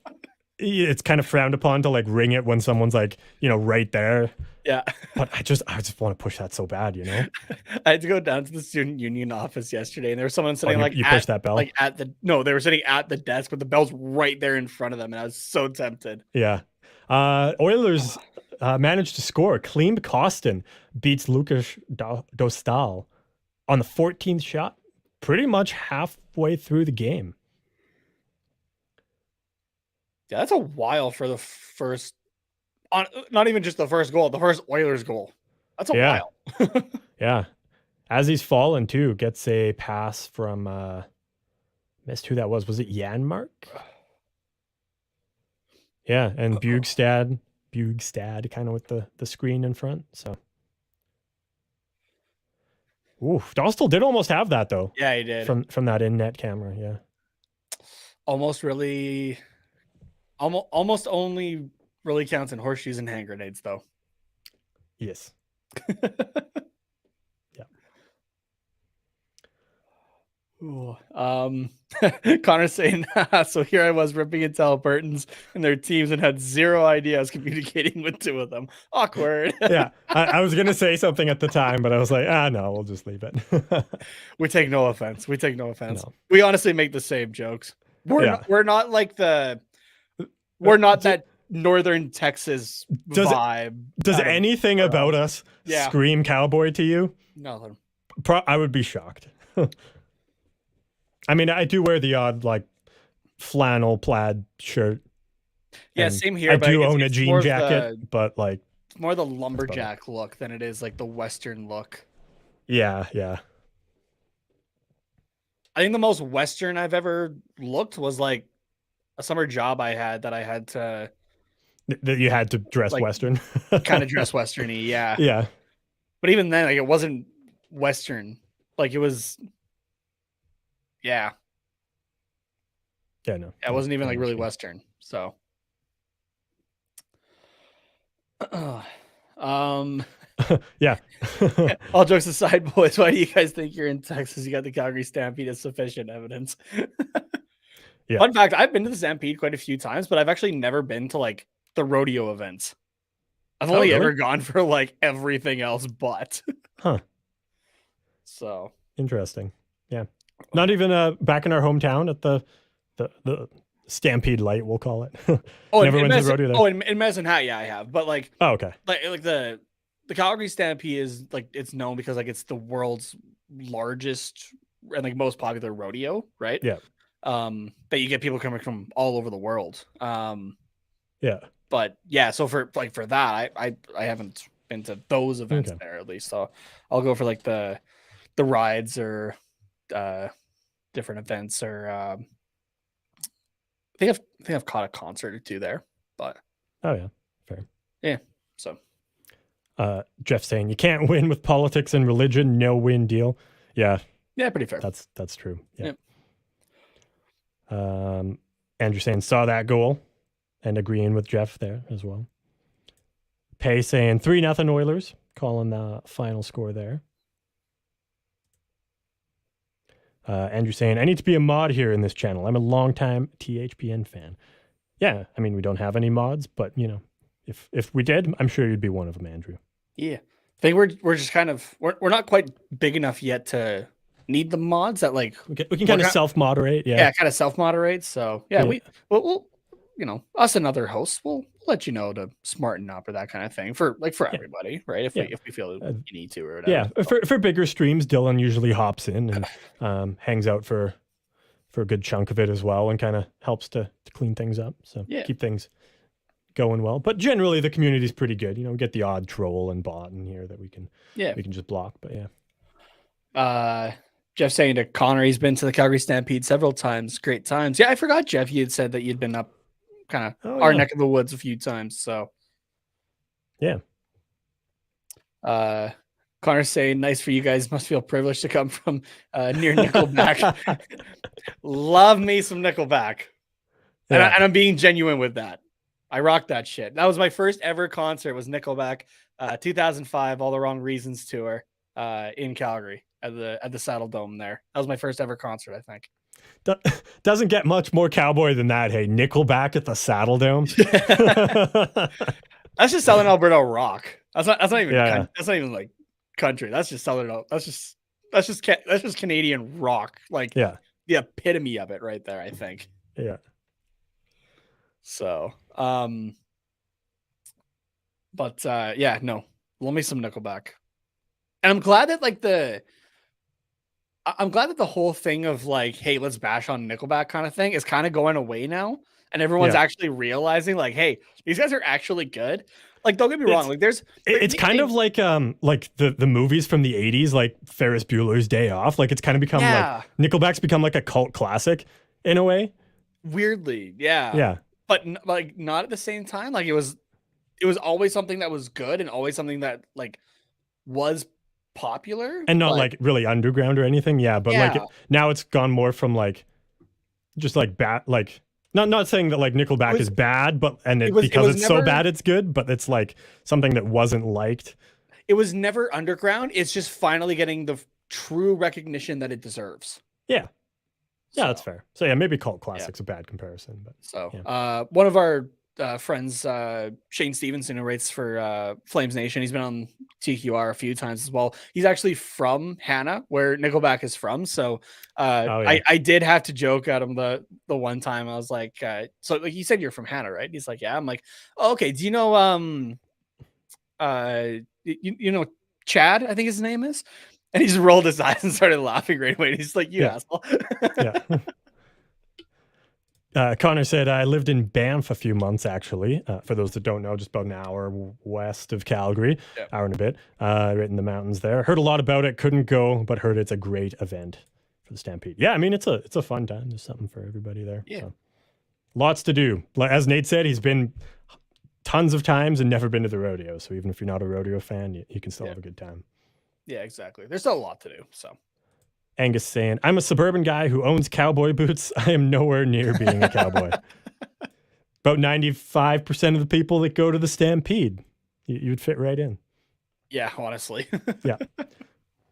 it's kind of frowned upon to like ring it when someone's like, you know, right there. Yeah. But I just want to push that so bad, you know? I had to go down to the student union office yesterday and there was someone sitting you pushed that bell? Like they were sitting at the desk, but the bell's right there in front of them. And I was so tempted. Yeah. Oilers managed to score. Klim Kostin beats Lukas Dostal on the 14th shot, pretty much halfway through the game. Yeah, that's a while for the first, not even just the first goal, the first Oilers goal. That's a while. Yeah. As he's fallen too, gets a pass from, missed who that was. Was it Janmark? Yeah, and Bugstad kind of with the screen in front. So, Dostal did almost have that though. Yeah, he did from that in net camera. Yeah, almost only really counts in horseshoes and hand grenades though. Yes. Connor's saying, so here I was ripping into Albertans and their teams and had zero idea I was communicating with two of them. Awkward. Yeah, I was going to say something at the time, but I was like, no, we'll just leave it. We take no offense. No. We honestly make the same jokes. We're not like we're not that Northern Texas vibe. Does anything about us scream cowboy to you? Nothing. I would be shocked. I mean, I do wear the odd like flannel plaid shirt. Yeah, same here. I do own a jean jacket, but like it's more the lumberjack look than it is like the Western look. Yeah. I think the most Western I've ever looked was like a summer job I had that I had to. That you had to dress like, Western. Kind of dress Western-y, yeah. Yeah. But even then, like it wasn't Western. Like it was. Yeah. Yeah, no. It wasn't even like really Western. So um, Yeah. all jokes aside, boys, why do you guys think you're in Texas? You got the Calgary Stampede as sufficient evidence. Yeah. Fun fact: I've been to the Stampede quite a few times, but I've actually never been to like the rodeo events. I've only really? ever gone for like everything else but. Huh. So Interesting. Yeah. Not even back in our hometown at the Stampede Light, we'll call it. Never went to the rodeo there. Oh, in Medicine Hat, yeah, I have. But like, Oh, okay. like the Calgary Stampede is like it's known because like it's the world's largest and like most popular rodeo, right? Yeah. That you get people coming from all over the world. Yeah. But yeah, so for that, I haven't been to those events there at least. So I'll go for like the rides or different events or I think I've caught a concert or two there. But oh yeah, fair. Yeah. So Jeff saying you can't win with politics and religion, no win deal. Yeah. Yeah, pretty fair. That's true. Yeah. Andrew saying saw that goal and agreeing with Jeff there as well. Pay saying 3-0 Oilers, calling the final score there. Andrew saying, I need to be a mod here in this channel. I'm a longtime THPN fan. Yeah, I mean, we don't have any mods, but, you know, if we did, I'm sure you'd be one of them, Andrew. Yeah. I think we're just kind of, we're not quite big enough yet to need the mods that like. We can kind of self-moderate. Yeah, kind of self-moderate. So, yeah. We'll you know, us and other hosts, we'll let you know to smarten up or that kind of thing for everybody, right? If we feel you need to or whatever. Yeah, for bigger streams, Dylan usually hops in and hangs out for a good chunk of it as well, and kind of helps to clean things up. So keep things going well. But generally, the community's pretty good. You know, we get the odd troll and bot in here that we can just block. But yeah. Jeff saying to Connor, he's been to the Calgary Stampede several times. Great times. Yeah, I forgot, Jeff, you had said that you'd been up kind of our neck of the woods a few times. So yeah. Connor's saying, nice for you guys. Must feel privileged to come from near Nickelback. Love me some Nickelback. And I'm being genuine with that. I rocked that shit. That was my first ever concert, was Nickelback, 2005, All the Wrong Reasons tour in Calgary at the Saddle Dome there. That was my first ever concert, I think. Doesn't get much more cowboy than that. Hey, Nickelback at the Saddle Dome. That's just Southern Alberta rock. That's not even that's not even like country. That's just Southern. That's just Canadian rock. Like the epitome of it right there, I think. Yeah. So, but no, love me some Nickelback. And I'm glad that the whole thing of like, hey, let's bash on Nickelback kind of thing is kind of going away now. And everyone's actually realizing like, hey, these guys are actually good. Like, don't get me wrong. Like it's kind of like the movies from the 80s, like Ferris Bueller's Day Off. Like it's kind of become like Nickelback's become like a cult classic in a way. Weirdly. Yeah. Yeah. But like not at the same time. Like it was always something that was good and always something that like was popular and not like really underground or anything. Yeah. But like now it's gone more from like just like bad, like not saying that like Nickelback is bad, but because it's so bad it's good, but it's like something that wasn't liked. It was never underground. It's just finally getting the true recognition that it deserves. Yeah. Yeah, that's fair. So yeah, maybe cult classic's a bad comparison, but so one of our friends, Shane Stevenson, who writes for Flames Nation, he's been on TQR a few times as well. He's actually from Hannah, where Nickelback is from. So I did have to joke at him the one time. I was like, so like, you said you're from Hannah, right? He's like, yeah. I'm like, oh, okay. Do you know you know Chad, I think his name is? And he just rolled his eyes and started laughing right away. He's like, you asshole. Connor said, I lived in Banff a few months, actually. For those that don't know, just about an hour west of Calgary, hour and a bit, right in the mountains there. Heard a lot about it, couldn't go, but heard it's a great event for the Stampede. Yeah, I mean, it's a fun time. There's something for everybody there. Yeah. So. Lots to do. As Nate said, he's been tons of times and never been to the rodeo. So even if you're not a rodeo fan, you can still have a good time. Yeah, exactly. There's still a lot to do. So Angus saying, I'm a suburban guy who owns cowboy boots. I am nowhere near being a cowboy. About 95% of the people that go to the Stampede You'd fit right in. Yeah, honestly. Yeah.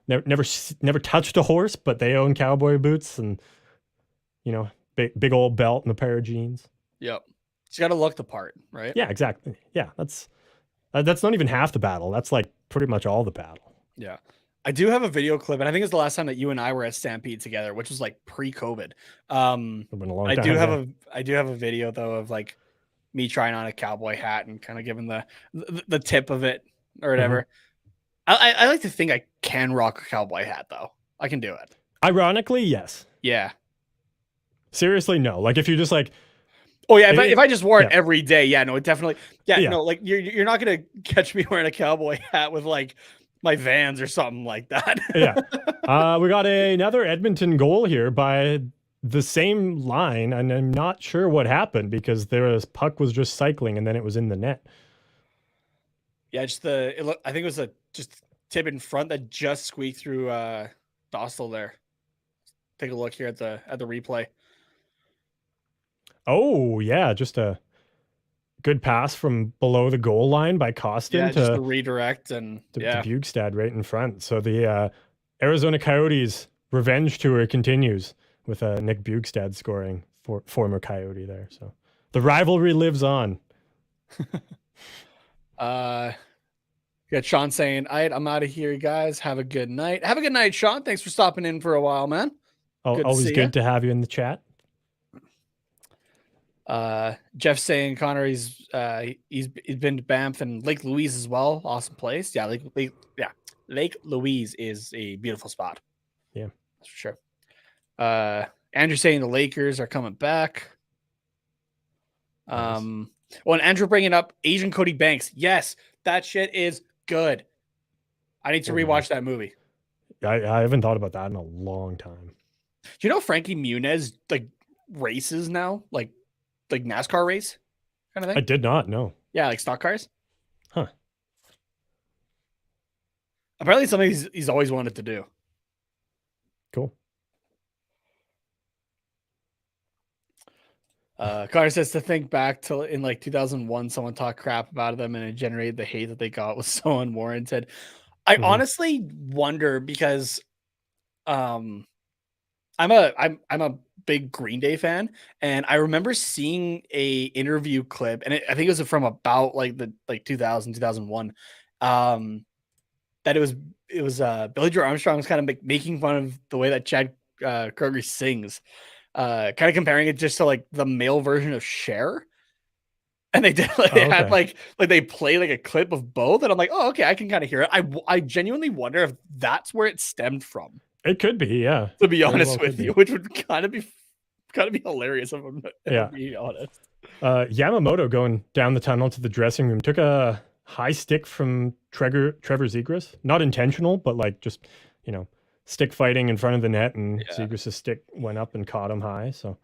Never touched a horse, but they own cowboy boots and, big old belt and a pair of jeans. Yep. Just got to look the part, right? Yeah, exactly. Yeah, that's not even half the battle. That's like pretty much all the battle. Yeah. I do have a video clip, and I think it's the last time that you and I were at Stampede together, which was like pre-COVID. It's been a long I time. do have a video though of like me trying on a cowboy hat and kind of giving the tip of it or whatever. I like to think I can rock a cowboy hat though. I can do it. Ironically, yes. Yeah. Seriously, no. Like if you're just like, oh yeah, if I just wore it every day, yeah, no, it definitely, no, like you're not gonna catch me wearing a cowboy hat with like my Vans or something like that. Yeah. We got another Edmonton goal here by the same line, and I'm not sure what happened because puck was just cycling and then it was in the net. Yeah, I think it was just tip in front that just squeaked through Dostal there. Take a look here at the replay. Oh yeah, just a good pass from below the goal line by Costin just the redirect and to Bugstad right in front. So the Arizona Coyotes revenge tour continues with Nick Bugstad scoring for former Coyote there. So the rivalry lives on. Got Sean saying, all right, I'm out of here, guys. Have a good night. Have a good night, Sean. Thanks for stopping in for a while, man. Always good to have you in the chat. Jeff saying Connor, he's been to Banff and Lake Louise as well. Awesome place. Yeah, Lake Louise is a beautiful spot. Yeah, that's for sure. Andrew saying the Lakers are coming back. Nice. Well, and Andrew bringing up Asian Cody Banks. Yes, that shit is good. I need to rewatch that movie. I haven't thought about that in a long time. Do you know Frankie Muniz like races now, like NASCAR race kind of thing? I did not know. Yeah, like stock cars. Huh. Apparently, something he's always wanted to do. Cool. Connor says to think back to in like 2001, someone talked crap about them and it generated the hate that they got was so unwarranted. I honestly wonder because, I'm a big Green Day fan, and I remember seeing a interview clip, and I think it was from about like 2000, 2001, that it was Billy Joe Armstrong was kind of making fun of the way that Chad Kroger sings, kind of comparing it just to like the male version of Cher. And they did had like they play like a clip of both, and I'm like, oh, okay, I can kind of hear it. I genuinely wonder if that's where it stemmed from. It could be, yeah. To be honest with you, which would kind of be hilarious if I'm being honest. Yamamoto going down the tunnel to the dressing room took a high stick from Trevor Zegras. Not intentional, but like just stick fighting in front of the net, and Zegras' stick went up and caught him high. So.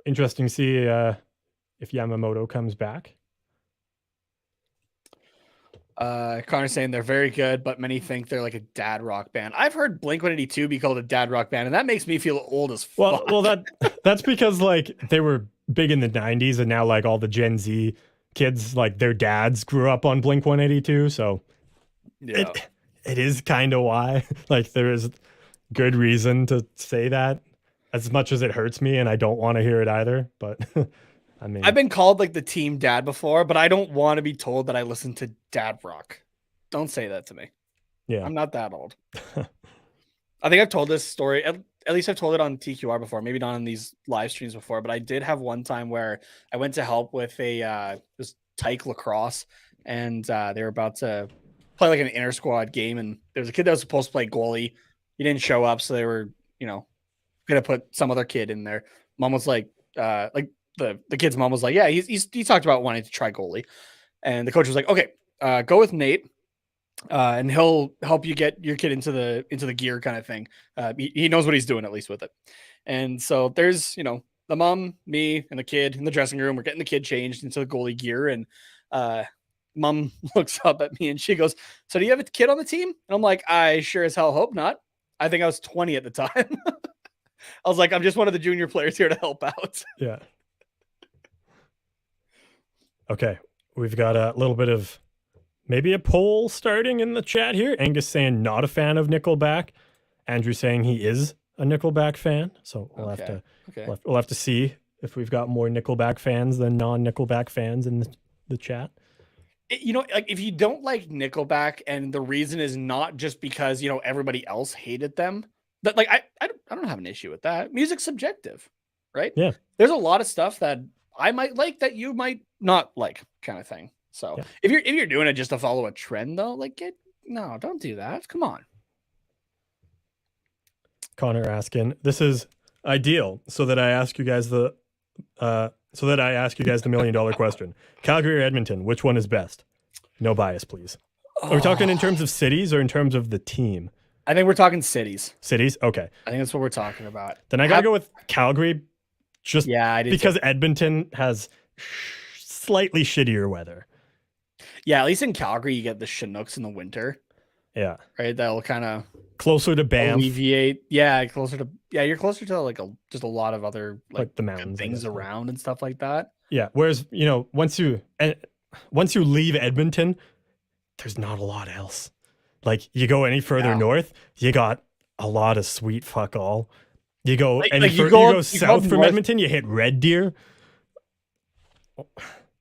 Interesting to see if Yamamoto comes back. Connor's saying they're very good, but many think they're like a dad rock band. I've heard Blink-182 be called a dad rock band, and that makes me feel old as fuck. Well, that's because like they were big in the 90s, and now like all the Gen Z kids, like their dads grew up on Blink-182, so it is kind of why. Like there is good reason to say that. As much as it hurts me, and I don't want to hear it either, but I mean, I've been called like the team dad before, but I don't want to be told that I listen to dad rock. Don't say that to me. Yeah, I'm not that old. I think I've told this story. At least I've told it on TQR before. Maybe not on these live streams before, but I did have one time where I went to help with this Tyke lacrosse, and they were about to play like an inter squad game, and there was a kid that was supposed to play goalie. He didn't show up, so they were gonna put some other kid in there. Mom was like the kid's mom was like, yeah, he talked about wanting to try goalie, and the coach was like, okay, go with Nate, and he'll help you get your kid into the gear kind of thing. He knows what he's doing, at least with it. And so there's the mom, me, and the kid in the dressing room. We're getting the kid changed into the goalie gear, and mom looks up at me and she goes, so do you have a kid on the team? And I'm like, I sure as hell hope not. I think I was 20 at the time. I was like, I'm just one of the junior players here to help out. Yeah. Okay. we've got a little bit of maybe a poll starting in the chat here. Angus saying not a fan of Nickelback. Andrew saying he is a Nickelback fan. So we'll have to see if we've got more Nickelback fans than non-Nickelback fans in the chat. Like if you don't like Nickelback and the reason is not just because, everybody else hated them, but like I don't have an issue with that. Music's subjective, right? Yeah. There's a lot of stuff that I might like that you might not like, kind of thing. So if you're doing it just to follow a trend though, like no, don't do that. Come on. Connor asking, this is ideal so that I ask you guys the $1 million question. Calgary or Edmonton, which one is best? No bias, please. Are we talking in terms of cities or in terms of the team? I think we're talking cities. Cities? Okay. I think that's what we're talking about. Then I got to go with Calgary just because too. Edmonton has slightly shittier weather. Yeah, at least in Calgary, you get the Chinooks in the winter. Yeah. Right? That'll kind of closer to Banff. Alleviate. Yeah, you're closer to like just a lot of other like the mountains things around and stuff like that. Yeah. Whereas, once you leave Edmonton, there's not a lot else. Like you go any further north, you got a lot of sweet fuck all. You go you go south from Edmonton, you hit Red Deer.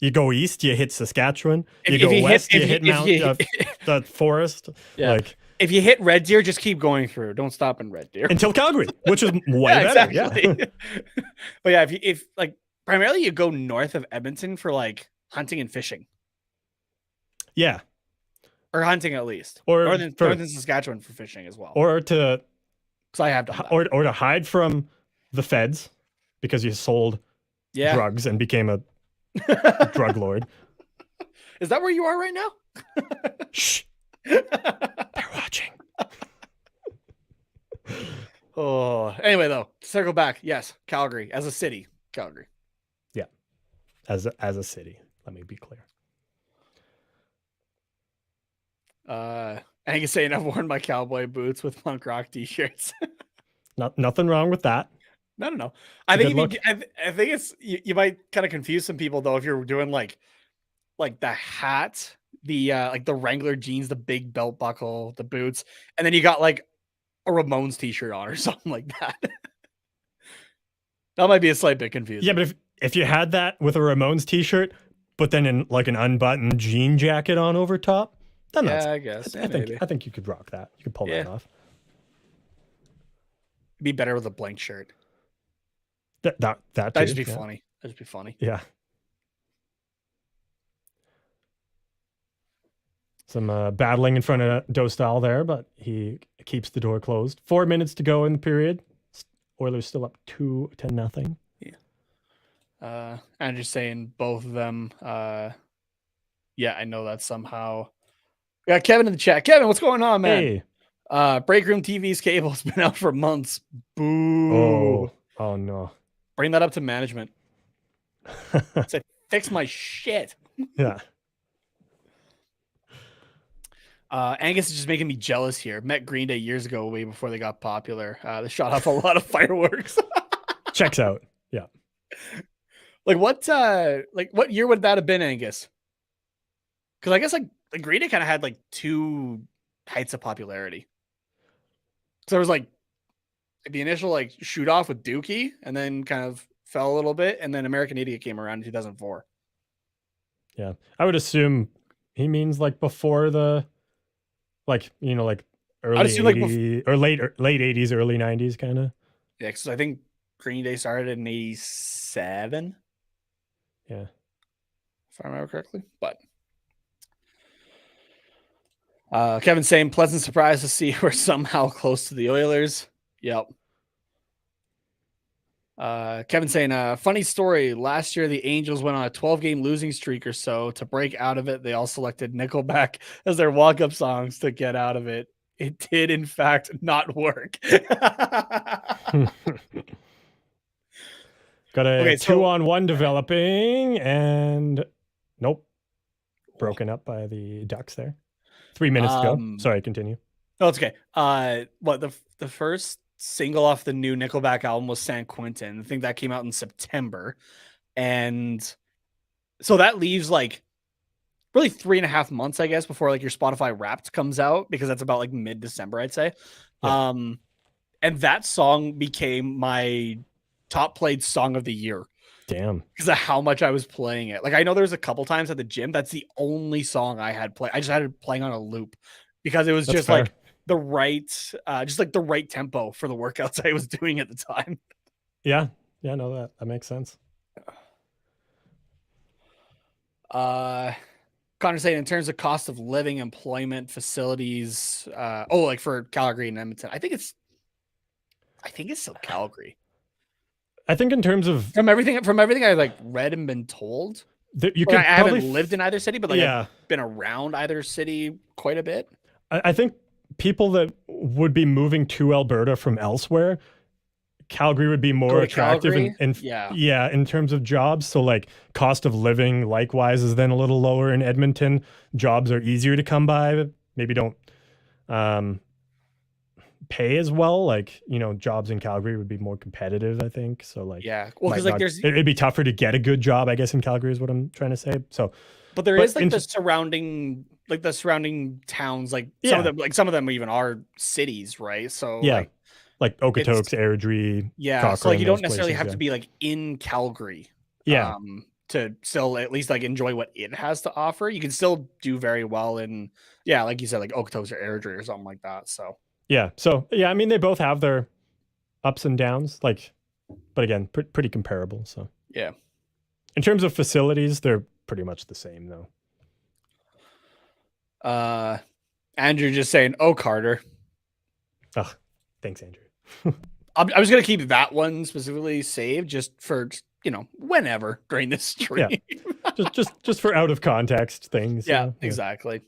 You go east, you hit Saskatchewan. You go west, you hit the forest. Yeah. Like if you hit Red Deer, just keep going through. Don't stop in Red Deer until Calgary, which is way better. Exactly. Yeah. But yeah, if like primarily you go north of Edmonton for like hunting and fishing. Yeah. Or hunting at least. Or northern Saskatchewan for fishing as well. Or to because I have done that. Or to hide from the feds because you sold drugs and became a drug lord. Is that where you are right now? Shh. They're watching. Anyway, though, to circle back, yes, Calgary as a city. Calgary. Yeah. As a city. Let me be clear. Angus saying I've worn my cowboy boots with punk rock t-shirts. Nothing wrong with that. No. I think it's you might kind of confuse some people though if you're doing like the hat, the like the Wrangler jeans, the big belt buckle, the boots, and then you got like a Ramones t-shirt on or something like that. That might be a slight bit confusing. Yeah, but if you had that with a Ramones t-shirt, but then in like an unbuttoned jean jacket on over top, then I guess. I think you could rock that. You could pull that off. It'd be better with a blank shirt. That'd just be funny. That'd just be funny. Yeah. Some battling in front of Dostal there, but he keeps the door closed. 4 minutes to go in the period. Oilers still up 2-0. Yeah. I'm just saying both of them. Yeah, I know that somehow. We got Kevin in the chat. Kevin, what's going on, man? Hey. Break Room TV's cable's been out for months. Boo. Oh no. Bring that up to management. Say, fix my shit. Yeah. Angus is just making me jealous here. Met Green Day years ago, way before they got popular. They shot off a lot of fireworks. Checks out. Yeah. Like what year would that have been, Angus? Because I guess like Green Day kind of had like two heights of popularity. So there was like the initial like shoot off with Dookie, and then kind of fell a little bit, and then American Idiot came around in 2004. Yeah, I would assume he means like before the, like like early 80s, or late 80s, early 90s, kind of. Yeah, because I think Green Day started in 87. Yeah, if I remember correctly, but. Kevin saying pleasant surprise to see we're somehow close to the Oilers. Yep. Kevin saying funny story. Last year, the Angels went on a 12-game losing streak or so. To break out of it, they all selected Nickelback as their walk-up songs to get out of it. It did, in fact, not work. Got a 2-on-1 developing, and nope. Broken up by the Ducks there. 3 minutes to go. Sorry, continue. Oh, it's okay. The first single off the new Nickelback album was San Quentin. I think that came out in September. And so that leaves like really 3.5 months, I guess, before like your Spotify Wrapped comes out, because that's about like mid-December, I'd say. Yeah. And that song became my top played song of the year Damn. because of how much I was playing it. Like, I know there's a couple times at the gym that's the only song I had play. I just had it playing on a loop because it was That's just fair. like the right, just like the right tempo for the workouts I was doing at the time. Yeah. Yeah, no, that makes sense. Connor saying, in terms of cost of living, employment, facilities, like for Calgary and Edmonton, I think it's still Calgary. I think in terms of From everything I've like read and been told, you like, could I haven't lived in either city, but like yeah. I've been around either city quite a bit. I think people that would be moving to Alberta from elsewhere, Calgary would be more attractive and yeah, in terms of jobs. So like cost of living likewise is then a little lower in Edmonton. Jobs are easier to come by, maybe don't pay as well. Like, you know, jobs in Calgary would be more competitive, I think. So like, yeah, well, because like it'd be tougher to get a good job, I guess, in Calgary is what I'm trying to say. So but there is like the surrounding towns, like some of them even are cities, right? So yeah, like Okotoks, Airdrie, yeah, Cochrane, so like you don't necessarily have to be like in Calgary, to still at least like enjoy what it has to offer. You can still do very well in, like you said, like Okotoks or Airdrie or something like that. So yeah, I mean, they both have their ups and downs, like, but again, pretty comparable. So yeah, in terms of facilities, they're pretty much the same though. Andrew just saying, "Oh, Carter." Oh, thanks, Andrew. I'm just gonna keep that one specifically saved just for, you know, whenever during this stream. Yeah. just for out of context things. Yeah, exactly.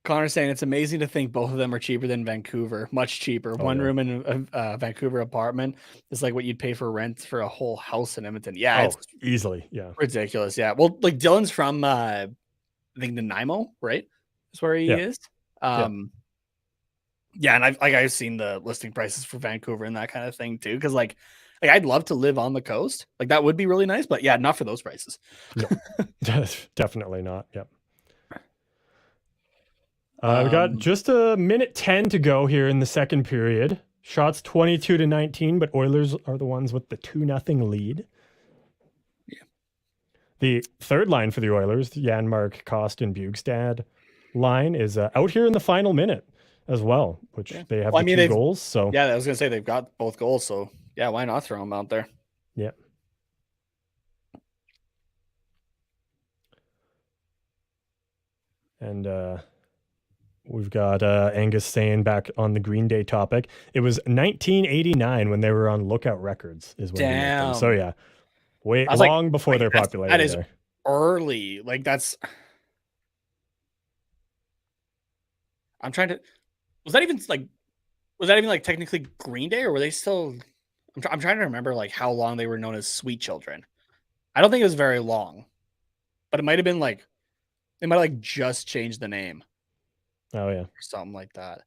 Connor saying, it's amazing to think both of them are cheaper than Vancouver. Much cheaper. One room in a Vancouver apartment is like what you'd pay for rent for a whole house in Edmonton. Yeah, it's easily. Yeah, ridiculous. Yeah, well, like Dylan's from I think Nanaimo, right? That's where he is. Yeah, and I've seen the listing prices for Vancouver and that kind of thing too, because like I'd love to live on the coast. Like that would be really nice, but yeah, not for those prices. No, definitely not. Yep. We got just a minute 10 to go here in the second period. Shots 22-19, but Oilers are the ones with the 2-0 lead. Yeah. The third line for the Oilers, the Janmark, Kost, and Bjugstad line, is out here in the final minute as well, which they have two goals. So yeah, I was gonna say they've got both goals. So yeah, why not throw them out there? Yeah. And we've got Angus saying, back on the Green Day topic, it was 1989 when they were on Lookout Records is when they met them. So yeah, long before their popularity. That is early. Like that's. I'm trying to. Was that even like technically Green Day, or were they still? I'm trying to remember like how long they were known as Sweet Children. I don't think it was very long, but it might have been like they might have like just changed the name. Oh yeah, or something like that.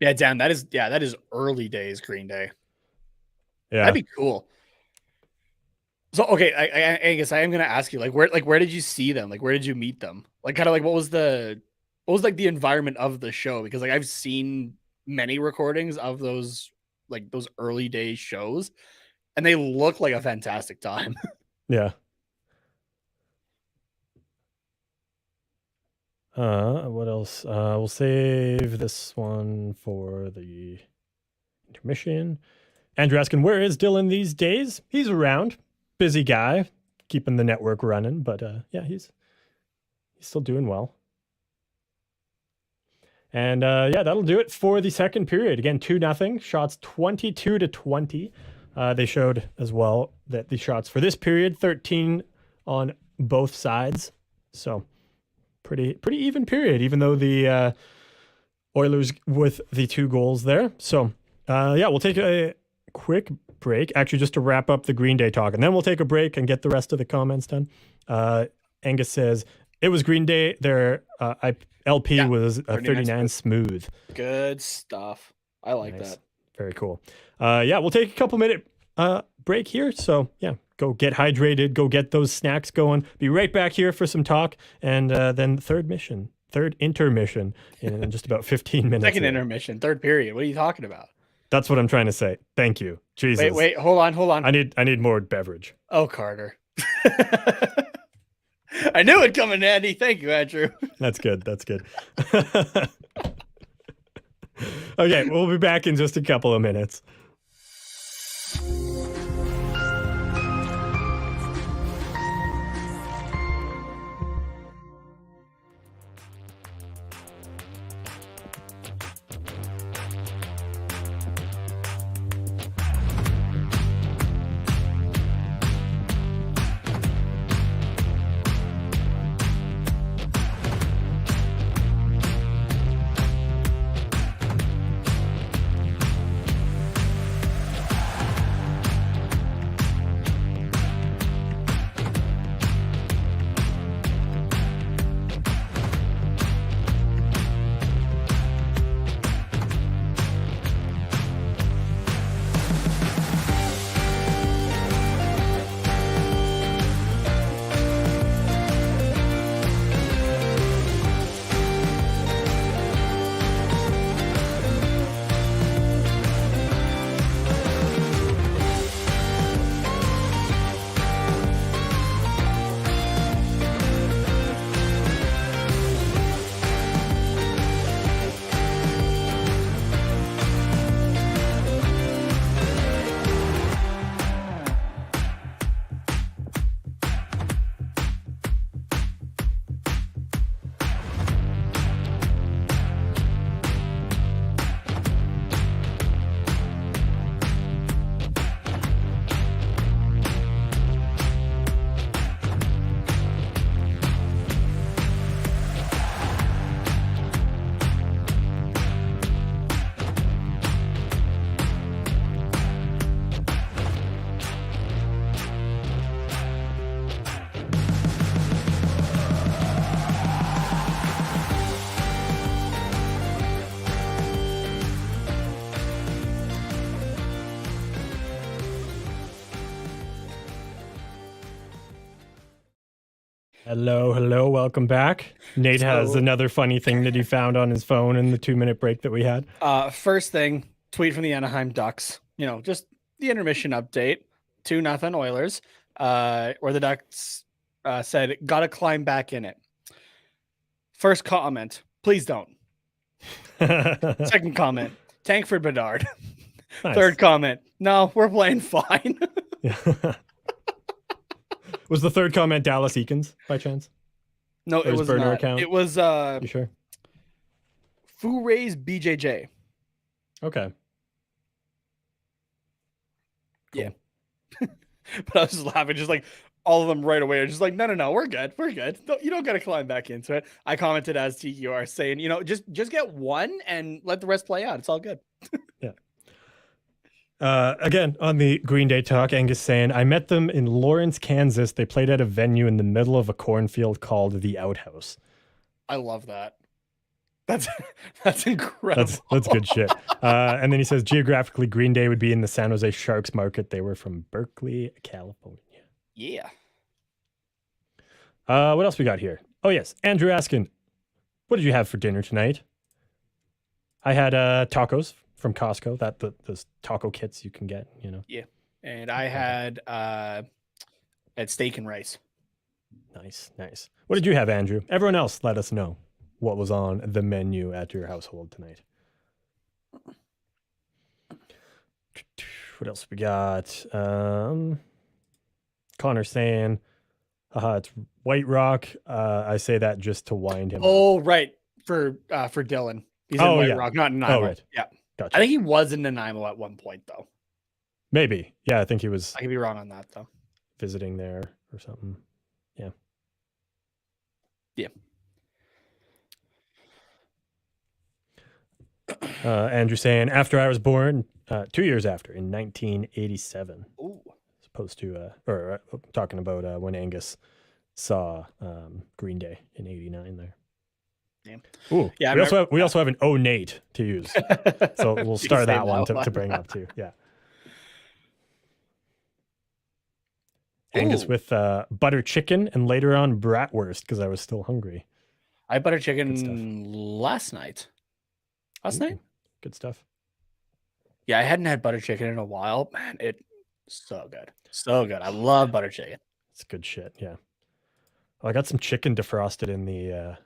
Yeah, damn, that is early days Green Day. Yeah, that'd be cool. So okay, I guess I am gonna ask you, like where did you see them? Like where did you meet them? Like kind of like what was like the environment of the show? Because like I've seen many recordings of those early day shows, and they look like a fantastic time. Yeah. What else? We'll save this one for the intermission. Andrew asking, where is Dylan these days? He's around. Busy guy, keeping the network running, but yeah, he's still doing well. And yeah, that'll do it for the second period. Again, 2-0, shots 22-20. They showed as well that the shots for this period, 13 on both sides. So pretty even period, even though the Oilers with the 2 goals there. So yeah, we'll take a quick break, actually, just to wrap up the Green Day talk, and then we'll take a break and get the rest of the comments done. Angus says it was Green Day. Their LP was a 39 smooth. Good stuff. I like that. Very cool. Yeah, we'll take a couple minute break here. So yeah, go get hydrated, go get those snacks going. Be right back here for some talk, and then third intermission in just about 15 minutes. Second intermission, third period. What are you talking about? That's what I'm trying to say. Thank you. Jesus. Wait, hold on. I need more beverage. Oh, Carter. I knew it coming, Andy. Thank you, Andrew. That's good. Okay, we'll be back in just a couple of minutes. Hello, welcome back. Nate has another funny thing that he found on his phone in the 2-minute break that we had. First thing, tweet from the Anaheim Ducks. Just the intermission update. 2-0 Oilers. Where the Ducks said, "Gotta climb back in it." First comment, please don't. Second comment, tank for Bedard. Nice. Third comment, no, we're playing fine. Was the third comment Dallas Eakins by chance? No, it was burner not. Account? It was you sure? Foo Ray's BJJ. Okay. Cool. Yeah. But I was just laughing, just like all of them right away are just like, no, we're good. You don't got to climb back into it. I commented as TQR saying, just get one and let the rest play out. It's all good. Yeah. Again, on the Green Day talk, Angus saying, I met them in Lawrence, Kansas. They played at a venue in the middle of a cornfield called The Outhouse. I love that. That's incredible. That's good shit. And then he says, geographically, Green Day would be in the San Jose Sharks market. They were from Berkeley, California. Yeah. What else we got here? Oh, yes. Andrew asking, what did you have for dinner tonight? I had tacos from Costco, those taco kits you can get, Yeah. And I had steak and rice. Nice. What did you have, Andrew? Everyone else, let us know what was on the menu at your household tonight. What else we got? Connor saying, it's White Rock. I say that just to wind him up. Right. For Dylan. He's in White Rock, not in Nanaimo. Oh, right. Yeah. Gotcha. I think he was in Nanaimo at one point, though. Maybe. Yeah, I think he was. I could be wrong on that, though. Visiting there or something. Yeah. Yeah. Andrew saying, after I was born, 2 years after, in 1987. Ooh. Supposed to, talking about when Angus saw Green Day in 89 there. Yeah. Ooh, yeah. We also have an Nate to use, so we'll start that one to bring up too. Yeah. Angus Ooh. with butter chicken and later on bratwurst because I was still hungry. I had butter chicken last night. Last night? Good stuff. Yeah, I hadn't had butter chicken in a while. Man, it's so good. So good. I love butter chicken. It's good shit. Yeah. Oh, I got some chicken defrosted in the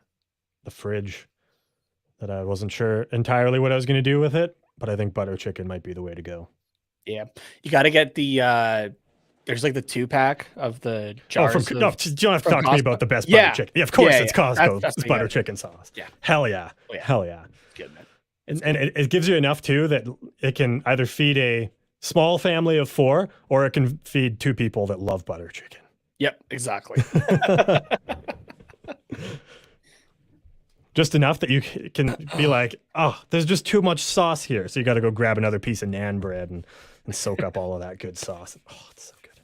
fridge that I wasn't sure entirely what I was going to do with it, but I think butter chicken might be the way to go. Yeah. You got to get the there's like the 2-pack of the jars. No, you don't have to talk to me about the best butter chicken. Yeah, of course, it's Costco. It's butter chicken sauce. Yeah. Hell yeah. Oh, yeah. Hell yeah. It's good, man. And it gives you enough too that it can either feed a small family of 4 or it can feed 2 people that love butter chicken. Yep, exactly. Just enough that you can be like, oh, there's just too much sauce here. So you got to go grab another piece of naan bread and soak up all of that good sauce. Oh, it's so good.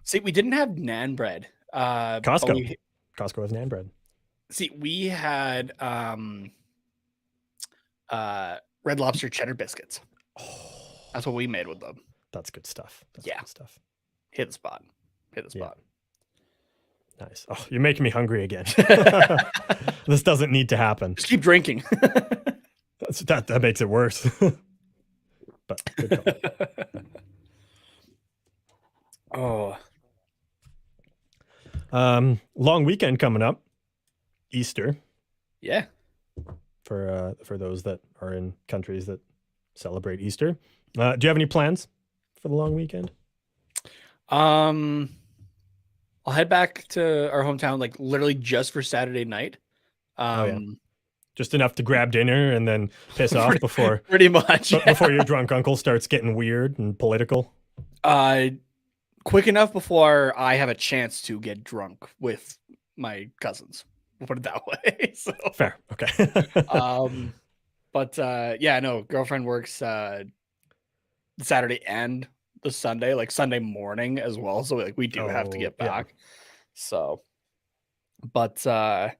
See, we didn't have naan bread. Costco. Costco has naan bread. See, we had Red Lobster cheddar biscuits. Oh, that's what we made with them. That's good stuff. That's good stuff. Hit the spot. Yeah. Nice. Oh, you're making me hungry again. This doesn't need to happen. Just keep drinking. that makes it worse. But good call. Long weekend coming up. Easter. Yeah. For those that are in countries that celebrate Easter. Do you have any plans for the long weekend? I'll head back to our hometown, like literally just for Saturday night. Just enough to grab dinner and then piss off before pretty much before your drunk uncle starts getting weird and political. Quick enough before I have a chance to get drunk with my cousins. We'll put it that way. So fair. Okay. But yeah, no, girlfriend works the Saturday and the Sunday, like Sunday morning as well. So like we do have to get back. Yeah. So, but yeah,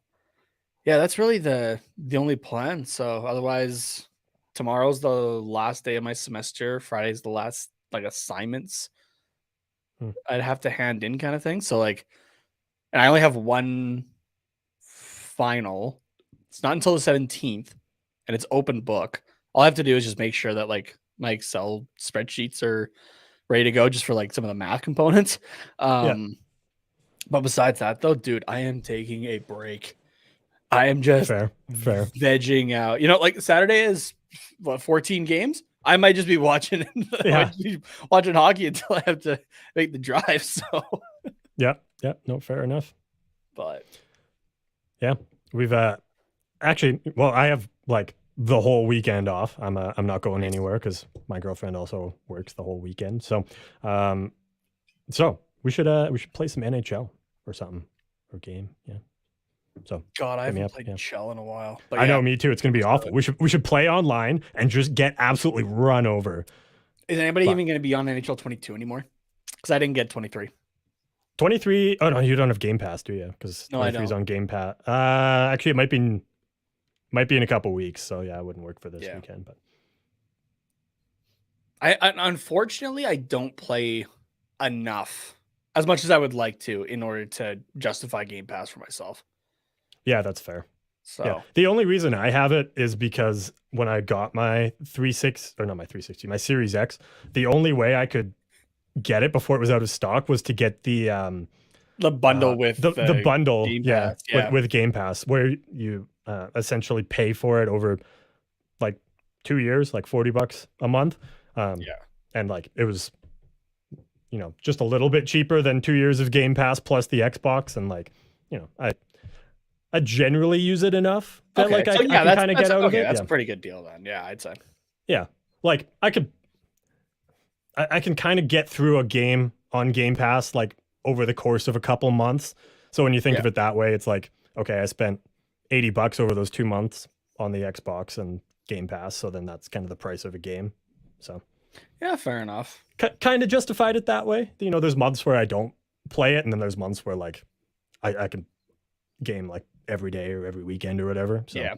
that's really the only plan. So otherwise, tomorrow's the last day of my semester. Friday's the last like assignments I'd have to hand in kind of thing. So like, and I only have one final. It's not until the 17th and it's open book. All I have to do is just make sure that like my Excel spreadsheets are ready to go just for like some of the math components. But besides that though, dude, I am taking a break. I am just fair vegging out. You know, like Saturday is what 14 games. I might just be watching watching hockey until I have to make the drive. So yeah, no, fair enough. But yeah, we've actually, well, I have like the whole weekend off. I'm not going anywhere because my girlfriend also works the whole weekend. So so we should play some NHL or something or game. Yeah. So God, I haven't played NHL in a while. But I know, me too. It's gonna be awful. We should play online and just get absolutely run over. Is anybody even gonna be on NHL 22 anymore? Because I didn't get 23. 23. Oh no, you don't have Game Pass, do you? Because 23 is on Game Pass. Actually, it might be in a couple weeks. So yeah, it wouldn't work for this weekend. But I unfortunately I don't play enough, as much as I would like to, in order to justify Game Pass for myself. Yeah, that's fair. So yeah. The only reason I have it is because when I got my my Series X, the only way I could get it before it was out of stock was to get the bundle with the bundle, Game Pass, with Game Pass, where you essentially pay for it over like 2 years, like $40 a month. And like it was, you know, just a little bit cheaper than 2 years of Game Pass plus the Xbox, and like, you know, I generally use it enough that I can kind of get out of it. That's a pretty good deal then. Yeah, I'd say. Yeah, like I can kind of get through a game on Game Pass like over the course of a couple months. So when you think of it that way, it's like, okay, I spent $80 over those 2 months on the Xbox and Game Pass, so then that's kind of the price of a game. So yeah, fair enough. Kind of justified it that way. You know, there's months where I don't play it, and then there's months where like I can game like every day or every weekend or whatever. So yeah,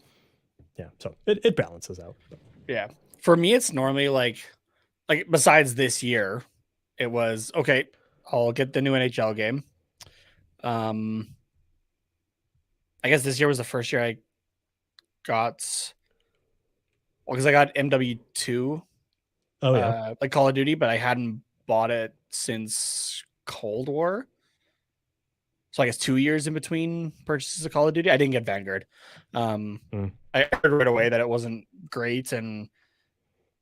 so it balances out. Yeah, for me, it's normally like besides this year, it was okay. I'll get the new NHL game. I guess this year was the first year I got, well, because I got MW2, Oh yeah. like Call of Duty, but I hadn't bought it since Cold War. So I guess 2 years in between purchases of Call of Duty. I didn't get Vanguard. I heard right away that it wasn't great and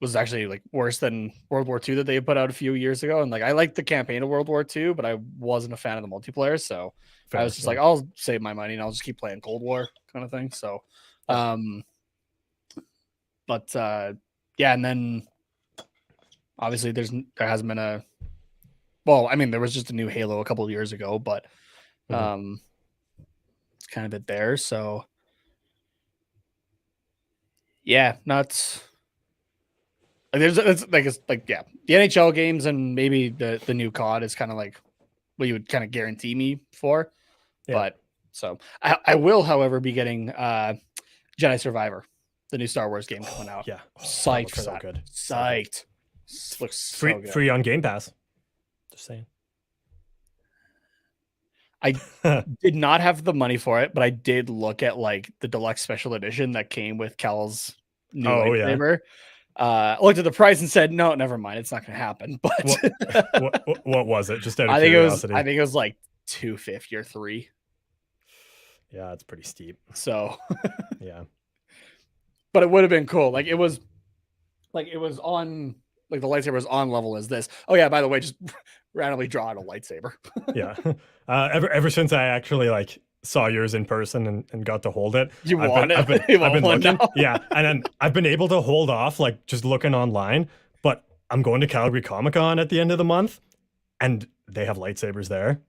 was actually like worse than World War II that they put out a few years ago. And like I liked the campaign of World War II, but I wasn't a fan of the multiplayer. So Fair, I was just like, I'll save my money and I'll just keep playing Cold War kind of thing. So, yeah, and then obviously there hasn't been a, well, I mean, there was just a new Halo a couple of years ago, but it's kind of it there. So yeah, not like it's like yeah, the NHL games and maybe the new COD is kind of like what you would kind of guarantee me for. Yeah. But so I will, however, be getting Jedi Survivor, the new Star Wars game coming out. Yeah, psyched for so that. Good. Psyched. Looks so good. Free on Game Pass. Just saying. I did not have the money for it, but I did look at like the deluxe special edition that came with Cal's new lightsaber. Yeah. Looked at the price and said, "No, never mind. It's not going to happen." But what was it? Just out of curiosity. I think it was like $250 or $300. Yeah, it's pretty steep. So yeah, but it would have been cool. Like it was on, like the lightsaber was on level as this. Oh yeah, by the way, just randomly draw out a lightsaber. Yeah. Ever since I actually like saw yours in person and got to hold it, I've been looking. Yeah, and then I've been able to hold off like just looking online. But I'm going to Calgary Comic-Con at the end of the month, and they have lightsabers there,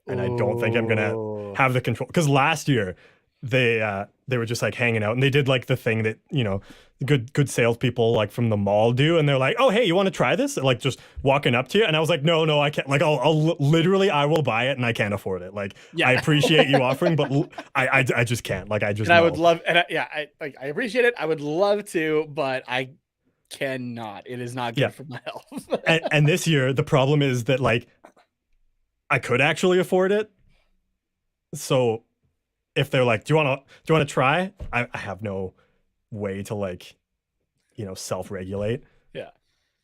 and I don't think I'm gonna have the control, because last year they were just like hanging out and they did like the thing that, you know, good salespeople like from the mall do, and they're like, oh hey, you want to try this, like just walking up to you, and I was like, no I can't, like I'll literally, I will buy it and I can't afford it, like yeah. I appreciate you offering, but I just can't, like I just, and I would love, and I appreciate it, I would love to, but I cannot, it is not good for my health. and this year the problem is that like I could actually afford it, so if they're like, do you want to try? I have no way to like, you know, self-regulate. Yeah.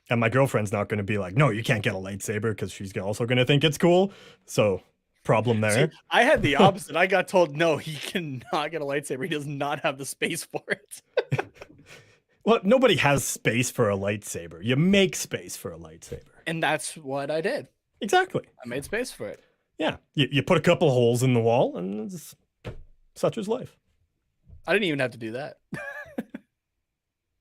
And my girlfriend's not going to be like, no, you can't get a lightsaber, because she's also going to think it's cool. So problem there. See, I had the opposite. I got told, no, he cannot get a lightsaber. He does not have the space for it. Well, nobody has space for a lightsaber. You make space for a lightsaber. And that's what I did. Exactly. I made space for it. Yeah. You put a couple holes in the wall, and it's, such is life. I didn't even have to do that.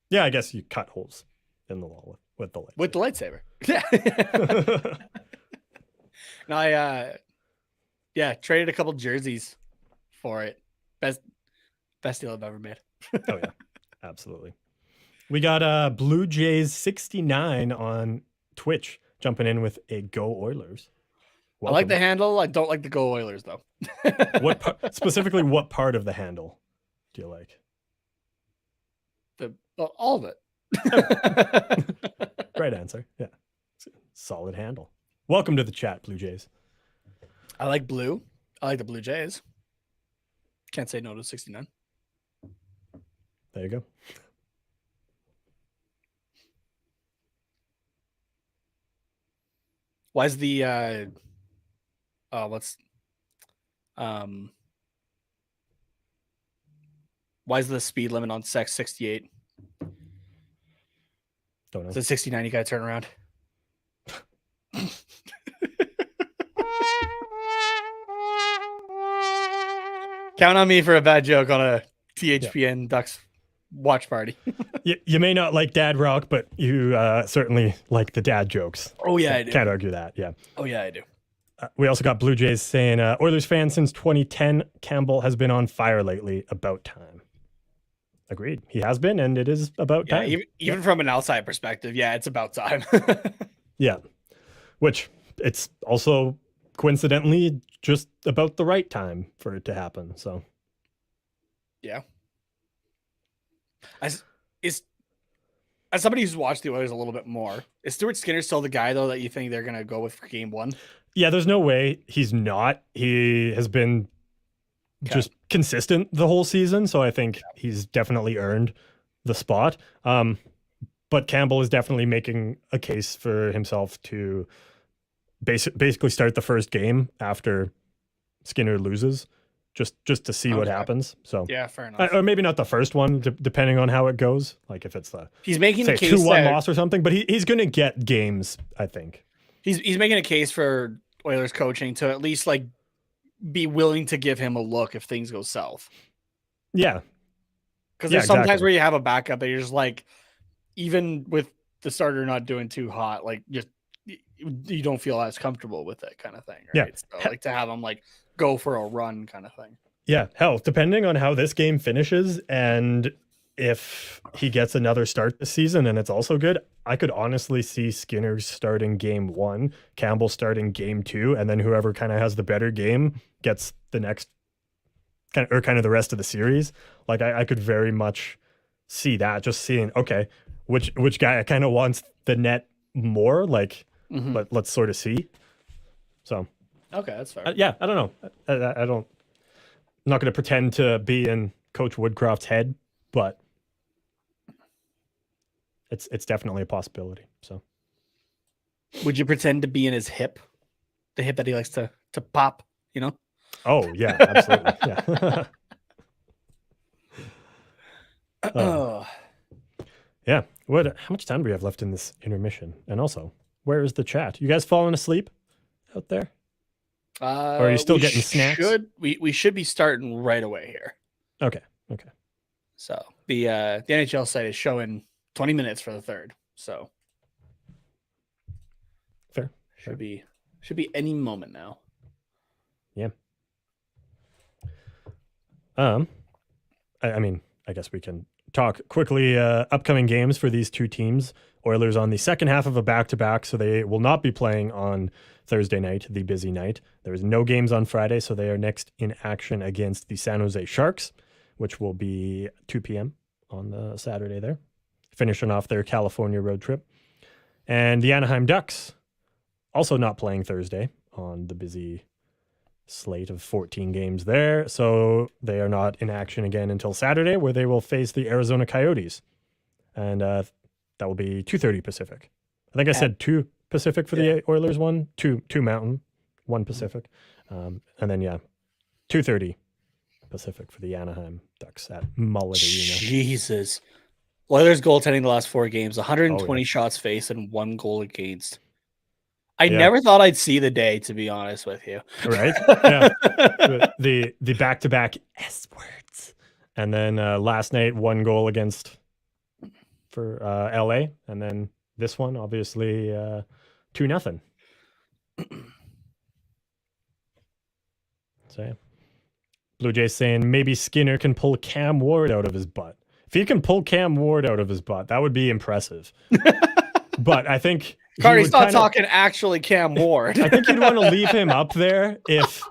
Yeah, I guess you cut holes in the wall with the lightsaber. With the lightsaber. Yeah. No, I traded a couple jerseys for it. Best deal I've ever made. Oh yeah, absolutely. We got Blue Jays 69 on Twitch jumping in with a Go Oilers. Welcome. I like the handle. I don't like the Go Oilers though. Specifically, what part of the handle do you like? All of it. Great answer. Yeah, solid handle. Welcome to the chat, Blue Jays. I like blue. I like the Blue Jays. Can't say no to 69. There you go. Why is the why is the speed limit on sex 68? Don't know. Is it 69? You gotta turn around. Count on me for a bad joke on a THPN Ducks watch party. You may not like dad rock, but you certainly like the dad jokes. Oh yeah, I do. Can't argue that. Yeah. Oh yeah, I do. We also got Blue Jays saying, Oilers fan since 2010. Campbell has been on fire lately. About time. Agreed. He has been, and it is about time. Even from an outside perspective, yeah, it's about time. Yeah. Which it's also coincidentally just about the right time for it to happen. So. Yeah. as somebody who's watched the Oilers a little bit more, is Stuart Skinner still the guy though that you think they're gonna go with for game one? Yeah, there's no way he's not. He has been just consistent the whole season, so I think he's definitely earned the spot. But Campbell is definitely making a case for himself to basically start the first game after Skinner loses, just to see what happens. So yeah, fair enough. Or maybe not the first one, depending on how it goes. Like if it's the he's making the case 2-1 loss or something, but he's going to get games. I think he's making a case for Oilers coaching to at least like be willing to give him a look if things go south. Yeah, because there's sometimes where you have a backup that you're just like, even with the starter not doing too hot, like just you don't feel as comfortable with it, kind of thing. Right? Yeah, so, like to have him like go for a run, kind of thing. Yeah, hell, depending on how this game finishes and if he gets another start this season and it's also good, I could honestly see Skinner starting game 1, Campbell starting game 2, and then whoever kind of has the better game gets the next kind of the rest of the series. Like I could very much see that, just seeing, okay, which guy kind of wants the net more, like let's sort of see. So okay, that's fair. Yeah, I don't know. I'm not going to pretend to be in Coach Woodcroft's head, but it's definitely a possibility. So, would you pretend to be in his hip, the hip that he likes to pop? You know? Oh yeah, absolutely. Yeah. Yeah. How much time do we have left in this intermission? And also, where is the chat? You guys falling asleep out there? Or are you still getting snacks? We should be starting right away here. Okay. So the NHL site is showing 20 minutes for the third. So fair. Should be any moment now. Yeah. I mean, I guess we can talk quickly. Upcoming games for these two teams. Oilers on the second half of a back-to-back, so they will not be playing on Thursday night, the busy night. There is no games on Friday, so they are next in action against the San Jose Sharks, which will be 2 p.m. on the Saturday there, finishing off their California road trip. And the Anaheim Ducks, also not playing Thursday on the busy slate of 14 games there, so they are not in action again until Saturday, where they will face the Arizona Coyotes. And that will be 2:30 Pacific. I think I said 2 Pacific for the Oilers one, 2 Mountain, 1 Pacific. And then, 2:30 Pacific for the Anaheim Ducks at Mullet Arena. Jesus. Oilers goaltending the last 4 games, 120 shots faced and 1 goal against. I never thought I'd see the day, to be honest with you. Right? Yeah. The back-to-back S words. And then last night, 1 goal against for LA, and then this one obviously 2-0. So yeah. Blue Jays saying maybe Skinner can pull Cam Ward out of his butt. If he can pull Cam Ward out of his butt, that would be impressive. But I think Carney's not talking actually Cam Ward. I think you'd want to leave him up there if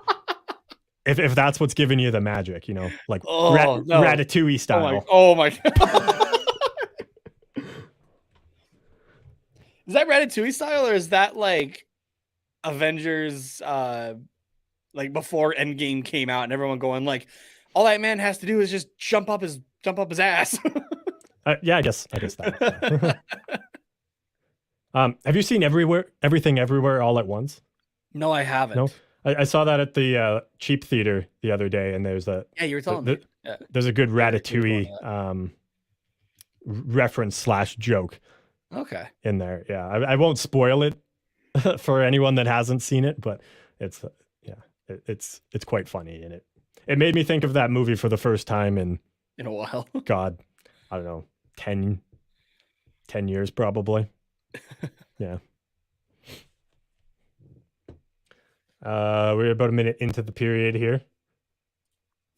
that's what's giving you the magic, like Ratatouille style. Oh my God. Is that Ratatouille style, or is that like Avengers, like before Endgame came out and everyone going like, all that man has to do is just jump up his ass? Yeah, I guess that. Have you seen Everything Everywhere All at Once? No, I haven't. No, I saw that at the Cheap Theater the other day, and there's you were telling me. There's a good Ratatouille reference / joke. Okay. In there, yeah. I won't spoil it for anyone that hasn't seen it, but it's quite funny, and it made me think of that movie for the first time in a while. God, I don't know, 10 years probably. Yeah. We're about a minute into the period here.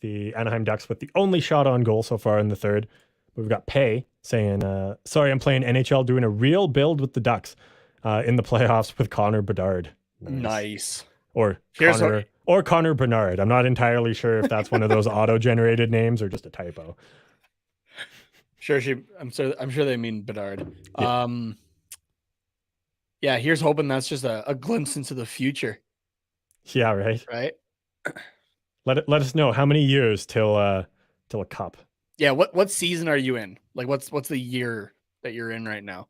The Anaheim Ducks with the only shot on goal so far in the third. We've got Pay saying, sorry, I'm playing NHL, doing a real build with the Ducks in the playoffs with Connor Bedard. Nice. Or Connor Bernard. I'm not entirely sure if that's one of those auto-generated names or just a typo. Sure, I'm sure they mean Bedard. Yeah. Yeah, here's hoping that's just a glimpse into the future. Yeah, right. Right. Let us know how many years till a cup. Yeah, what season are you in? Like what's the year that you're in right now?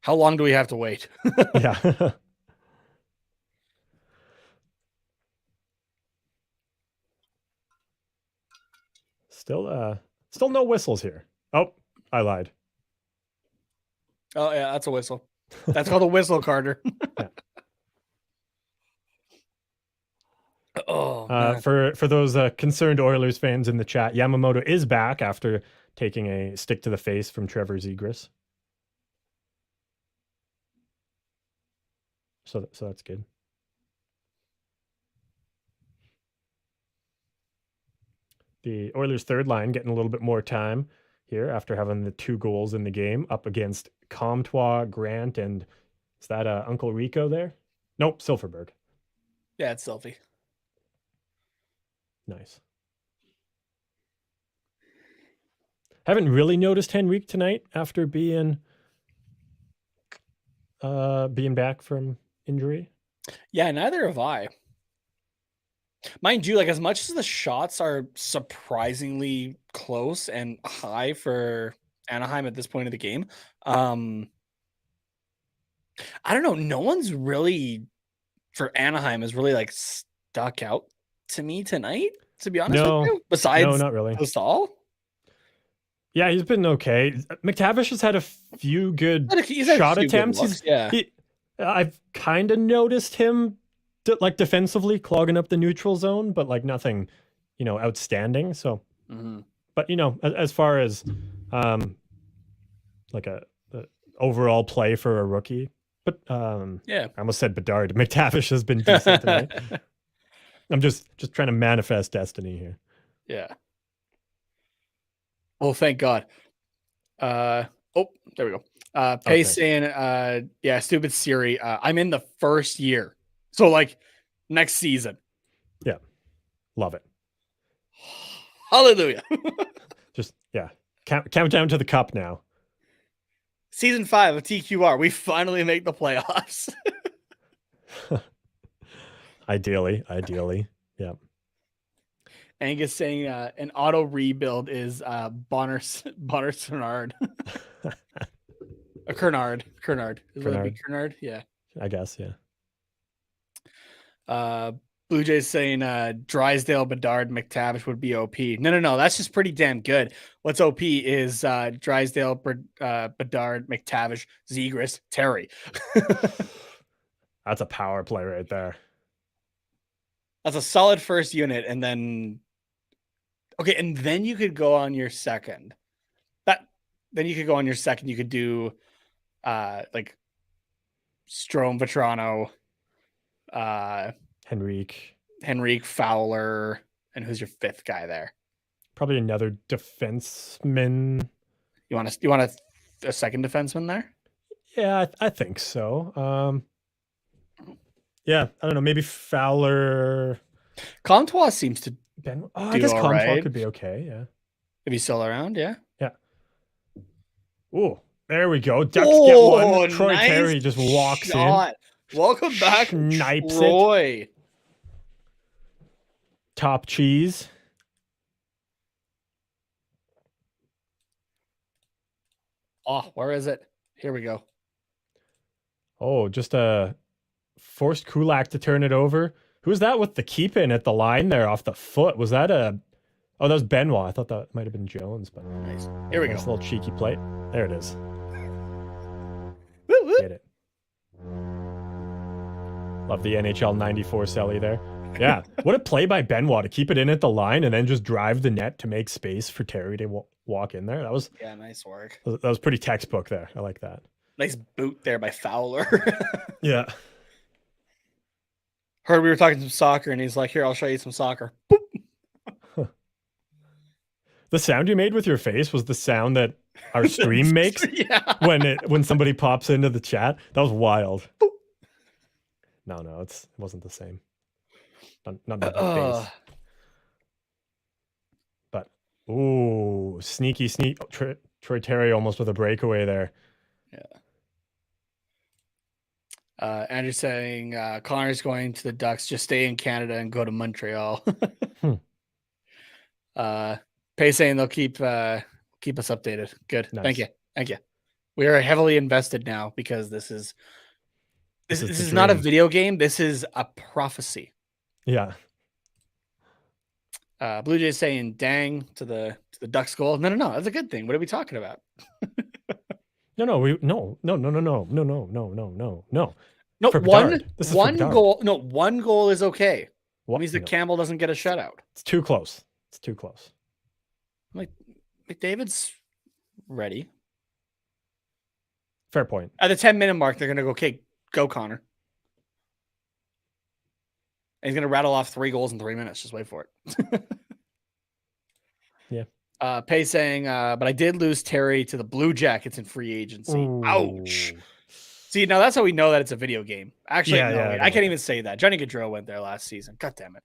How long do we have to wait? Yeah. Still no whistles here. Oh, I lied. Oh yeah, that's a whistle. That's called a whistle, Carter. Yeah. Oh man. For those concerned Oilers fans in the chat, Yamamoto is back after taking a stick to the face from Trevor Zegras. So that's good. The Oilers' third line getting a little bit more time here after having the 2 goals in the game up against Comtois, Grant, and is that Uncle Rico there? Nope, Silverberg. Yeah, it's Selfie. Nice. Haven't really noticed Henrique tonight after being back from injury. Yeah, neither have I. Mind you, like as much as the shots are surprisingly close and high for Anaheim at this point of the game, I don't know. No one's really for Anaheim is really like stuck out to me tonight. To be honest with you, besides no, not really. Gasol. Yeah, he's been okay. McTavish has had a few good shot attempts. I've kind of noticed him like defensively clogging up the neutral zone, but like nothing, outstanding. So, but as far as like a overall play for a rookie, but I almost said Bedard. McTavish has been decent tonight. I'm just trying to manifest destiny here. Yeah. Oh, thank God. There we go. Pace saying, yeah, stupid Siri. I'm in the first year. So like next season. Yeah. Love it. Hallelujah. Just, yeah. Count down to the cup now. Season 5 of TQR. We finally make the playoffs. Ideally. Yeah. Angus saying an auto rebuild is Bonner Cernard. Kernard. Is it be Kernard? Yeah. I guess, yeah. Blue Jays saying Drysdale, Bedard, McTavish would be OP. No. That's just pretty damn good. What's OP is Drysdale, Bedard, McTavish, Zegras, Terry. That's a power play right there. That's a solid first unit, and then and then you could go on your second. Then you could go on your second. You could do like Strome, Vetrano, Henrique, Fowler, and who's your fifth guy there? Probably another defenseman. You want a second defenseman there? Yeah, I think so. Yeah, I don't know. Maybe Fowler. Comtois seems to. I guess Comtois could be okay. Yeah, if he's still around. Yeah. Oh, there we go. Ducks get one. Troy nice Terry just walks in. Welcome back, Snipes Troy. It. Top cheese. Oh, where is it? Here we go. Oh, just forced Kulak to turn it over. Who's that with the keep in at the line there off the foot? Was that that was Benoit. I thought that might have been Jones, but nice. Here we go. Nice little cheeky plate. There it is. Get it. Love the NHL 94 Selly there. Yeah. What a play by Benoit to keep it in at the line and then just drive the net to make space for Terry to walk in there. That was nice work. That was pretty textbook there. I like that. Nice boot there by Fowler. Yeah. Heard we were talking some soccer and he's like, here, I'll show you some soccer. The sound you made with your face was the sound that our stream makes when somebody pops into the chat. That was wild. No, it wasn't the same. Not the face. But Ooh, sneaky. Troy Terry almost with a breakaway there. Yeah. Andrew saying Connor's going to the Ducks. Just stay in Canada and go to Montreal. Pay saying they'll keep us updated. Good. Nice. Thank you. We are heavily invested now because this is not a dream. video game. This is a prophecy. Yeah. Blue Jays saying "dang" to the Ducks goal. No. That's a good thing. What are we talking about? No. No, For one Bedard. This is for Bedard. goal. No, one goal is okay. What? It means that Campbell doesn't get a shutout. It's too close. McDavid's ready. Fair point. At the 10-minute mark, they're going to go, okay, go Connor. And he's going to rattle off 3 goals in 3 minutes. Just wait for it. Yeah. Pay saying, but I did lose Terry to the Blue Jackets in free agency. Ooh. Ouch. See, now that's how we know that it's a video game. Actually, no, wait, I can't even say that. Johnny Gaudreau went there last season. God damn it.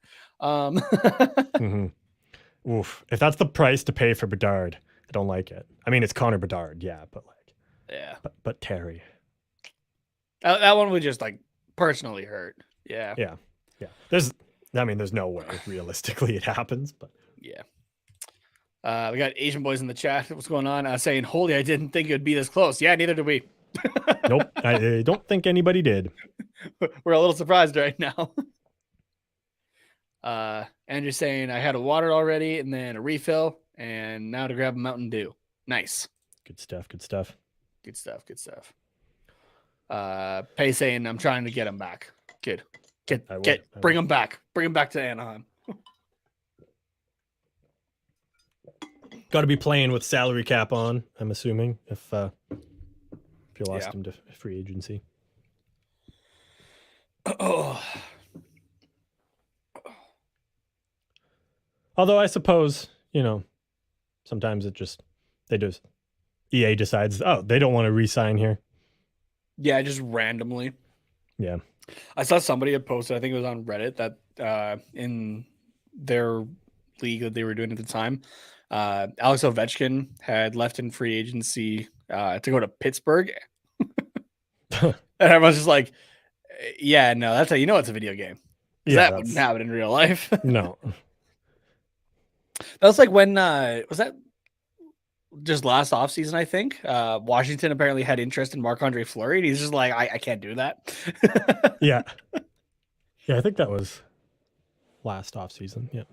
Oof. If that's the price to pay for Bedard, I don't like it. I mean, it's Connor Bedard, yeah, but like, yeah. But Terry. That one would just like personally hurt. Yeah. Yeah. There's no way realistically it happens, but yeah. We got Asian boys in the chat. What's going on? Saying, holy, I didn't think it would be this close. Yeah, neither did we. Nope. I don't think anybody did. We're a little surprised right now. Andrew saying, I had a water already and then a refill and now to grab a Mountain Dew. Nice. Good stuff. Pay saying, I'm trying to get him back. Good. Bring him back. Bring him back to Anaheim. Got to be playing with salary cap on, I'm assuming, if you lost him to free agency. Oh. Although I suppose, sometimes EA decides, they don't want to re-sign here. Yeah, just randomly. Yeah. I saw somebody had posted, I think it was on Reddit, that in their league that they were doing at the time, Alex Ovechkin had left in free agency to go to Pittsburgh. And everyone's just like, yeah, no, that's how you know it's a video game. Yeah, that wouldn't happen in real life. No. That was like when, was that just last offseason, I think? Washington apparently had interest in Marc-Andre Fleury, and he's just like, I can't do that. Yeah. Yeah, I think that was last offseason. Yeah.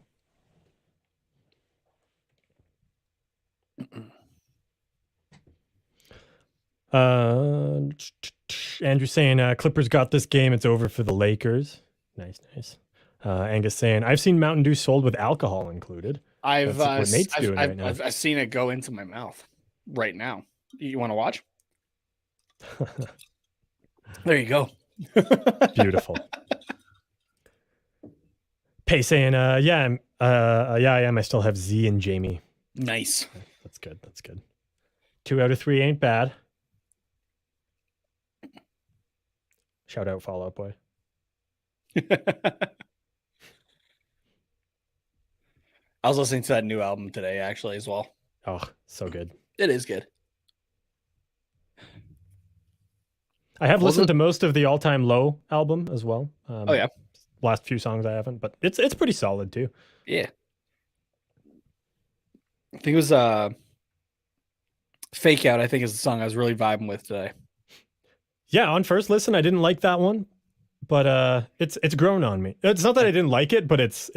Andrew saying Clippers got this game. It's over for the Lakers. Nice. Angus saying I've seen Mountain Dew sold with alcohol included. I've I've seen it go into my mouth right now. You want to watch? There you go. Beautiful. Pay saying I am. I still have Z and Jamie. Nice. That's good. 2 out of 3 ain't bad. Shout out Fall Out Boy. I was listening to that new album today, actually, as well. Oh, so good. It is good. I have listened to most of the All Time Low album as well. Oh yeah. Last few songs I haven't, but it's pretty solid too. Yeah. I think it was Fake Out, I think is the song I was really vibing with today. Yeah, on first listen, I didn't like that one, but it's grown on me. It's not that I didn't like it, but it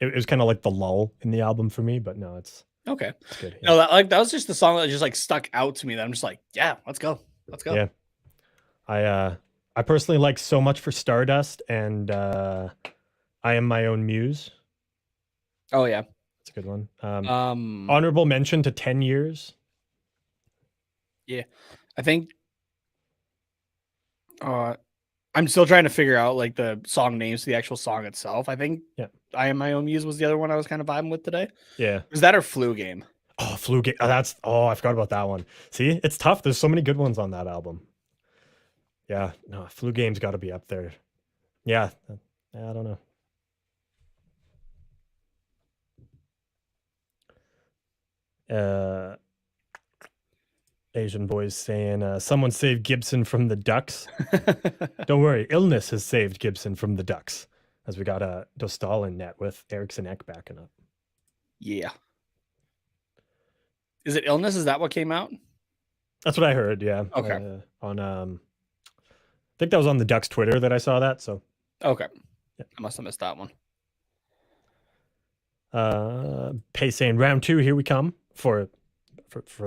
was kind of like the lull in the album for me. But no, it's okay. It's good. Yeah. No, that was just the song that just like stuck out to me. That I'm just like, yeah, let's go. Yeah, I personally like So Much for Stardust and I Am My Own Muse. Oh yeah, it's a good one. Honorable mention to 10 Years. Yeah, I think. I'm still trying to figure out like the song names to the actual song itself. I think I Am My Own Muse was the other one I was kind of vibing with today. Yeah. Was that our Flu Game? Oh, Flu Game. I forgot about that one. See, it's tough. There's so many good ones on that album. Yeah, no, Flu Game's got to be up there. Yeah, I don't know. Asian boys saying, someone saved Gibson from the Ducks. Don't worry, illness has saved Gibson from the Ducks, as we got a Dostal in net with Eriksson Ek backing up. Yeah. Is it illness? Is that what came out? That's what I heard. Yeah. Okay. I think that was on the Ducks Twitter that I saw that. So. Okay. Yeah. I must have missed that one. Pay saying round 2, here we come for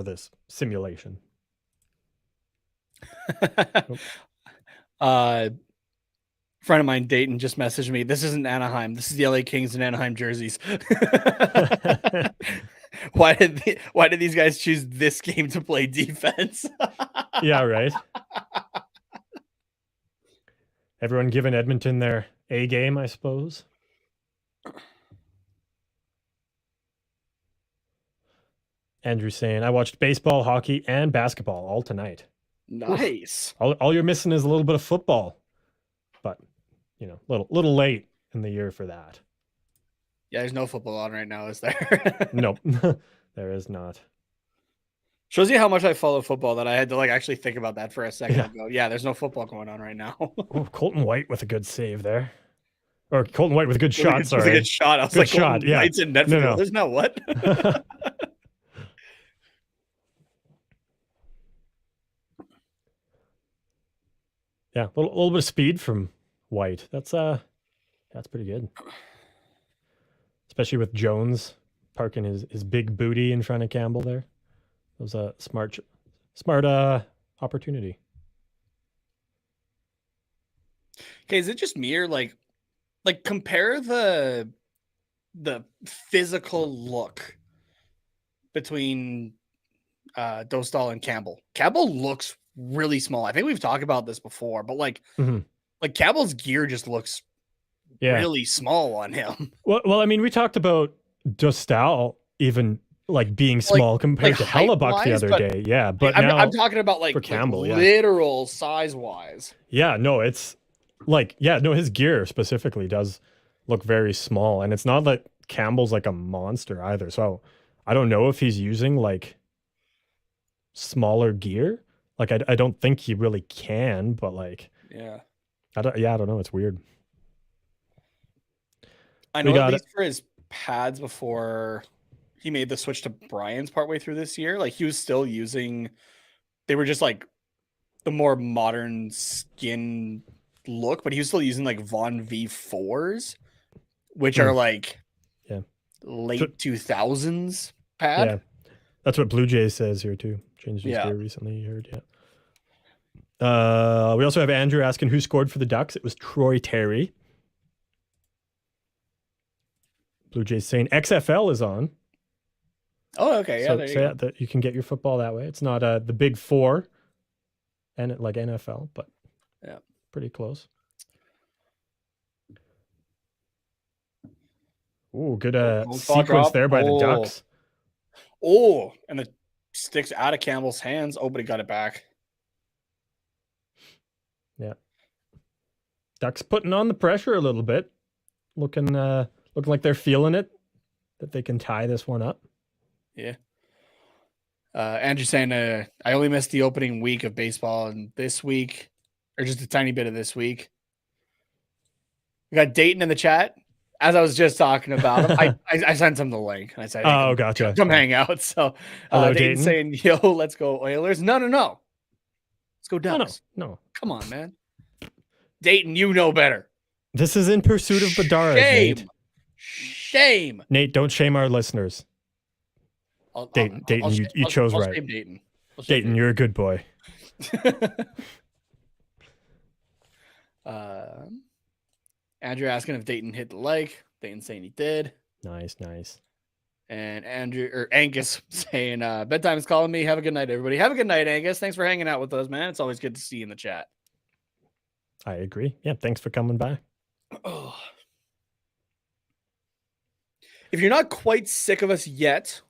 this simulation. Friend of mine, Dayton, just messaged me. This isn't Anaheim. This is the LA Kings and Anaheim jerseys. Why did these guys choose this game to play defense? Yeah, right. Everyone giving Edmonton their A game, I suppose. Andrew saying, I watched baseball, hockey, and basketball all tonight. Nice. All you're missing is a little bit of football. But, little late in the year for that. Yeah, there's no football on right now, is there? Nope. There is not. Shows you how much I follow football that I had to actually think about that for a second ago. Yeah, there's no football going on right now. Oh, Colton White with a good save there. Or Colton White with a good shot, sorry. With a good shot. I was good shot, yeah. White's in net. No. There's not what? Yeah, a little bit of speed from White. That's pretty good. Especially with Jones parking his big booty in front of Campbell there. That was a smart opportunity. Okay, is it just me or like compare the physical look between Dostal and Campbell? Campbell looks really small. I think we've talked about this before, but like Campbell's gear just looks really small on him. Well, I mean, we talked about Dostal even being small compared to Hellebuck the other day. Yeah, but I'm talking about for Campbell, literal size wise. Yeah, no, it's his gear specifically does look very small, and it's not that Campbell's a monster either. So I don't know if he's using smaller gear. I don't think he really can, but I don't know. It's weird. I know at least for his pads before he made the switch to Brian's partway through this year, he was still using. They were just the more modern skin look, but he was still using Von V4s, which are late 2000s pad. Yeah, that's what Blue Jays says here too. Changed his gear recently. You heard, We also have Andrew asking who scored for the Ducks. It was Troy Terry. Blue Jays saying XFL is on. Oh, okay. Yeah, so, there you go. That you can get your football that way. It's not the Big Four, and NFL, but pretty close. Ooh, good sequence there by the Ducks. Oh, and the stick's out of Campbell's hands. Oh, but he got it back. Yeah. Ducks putting on the pressure a little bit. Looking like they're feeling it, that they can tie this one up. Yeah. Andrew saying, I only missed the opening week of baseball and this week, or just a tiny bit of this week. We got Dayton in the chat. As I was just talking about him, I sent him the link. And I said, "Oh, gotcha. Come hang out." So hello, Dayton saying, "Yo, let's go Oilers." No. Let's go Ducks. No. Come on, man. Dayton, you know better. This is In Pursuit of Bedard, Nate. Shame. Nate, don't shame our listeners. Dayton, you chose right. Shame Dayton. Dayton, you're a good boy. Andrew asking if Dayton hit the like. Dayton saying he did. Nice. And Angus saying, bedtime is calling me. Have a good night, everybody. Have a good night, Angus. Thanks for hanging out with us, man. It's always good to see you in the chat. I agree. Yeah, thanks for coming by. Oh. If you're not quite sick of us yet,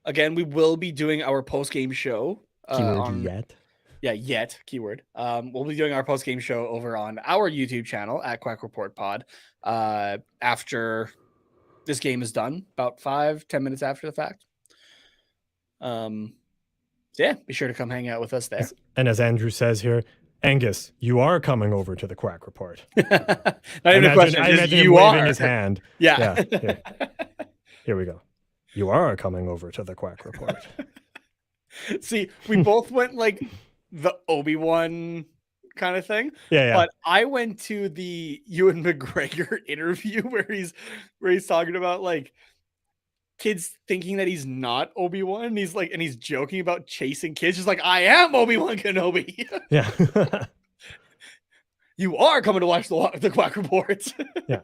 again, we will be doing our post-game show. Keyword yet. Yet. Keyword. We'll be doing our post-game show over on our YouTube channel at Quack Report Pod after this game is done, about 5-10 minutes after the fact. So yeah, be sure to come hang out with us there. And as Andrew says here, Angus, you are coming over to the Quack Report. Not even a question. I imagine you him waving are. his hand. Yeah. Here we go. You are coming over to the Quack Report. See, we both went like the Obi-Wan kind of thing. Yeah. But I went to the Ewan McGregor interview where he's talking about like kids thinking that he's not Obi-Wan. And he's joking about chasing kids. Just like, I am Obi-Wan Kenobi. Yeah. You are coming to watch the Quack Reports. Yeah.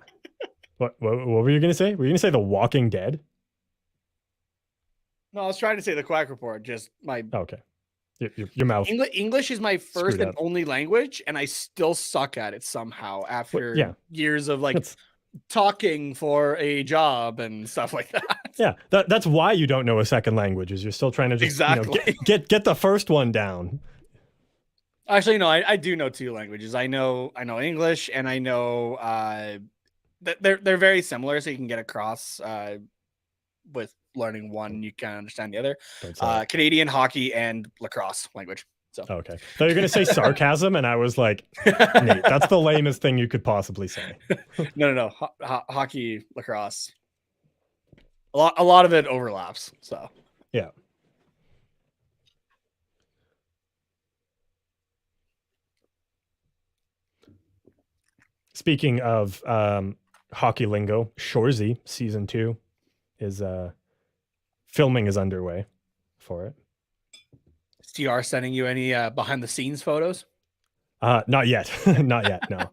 What were you going to say? Were you going to say The Walking Dead? No, I was trying to say the Quack Report. Just my okay. Your mouth. English is my first and only language, and I still suck at it somehow after years of like talking for a job and stuff like that. Yeah, that's why you don't know a second language, is you're still trying to just get the first one down. Actually, no, I do know 2 languages. I know English, and I know that they're very similar, so you can get across with learning one, you can understand the other. Canadian, hockey, and lacrosse language. So okay, so you're gonna say sarcasm, and I was like, Nate, that's the lamest thing you could possibly say. No. Hockey, lacrosse. A lot of it overlaps. So yeah. Speaking of hockey lingo, Shoresy season 2 is filming is underway for it. Is TR sending you any behind the scenes photos? Not yet. Not yet, no.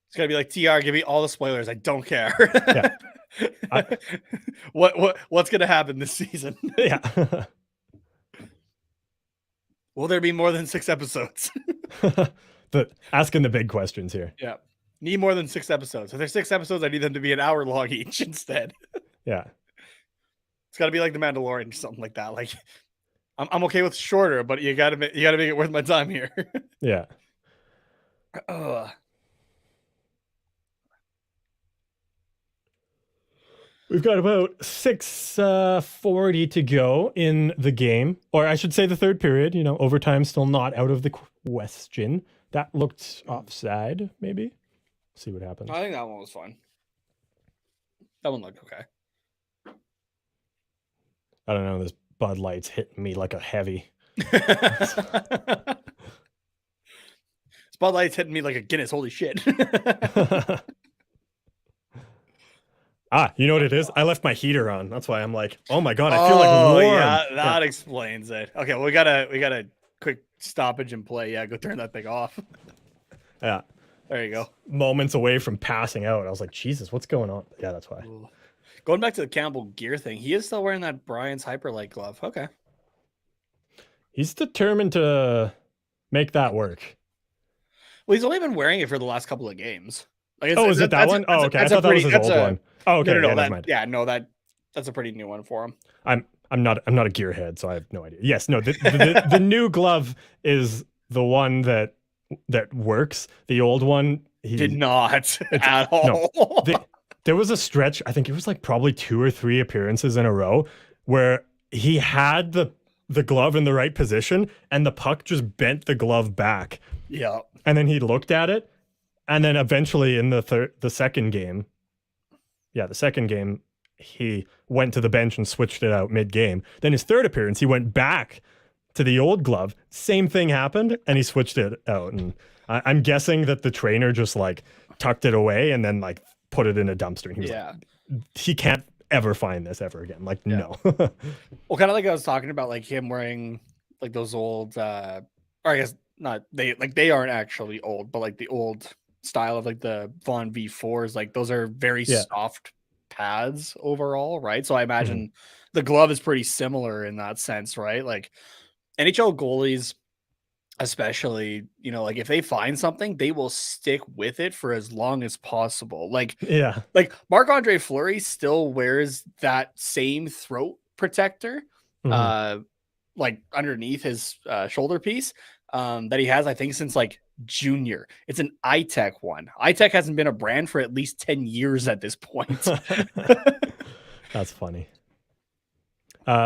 It's gonna be like, TR, give me all the spoilers. I don't care. Yeah. What's gonna happen this season? Yeah. Will there be more than 6 episodes? Asking the big questions here. Yeah. Need more than 6 episodes. If there's 6 episodes, I need them to be an hour long each instead. Yeah. It's got to be like The Mandalorian or something like that. Like, I'm okay with shorter, but you gotta make it worth my time here. Yeah. We've got about 6:40 to go in the game, or I should say the third period. Overtime still not out of the question. That looked offside, maybe. See what happens. I think that one was fine. That one looked okay. I don't know. This Bud Light's hitting me like a heavy. Bud Light's hitting me like a Guinness. Holy shit. You know what it is? I left my heater on. That's why I'm like, oh my God, I feel like warm. Yeah, that explains it. Okay, well, we got a quick stoppage and play. Yeah, go turn that thing off. Yeah. There you go. Moments away from passing out. I was like, Jesus, what's going on? Yeah, that's why. Ooh. Going back to the Campbell gear thing, he is still wearing that Brian's Hyperlight glove. Okay. He's determined to make that work. Well, he's only been wearing it for the last couple of games. Like, is it that one? Okay. I thought that was his old one. Oh, okay. No, that's a pretty new one for him. I'm not a gearhead, so I have no idea. Yes, no, the new glove is the one that works. The old one did not at all. No, there was a stretch, I think it was like probably 2 or 3 appearances in a row where he had the glove in the right position and the puck just bent the glove back. Yeah. And then he looked at it, and then eventually in the second game, he went to the bench and switched it out mid-game. Then his third appearance, he went back to the old glove. Same thing happened, and he switched it out. And I'm guessing that the trainer just like tucked it away and then like put it in a dumpster. And he was like, he can't ever find this ever again. Like, no. Well, kind of like I was talking about, like him wearing like those old, or I guess not, they aren't actually old, but like the old style of like the Vaughn V4s, like those are very soft pads overall, right? So I imagine the glove is pretty similar in that sense, right? Like NHL goalies, especially, like if they find something, they will stick with it for as long as possible. Like Marc-Andre Fleury still wears that same throat protector, like underneath his shoulder piece, that he has, I think, since like junior. It's an iTech one. iTech hasn't been a brand for at least 10 years at this point. That's funny.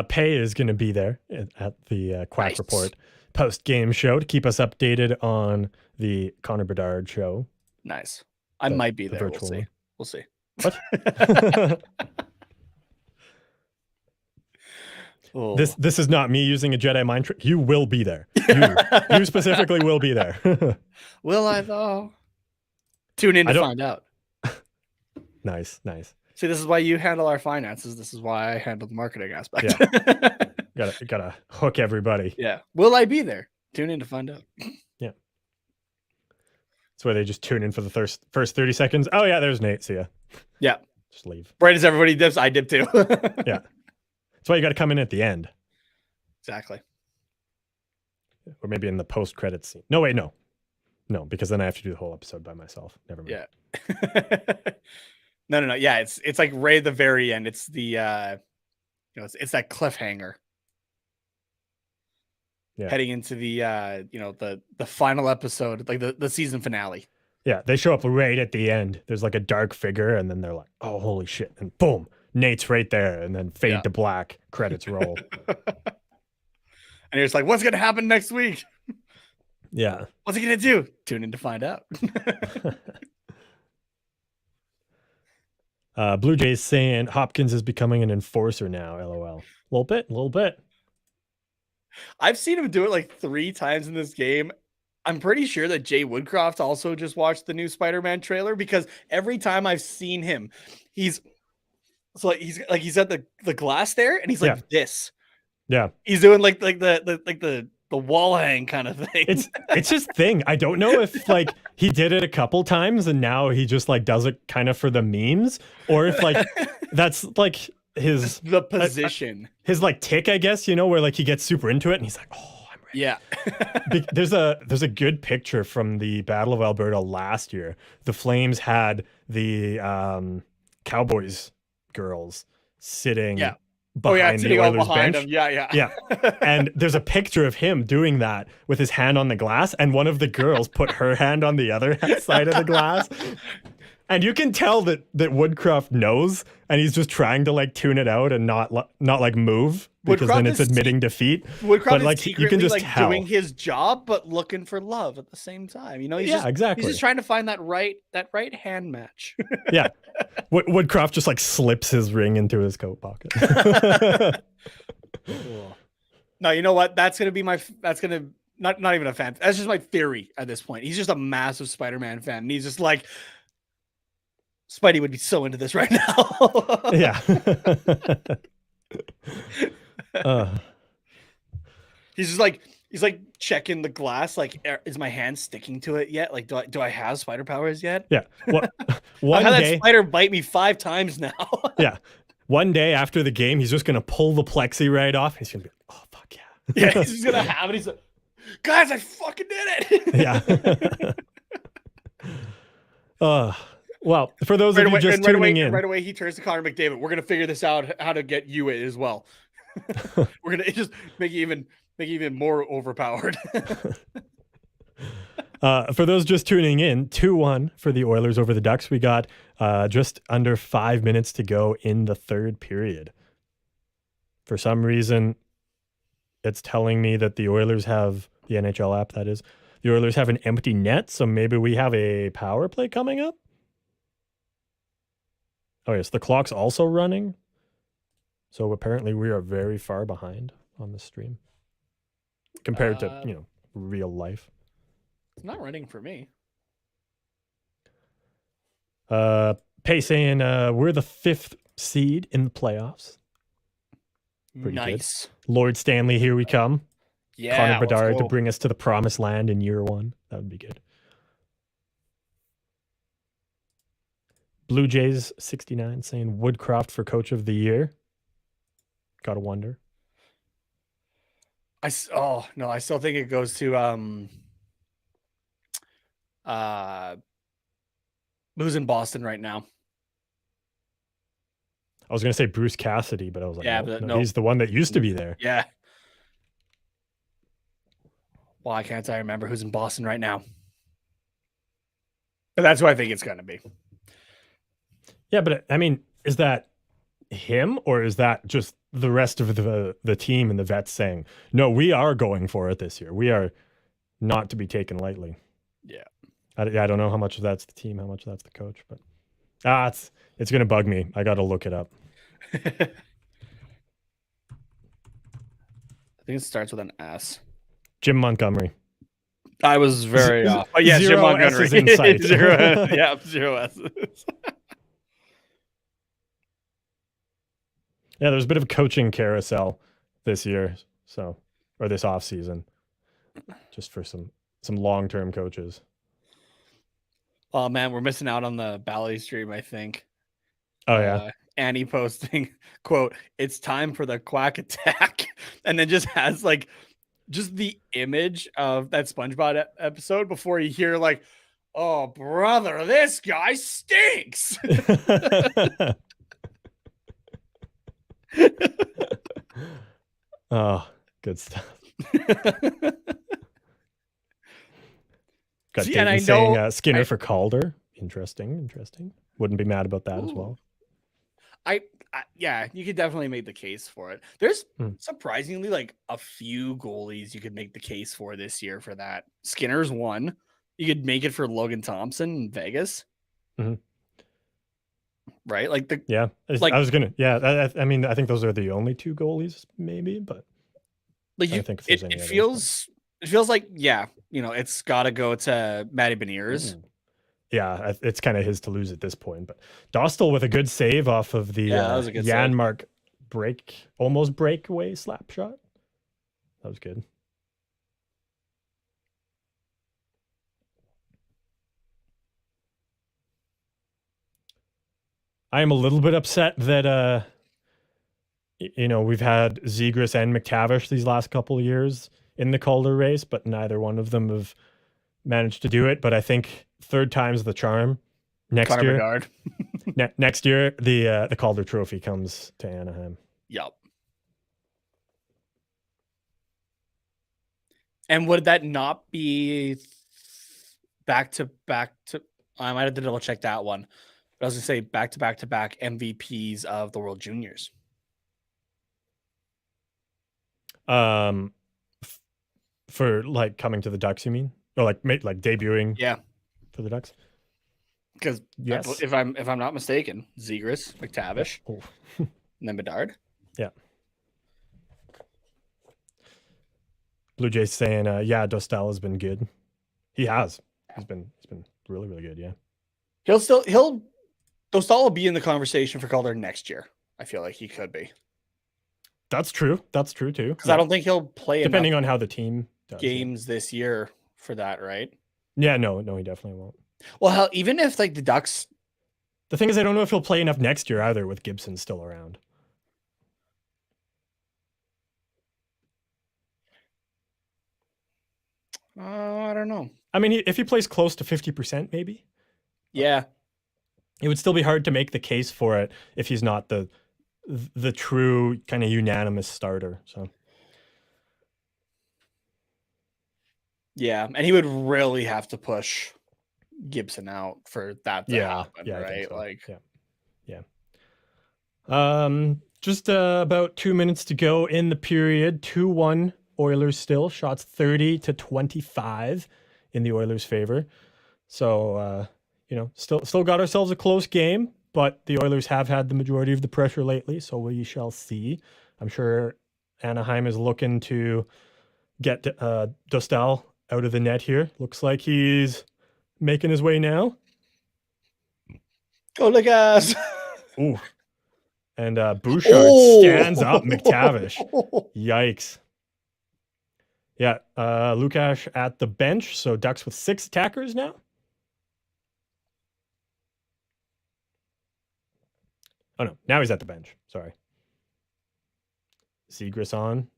Pay is going to be there at the Quack Nice. Report post-game show to keep us updated on the Connor Bedard show. Nice. I might be there. We'll see. One. We'll see. What? This is not me using a Jedi mind trick. You will be there. You specifically will be there. Will I though? Tune in to find out. Nice. See, this is why you handle our finances. This is why I handle the marketing aspect. Yeah. gotta hook everybody. Yeah. Will I be there? Tune in to find out. Yeah. That's why they just tune in for the first 30 seconds. Oh yeah, there's Nate. See ya. Yeah. Just leave. Right as everybody dips, I dip too. Yeah. That's why you got to come in at the end. Exactly. Or maybe in the post-credits scene. No, wait, no. No, because then I have to do the whole episode by myself. Never mind. Yeah. No. Yeah, it's like right at the very end. It's the it's that cliffhanger. Yeah. Heading into the the final episode, like the season finale. Yeah, they show up right at the end. There's like a dark figure, and then they're like, "Oh, holy shit!" And boom, Nate's right there, and then fade to black. Credits roll. And you're just like, "What's gonna happen next week?" Yeah. What's he gonna do? Tune in to find out. Blue Jays saying Hopkins is becoming an enforcer now. LOL. A little bit. I've seen him do it like 3 times in this game. I'm pretty sure that Jay Woodcroft also just watched the new Spider-Man trailer, because every time I've seen him, he's at the glass there, and he's like this. Yeah. He's doing like the wall hang kind of thing. It's his thing. I don't know if like he did it a couple times and now he just like does it kind of for the memes, or if like that's like the position. His like tick, I guess, where like he gets super into it and he's like, "Oh, I'm ready." Yeah. There's a good picture from the Battle of Alberta last year. The Flames had the Cowboys girls sitting behind the Oilers bench. Him. Yeah. And there's a picture of him doing that with his hand on the glass, and one of the girls put her hand on the other side of the glass. And you can tell that Woodcroft knows, and he's just trying to like tune it out and not like move, because then it's admitting defeat. Woodcroft like is you can just like tell. Doing his job, but looking for love at the same time. Exactly. He's just trying to find that right hand match. Yeah. Woodcroft just like slips his ring into his coat pocket. No, you know what? Not even a fan. That's just my theory at this point. He's just a massive Spider-Man fan, and he's just like, Spidey would be so into this right now. Yeah. He's like checking the glass. Like, is my hand sticking to it yet? Like, do I have spider powers yet? Yeah. One day, that spider bite me 5 times now. Yeah. One day after the game, he's just gonna pull the plexi right off. He's gonna be like, "Oh fuck yeah." Yeah, he's just gonna have it. He's like, "Guys, I fucking did it." Yeah. Well, for those of you just tuning in, right away he turns to Connor McDavid. We're gonna figure this out, how to get you it as well. We're gonna just make you even more overpowered. For those just tuning in, 2-1 for the Oilers over the Ducks. We got just under 5 minutes to go in the third period. For some reason, it's telling me that the Oilers have the NHL app. That is, the Oilers have an empty net, so maybe we have a power play coming up. Oh, yes, the clock's also running. So apparently we are very far behind on the stream compared to, real life. It's not running for me. Pay saying we're the 5th seed in the playoffs. Pretty nice. Good. Lord Stanley, here we come. Yeah. Connor Bedard to bring us to the promised land in year 1. That would be good. Blue Jays 69 saying Woodcroft for coach of the year. Gotta wonder. I still think it goes to who's in Boston right now. I was gonna say Bruce Cassidy, but I was like, no, he's the one that used to be there. Yeah. Why can't I remember who's in Boston right now? But that's who I think it's gonna be. Yeah, but I mean, is that him, or is that just the rest of the team and the vets saying, no, we are going for it this year. We are not to be taken lightly. Yeah. I don't know how much of that's the team, how much of that's the coach, but it's going to bug me. I got to look it up. I think it starts with an S. Jim Montgomery. I was very off. Oh, yeah, Zero Jim Montgomery. S's in sight. zero S's. Yeah, there's a bit of a coaching carousel this year, or this off season, just for some long-term coaches. Oh man, we're missing out on the Bally stream, I think. Oh yeah. Annie posting, quote, "It's time for the quack attack," and then just has like just the image of that SpongeBob episode before you hear like, "Oh brother, this guy stinks." Oh, good stuff. Got See, Dayton and I saying know Skinner for Calder. Interesting. Wouldn't be mad about that as well. Yeah, you could definitely make the case for it. There's surprisingly like a few goalies you could make the case for this year for that. Skinner's one. You could make it for Logan Thompson in Vegas. Mm-hmm. Right? Like I was gonna. Yeah, I mean, I think those are the only two goalies, maybe, but like I don't think if there's any it others, feels like it's got to go to Matty Beniers. Yeah, it's kind of his to lose at this point. But Dostal with a good save off of the Janmark almost breakaway slap shot. That was good. I am a little bit upset that we've had Zegras and McTavish these last couple of years in the Calder race, but neither one of them have managed to do it. But I think third time's the charm. Next year, next year the Calder Trophy comes to Anaheim. Yep. And would that not be back to? I might have to double check that one. But I was gonna say back to back MVPs of the World Juniors. For like coming to the Ducks, you mean? Or like debuting? Yeah, for the Ducks. Because yes, if I'm not mistaken, Zegras, McTavish, and then Bedard. Yeah. Blue Jays saying, Dostal has been good. He has. He's been really, really good. Yeah. Dostal will be in the conversation for Calder next year. I feel like he could be. That's true. That's true too. Because I don't think he'll play depending on how the team does games this year for that, right? Yeah, no, he definitely won't. Well, even if like the Ducks, the thing is, I don't know if he'll play enough next year either with Gibson still around. I don't know. I mean, if he plays close to 50%, maybe. Yeah. It would still be hard to make the case for it if he's not the true kind of unanimous starter. So. Yeah, and he would really have to push Gibson out for that to happen, right? So. Just about 2 minutes to go in the period. 2-1 Oilers still. Shots 30-25 in the Oilers' favor. So, still got ourselves a close game, but the Oilers have had the majority of the pressure lately, so we shall see. I'm sure Anaheim is looking to get Dostal out of the net here. Looks like he's making his way now. Go the guys. Ooh. And Bouchard stands up McTavish. Yikes. Yeah, Lukash at the bench, so Ducks with 6 attackers now. Oh, no, now he's at the bench. Sorry. Zegras on.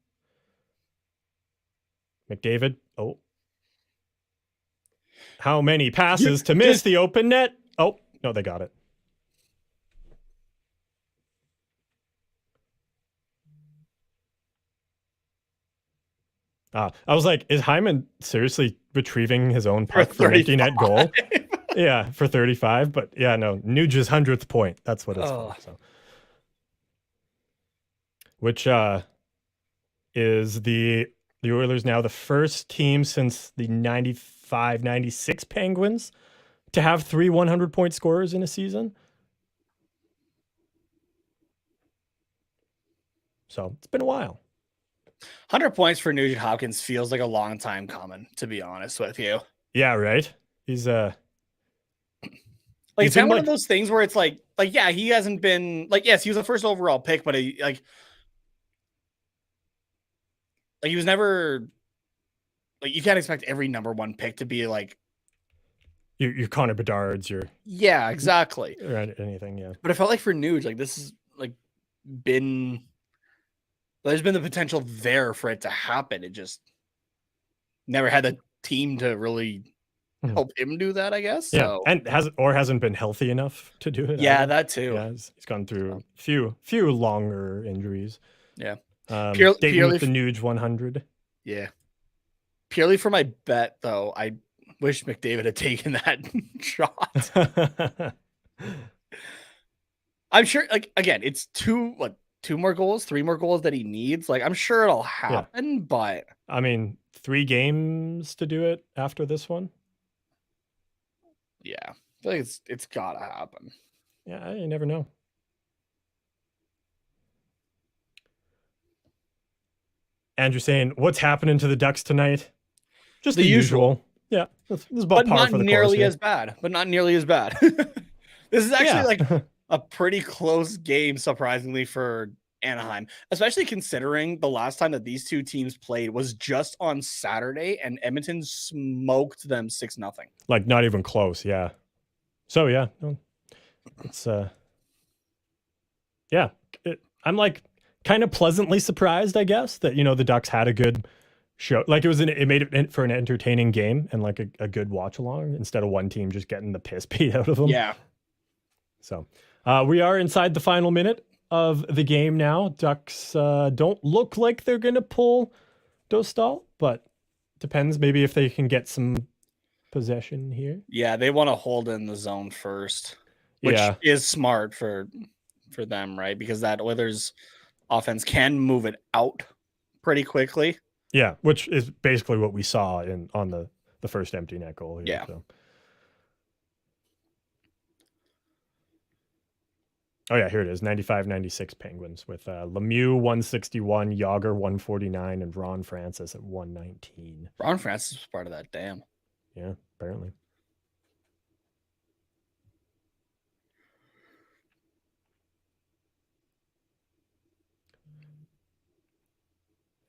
McDavid. Oh. How many passes to miss the open net? Oh, no, they got it. I was like, is Hyman seriously retrieving his own puck for an empty net goal? Yeah, for 35. But yeah, no, Nuge's 100th point. That's what it's for. So. which is the Oilers now the first team since the 95-96 Penguins to have 3 100-point scorers in a season. So it's been a while. 100 points for Nugent Hopkins feels like a long time coming, to be honest with you. Yeah, right. He's like it's kind of one of those things where it's like yeah, he hasn't been like, yes, he was the first overall pick, but he was never like, you can't expect every number one pick to be like your Connor Bedard's, yeah, exactly, or anything. Yeah, but I felt like for Nuge, like this is like there's been the potential there for it to happen. It just never had a team to really help him do that, I guess. Yeah, so. And hasn't been healthy enough to do it. Yeah, that too. Yeah, he's gone through a few longer injuries. Yeah, purely with the Nuge 100. Yeah, purely for my bet though, I wish McDavid had taken that shot. I'm sure. Like again, it's 2 more goals, 3 more goals that he needs. Like I'm sure it'll happen, but I mean, 3 games to do it after this one. Yeah, I feel like it's gotta happen. Yeah, you never know. Andrew saying, "What's happening to the Ducks tonight?" Just the usual. Yeah, this is about par for the course. But not nearly as bad. This is actually like a pretty close game, surprisingly, for Anaheim, especially considering the last time that these two teams played was just on Saturday, and Edmonton smoked them 6-0. Like not even close. Yeah. So yeah, it's yeah. I'm like kind of pleasantly surprised, I guess, that the Ducks had a good show. Like it made it for an entertaining game and like a good watch along instead of one team just getting the piss beat out of them. Yeah. So we are inside the final minute of the game now. Ducks don't look like they're gonna pull Dostal, but depends maybe if they can get some possession here. Yeah, they want to hold in the zone first, which is smart for them, right? Because that Oilers offense can move it out pretty quickly. Yeah, which is basically what we saw on the first empty net goal here. Yeah. So. Oh yeah, here it is. 95-96 Penguins with Lemieux 161, Yager 149, and Ron Francis at 119. Ron Francis was part of that. Damn. Yeah, apparently.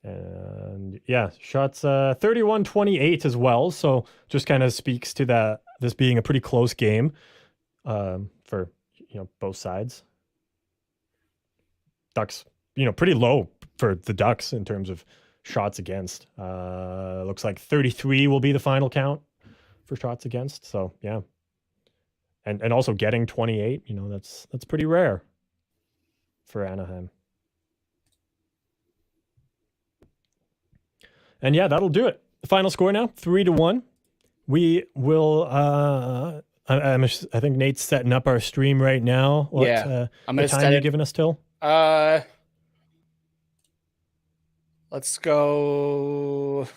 And yeah, shots 31-28 as well. So just kind of speaks to this being a pretty close game for both sides. Ducks, pretty low for the Ducks in terms of shots against. Looks like 33 will be the final count for shots against. So yeah. And also getting 28, that's pretty rare for Anaheim. And yeah, that'll do it. The final score now, 3-1. We will I think Nate's setting up our stream right now. I'm gonna time you giving us till? Let's go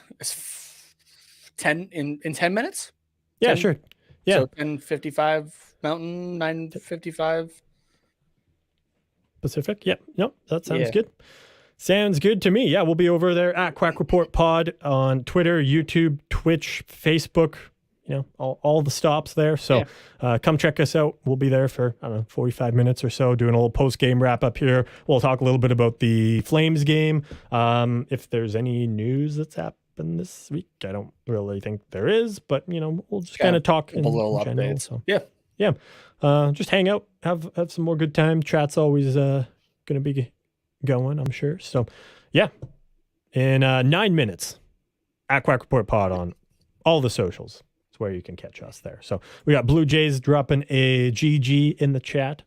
10 in 10 minutes. Yeah, 10? Sure. Yeah. So 10:55 Mountain, 9:55 Pacific. Yeah. No, that sounds good. Sounds good to me. Yeah, we'll be over there at Quack Report Pod on Twitter, YouTube, Twitch, Facebook, all the stops there. So come check us out. We'll be there for, 45 minutes or so, doing a little post-game wrap-up here. We'll talk a little bit about the Flames game. If there's any news that's happened this week, I don't really think there is, but, we'll just kind of talk a little update. So. Yeah. Just hang out, have some more good time. Chat's always going to be going, I'm sure. So, yeah. In 9 minutes, at Quack Report Pod on all the socials. Where you can catch us there. So we got Blue Jays dropping a GG in the chat.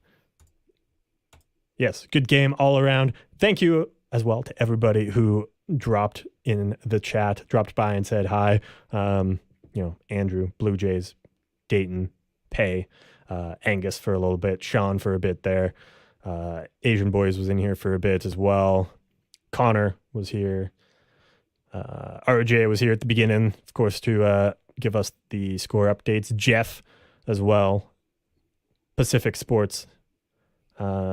Yes, good game all around. Thank you as well to everybody who dropped in the chat, dropped by and said hi. Andrew, Blue Jays, Dayton, Pay, Angus for a little bit, Sean for a bit there. Asian Boys was in here for a bit as well. Connor was here. RJ was here at the beginning, of course, to give us the score updates. Jeff as well. Pacific Sports.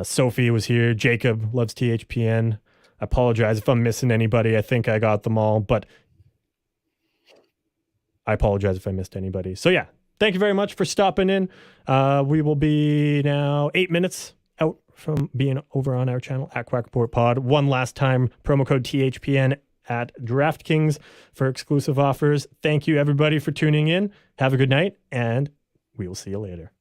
Sophie was here. Jacob loves THPN. I apologize if I'm missing anybody. I think I got them all, but I apologize if I missed anybody. So yeah, thank you very much for stopping in. We will be now 8 minutes out from being over on our channel at Quack Report Pod. One last time, promo code THPN at DraftKings for exclusive offers. Thank you everybody for tuning in. Have a good night, and we will see you later.